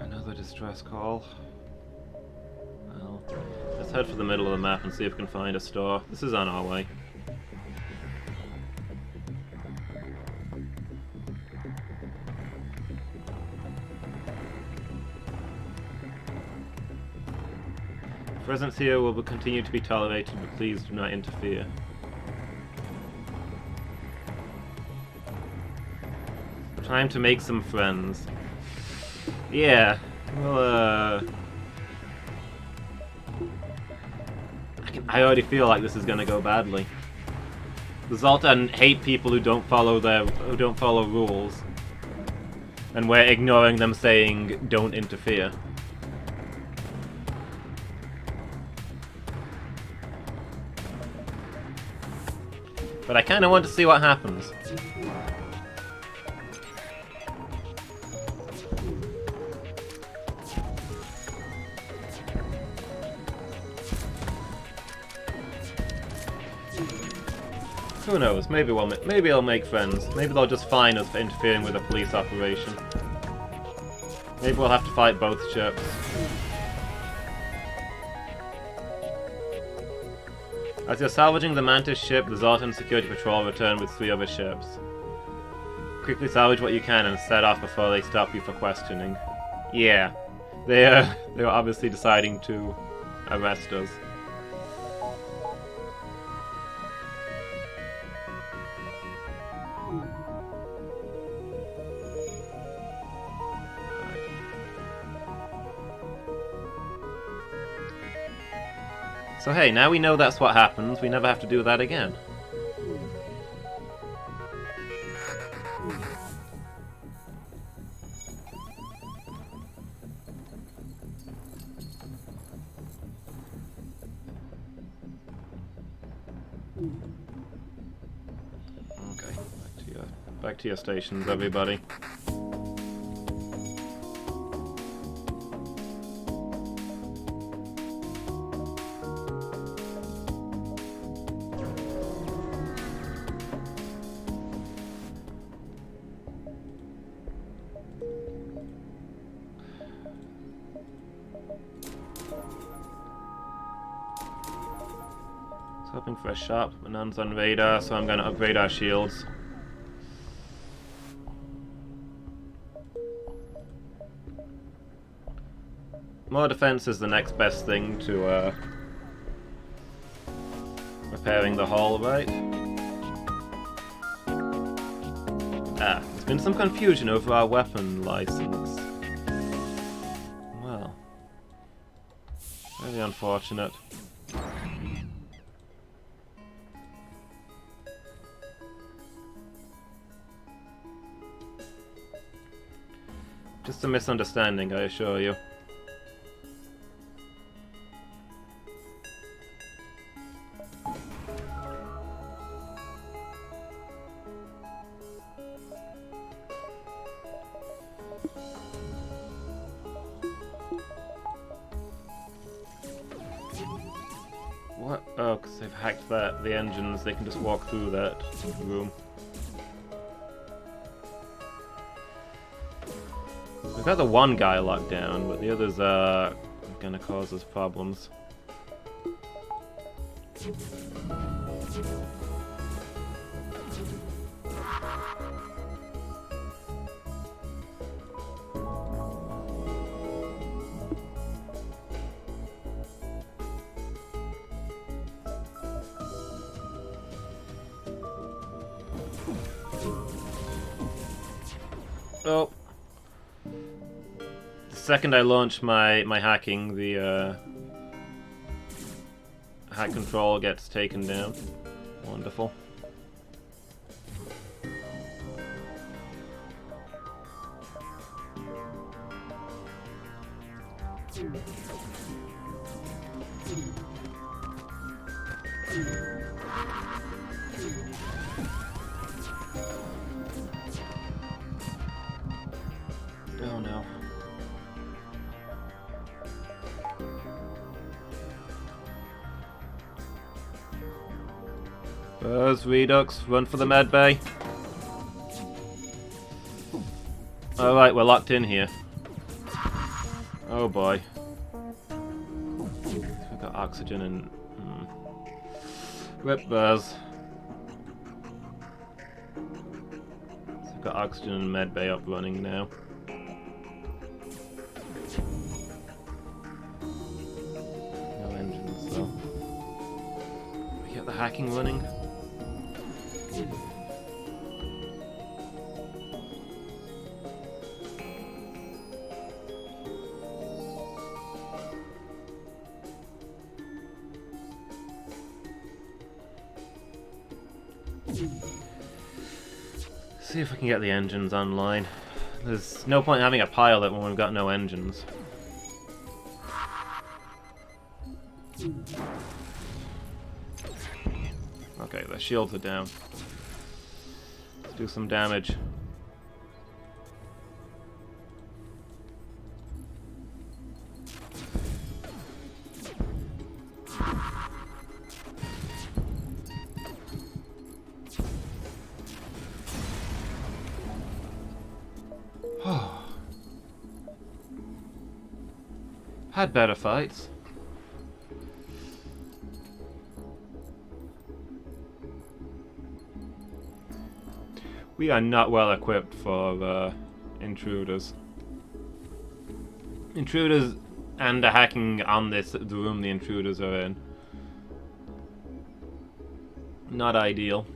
Another distress call. Well, let's head for the middle of the map and see if we can find a store. This is on our way. Presence here will continue to be tolerated, but please do not interfere. Time to make some friends. Yeah, well, I already feel like this is gonna go badly. The Zoltan hate people who don't follow rules, and we're ignoring them saying don't interfere. But I kind of want to see what happens. Who knows? Maybe I'll make friends. Maybe they'll just fine us for interfering with a police operation. Maybe we'll have to fight both ships. As you're salvaging the Mantis ship, the Zoltan Security Patrol return with 3 other ships. Quickly salvage what you can and set off before they stop you for questioning. Yeah, they were obviously deciding to arrest us. So hey, now we know that's what happens, we never have to do that again. Okay, back to your stations, everybody. Hoping for a shop, but none's on radar, so I'm going to upgrade our shields. More defense is the next best thing to repairing the hull, right? There's been some confusion over our weapon license. Well, very unfortunate. Just a misunderstanding, I assure you. What? Oh, because they've hacked the engines, they can just walk through that room. We've got the one guy locked down, but the others are gonna cause us problems. Oh. The second I launch my hacking, the hack control gets taken down. Wonderful. Oh no. Buzz, Redux, run for the med bay. Alright, we're locked in here. Oh boy. We've got oxygen and... Rip Buzz. So we've got oxygen and med bay up running now. No engines though. We get the hacking running. See if we can get the engines online. There's no point in having a pilot when we've got no engines. Okay, the shields are down. Let's do some damage. Had better fights. We are not well equipped for intruders. Intruders and the hacking on the room the intruders are in. Not ideal.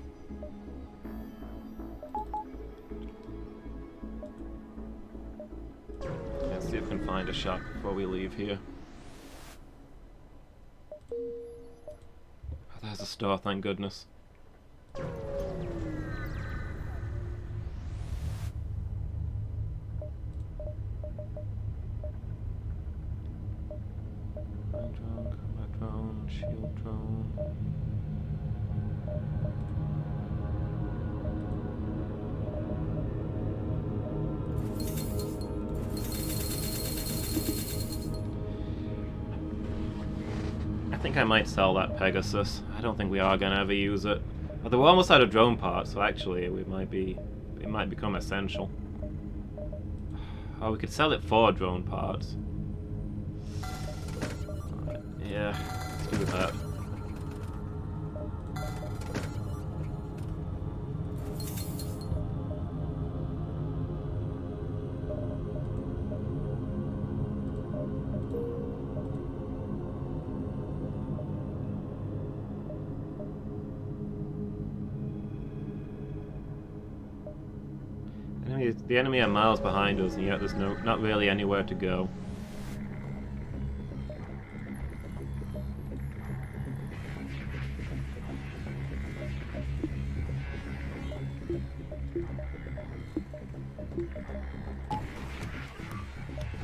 Let's see if we can find a shop before we leave here. Oh, there's a store, thank goodness. Drone, combat drone, shield drone. I think I might sell that Pegasus. I don't think we are gonna ever use it. Although we're almost out of drone parts, so actually it might become essential. Oh, we could sell it for drone parts. Yeah, let's do that. the enemy are miles behind us, and yet there's not really anywhere to go.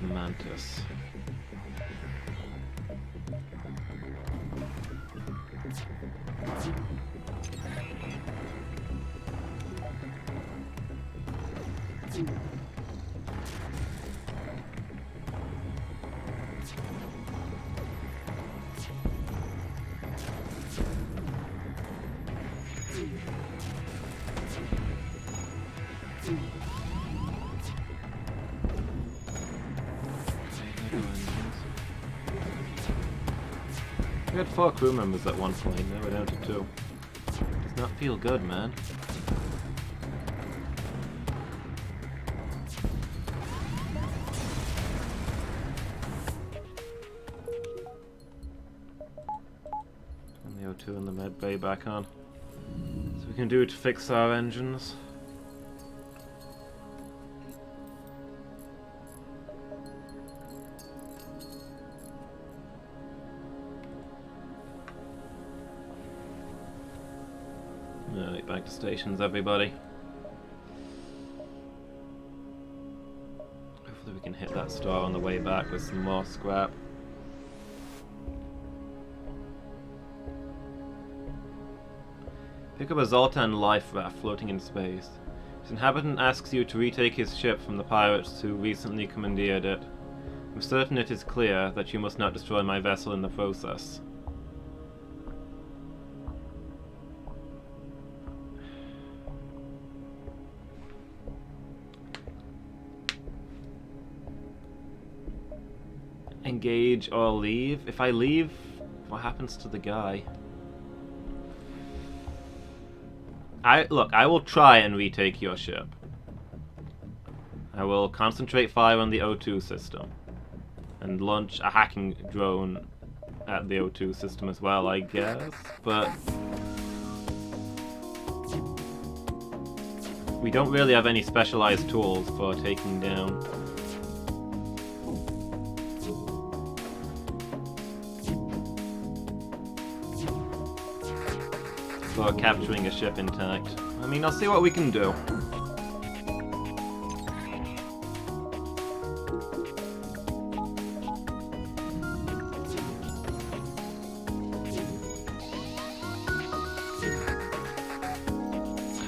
Mantis. We had 4 crew members at one point, now we're down to 2. Does not feel good, man. Turn the O2 and the med bay back on. So we can do to fix our engines. Alright, back to stations, everybody. Hopefully we can hit that star on the way back with some more scrap. Pick up a Zoltan life raft floating in space. Its inhabitant asks you to retake his ship from the pirates who recently commandeered it. I'm certain it is clear that you must not destroy my vessel in the process. Engage or leave? If I leave, what happens to the guy? Look, I will try and retake your ship. I will concentrate fire on the O2 system. And launch a hacking drone at the O2 system as well, I guess. But we don't really have any specialized tools for taking down for capturing a ship intact. I mean, I'll see what we can do.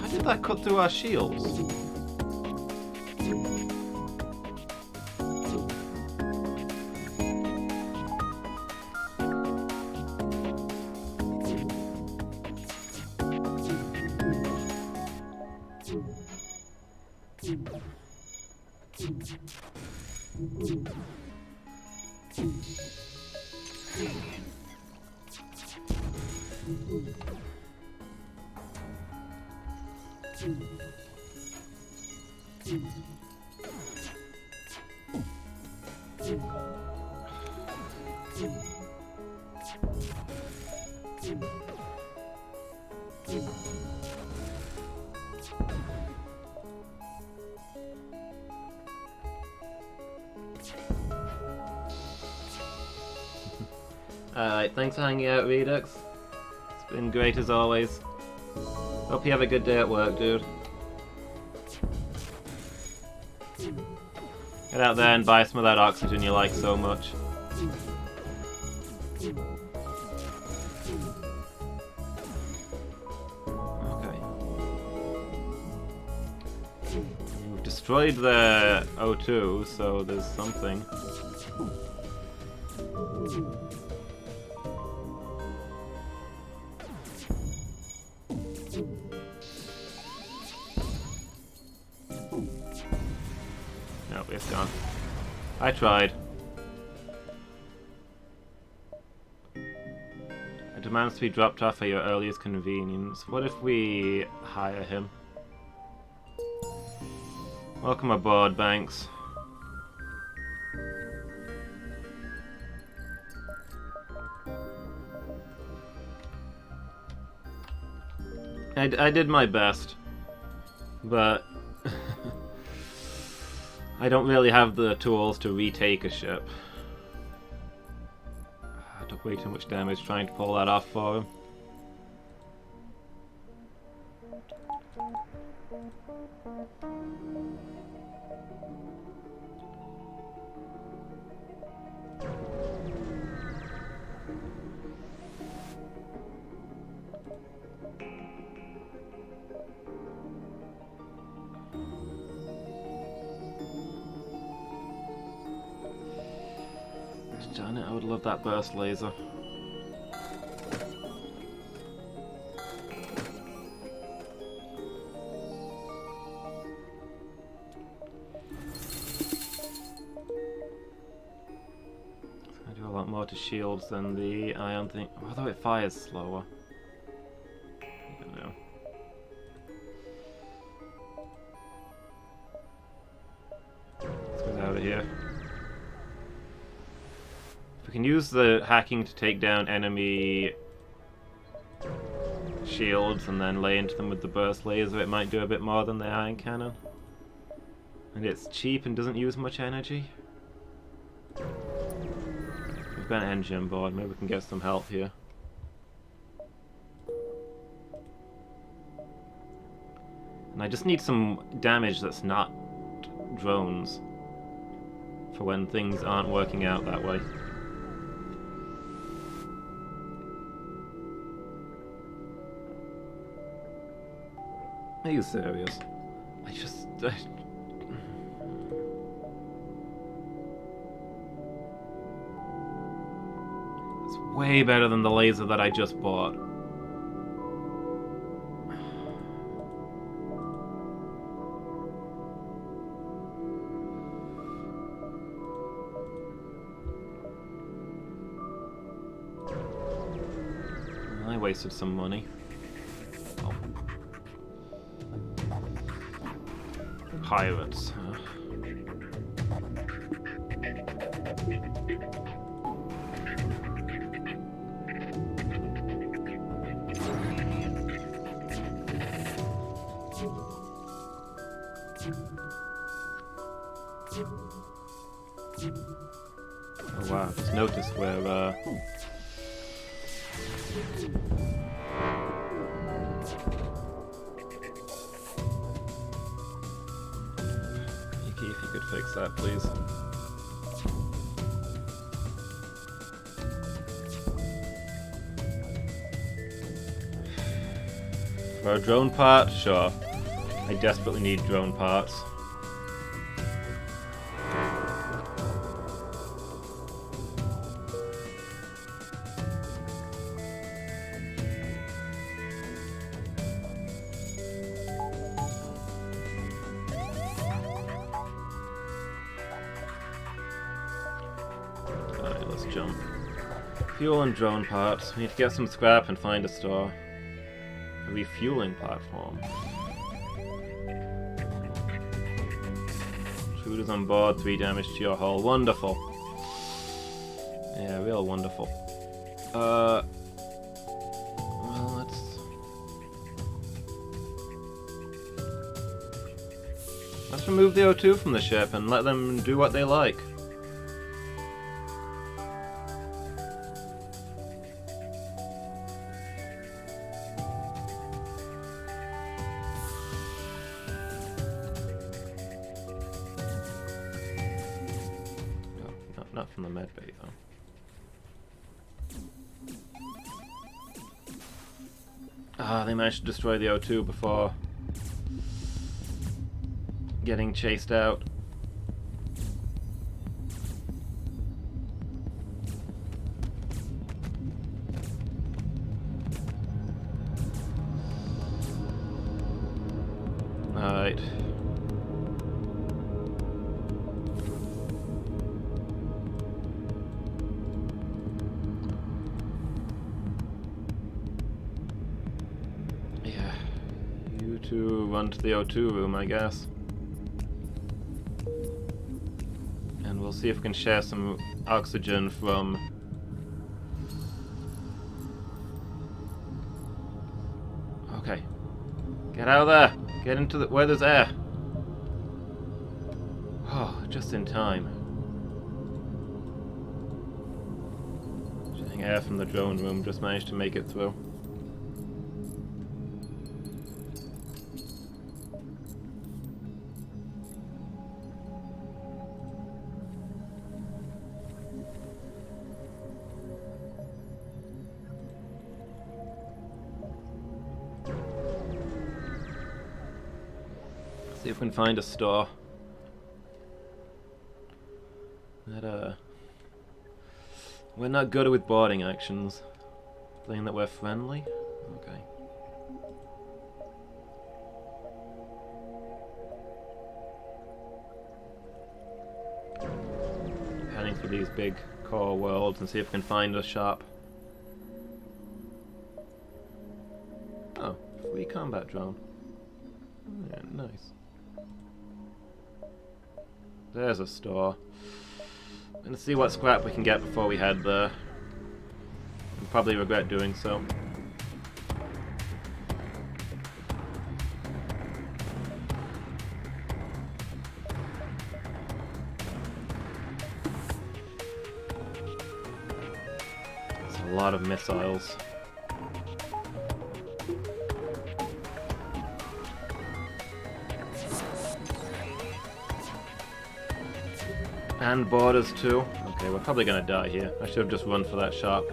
How did that cut through our shields? Alright, thanks for hanging out, Redux. It's been great as always. Hope you have a good day at work, dude. Get out there and buy some of that oxygen you like so much. Okay. We've destroyed the O2, so there's something. Nope, it's gone. I tried. It demands to be dropped off at your earliest convenience. What if we hire him? Welcome aboard, Banks. I did my best, but I don't really have the tools to retake a ship. I took way too much damage trying to pull that off for him. Darn it, I would love that burst laser. I do a lot more to shields than the ion thing, although it fires slower. I don't know. Let's get out of here. We can use the hacking to take down enemy shields and then lay into them with the burst laser. It might do a bit more than the iron cannon. And it's cheap and doesn't use much energy. We've got an engine on board, maybe we can get some help here. And I just need some damage that's not drones for when things aren't working out that way. Are you serious? It's way better than the laser that I just bought. I wasted some money. Pirates, huh? Oh wow, I just noticed where if you could fix that, please. For a drone part? Sure. I desperately need drone parts. Let's jump. Fuel and drone parts. We need to get some scrap and find a store. A refueling platform. Intruders on board, 3 damage to your hull. Wonderful. Yeah, real wonderful. Well, let's remove the O2 from the ship and let them do what they like. Not from the medbay, though. They managed to destroy the O2 before getting chased out. Alright. To run to the O2 room, I guess. And we'll see if we can share some oxygen from... Okay. Get out of there! Get into the... where there's air! Oh. just in time. Shooting air from the drone room, just managed to make it through. See if we can find a store. That, we're not good with boarding actions. Saying that we're friendly? Okay. Heading for these big core worlds and see if we can find a shop. Oh, free combat drone. Yeah, nice. There's a store. Gonna see what scrap we can get before we head there. We'll probably regret doing so. There's a lot of missiles. And borders too. Okay, we're probably gonna die here. I should have just run for that shop.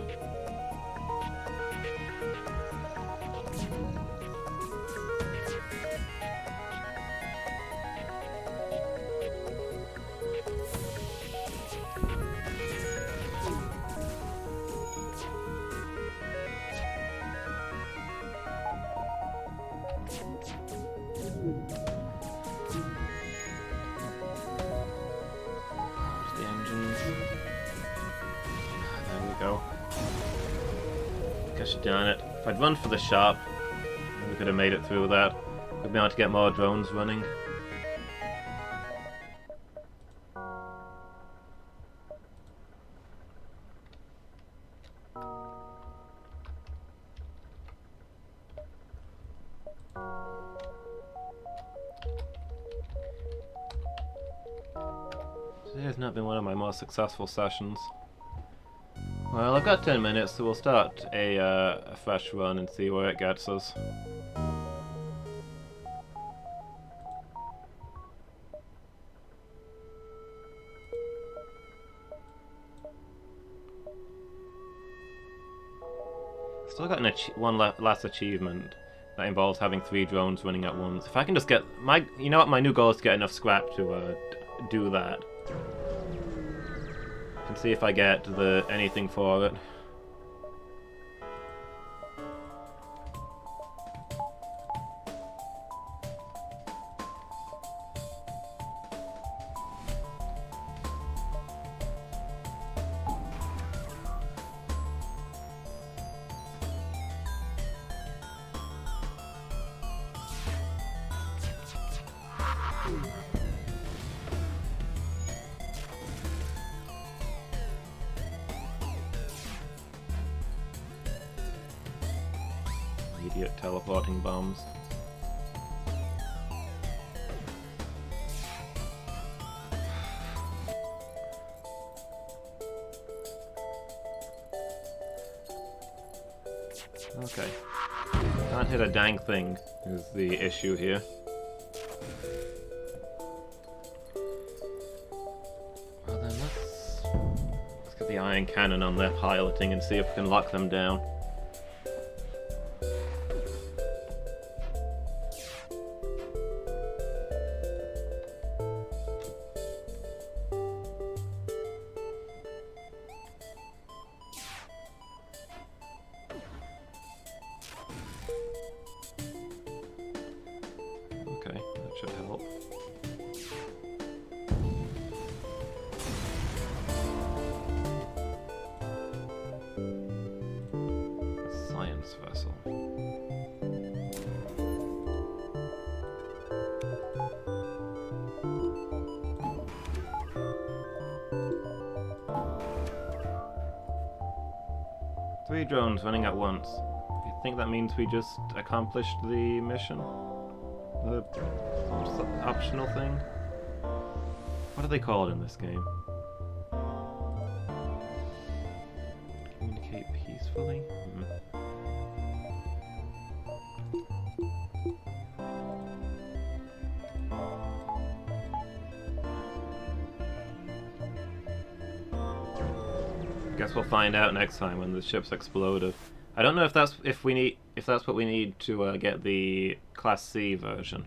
Gosh darn it. If I'd run for the shop, we could have made it through that. We'd be able to get more drones running. Today has not been one of my most successful sessions. Well, I've got 10 minutes, so we'll start a fresh run and see where it gets us. Still got one last achievement that involves having 3 drones running at once. If I can just get my, you know what, my new goal is to get enough scrap to do that. And see if I get anything for it. Idiot teleporting bombs. Okay. Can't hit a dang thing is the issue here. Well then let's get the iron cannon on their piloting and see if we can lock them down. Okay, that should help. Science vessel. Three drones running at once. Do you think that means we just accomplished the mission? The optional thing? What are they called in this game? Communicate peacefully? Guess we'll find out next time when the ship's exploded. I don't know if that's what we need to get the Class C version.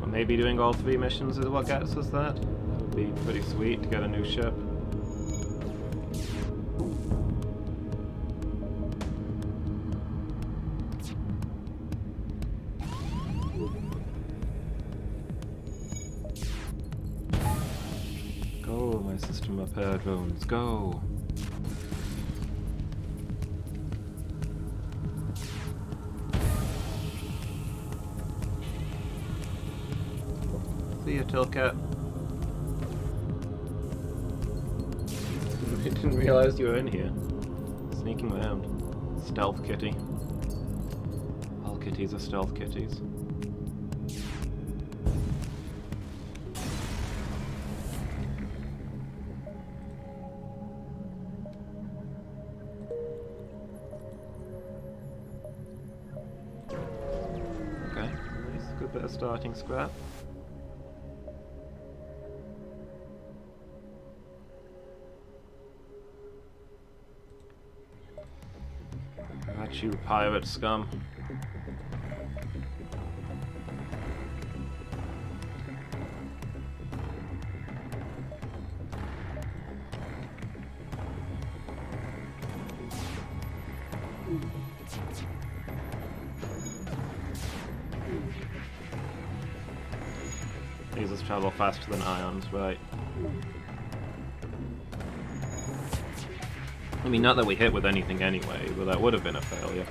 Or maybe doing all 3 missions is what gets us that. That would be pretty sweet to get a new ship. Go, my system repair drones, go! See ya, Tilcat. I didn't realize you were in here. Sneaking around. Stealth kitty. All kitties are stealth kitties. Okay, nice. Good bit of starting scrap. Got you, pirate scum. Lasers travel faster than ions, right? I mean, not that we hit with anything anyway, but that would have been a failure.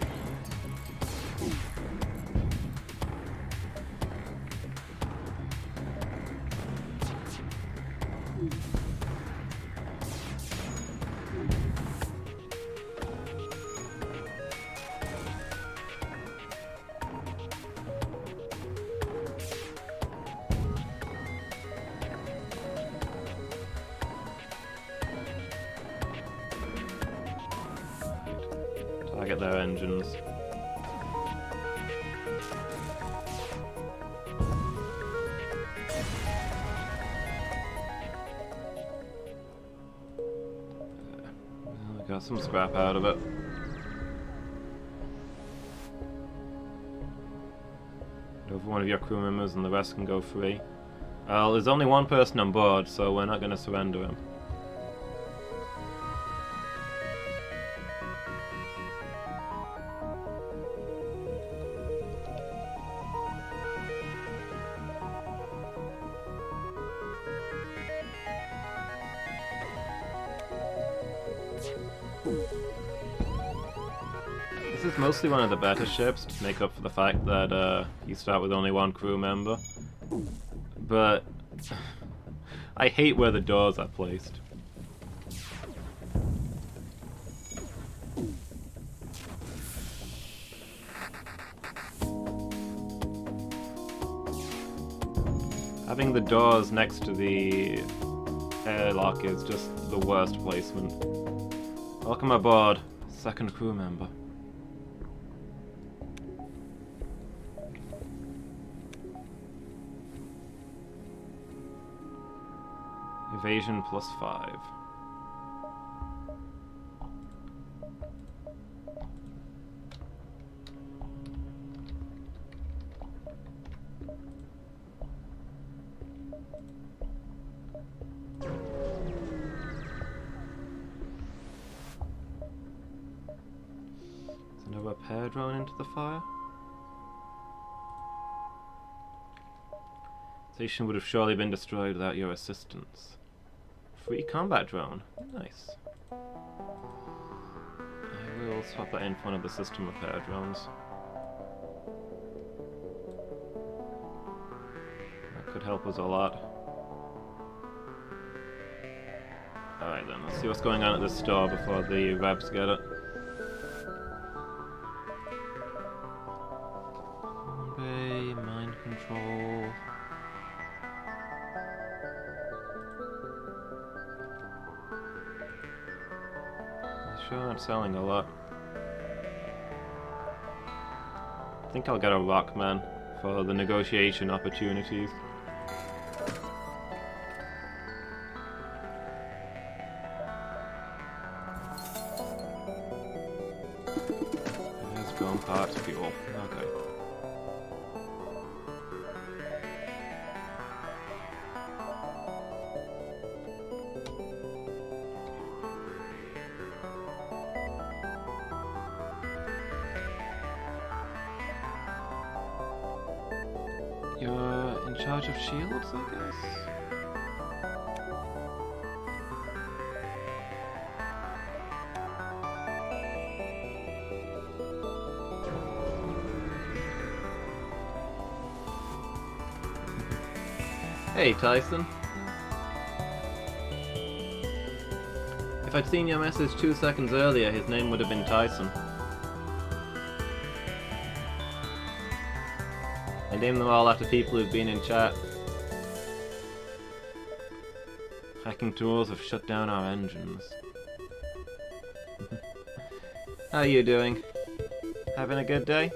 Target their engines. Well, we got some scrap out of it. Over one of your crew members and the rest can go free. Well, there's only one person on board, so we're not going to surrender him. This is mostly one of the better ships to make up for the fact that you start with only one crew member. But I hate where the doors are placed. Having the doors next to the airlock is just the worst placement. Welcome aboard, second crew member. Evasion +5. Is another repair drone into the fire? Station would have surely been destroyed without your assistance. Free combat drone. Nice. I will swap that in for one of the system repair drones. That could help us a lot. Alright then, let's see what's going on at this store before the reps get it. Bay, mind control. They sure aren't selling a lot. I think I'll get a Rockman for the negotiation opportunities. There's drone parts, fuel. Okay. You're in charge of shields, I guess? Hey, Tyson. If I'd seen your message 2 seconds earlier, his name would have been Tyson. I named them all after people who've been in chat. Hacking tools have shut down our engines. How you doing? Having a good day?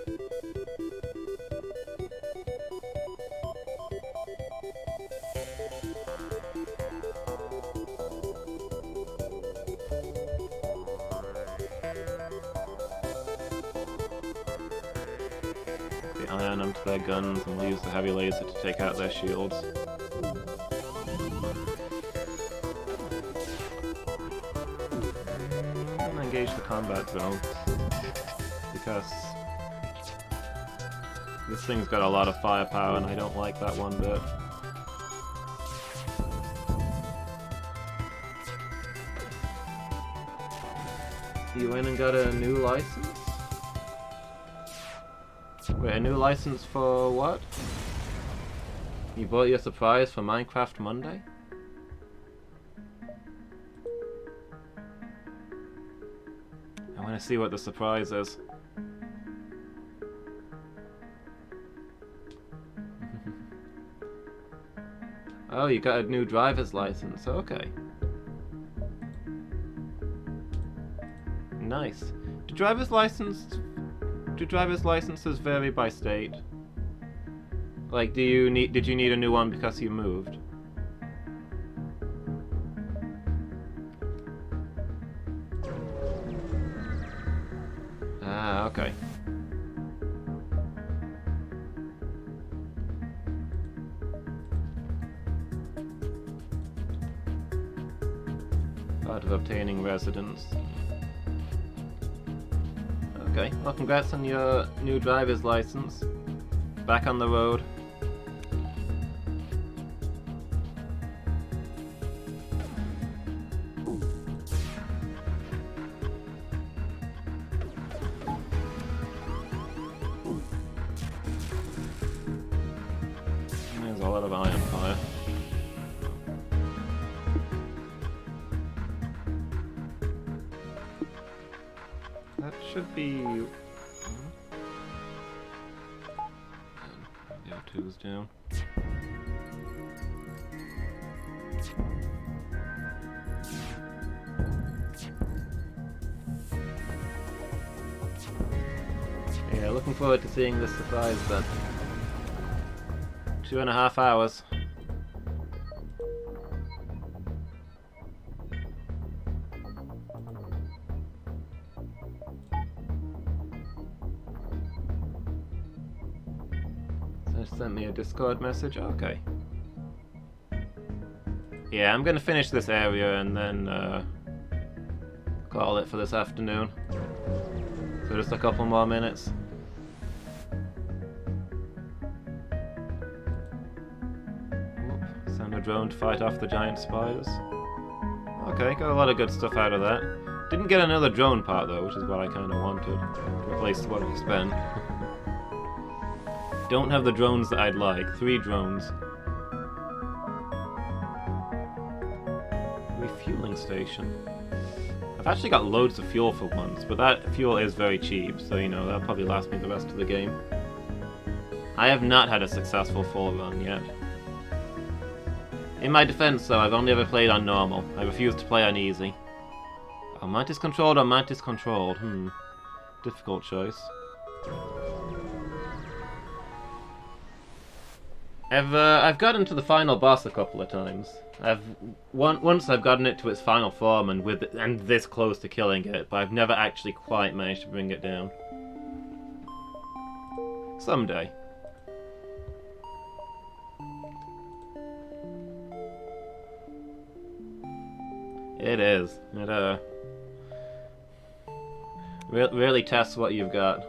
Iron onto their guns, and we'll use the heavy laser to take out their shields. I'm gonna engage the combat zone because this thing's got a lot of firepower and I don't like that one bit. You went and got a new license? Wait, a new license for what? You bought your surprise for Minecraft Monday? I want to see what the surprise is. Oh, you got a new driver's license. Okay. Nice. Do driver's licenses vary by state? Like, did you need a new one because you moved? Ah, okay. Part of obtaining residence. Okay, well, congrats on your new driver's license. Back on the road. There's a lot of iron fire. That should be... The O2's down. Yeah, looking forward to seeing this surprise then. 2.5 hours. Sent me a Discord message. Okay. Yeah, I'm gonna finish this area and then call it for this afternoon. So just a couple more minutes. Whoop. Send a drone to fight off the giant spiders. Okay, got a lot of good stuff out of that. Didn't get another drone part though, which is what I kind of wanted to replace what I spent. Don't have the drones that I'd like. 3 drones. Refueling station. I've actually got loads of fuel for once, but that fuel is very cheap, so you know, that'll probably last me the rest of the game. I have not had a successful full run yet. In my defense, though, I've only ever played on normal. I refuse to play on easy. Oh, Mantis controlled or Mantis controlled? Difficult choice. I've gotten to the final boss a couple of times. Once I've gotten it to its final form and this close to killing it, but I've never actually quite managed to bring it down. Someday. It is. It really tests what you've got.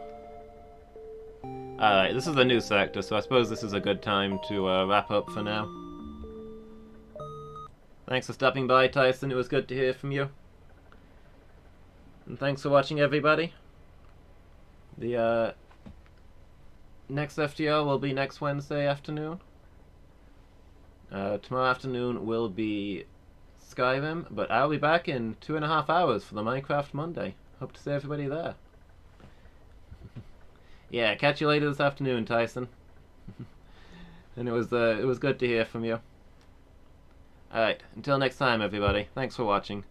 Alright, this is a new sector, so I suppose this is a good time to wrap up for now. Thanks for stopping by, Tyson. It was good to hear from you. And thanks for watching, everybody. The next FTL will be next Wednesday afternoon. Tomorrow afternoon will be Skyrim, but I'll be back in 2.5 hours for the Minecraft Monday. Hope to see everybody there. Yeah, catch you later this afternoon, Tyson. And it was good to hear from you. Alright, until next time, everybody. Thanks for watching.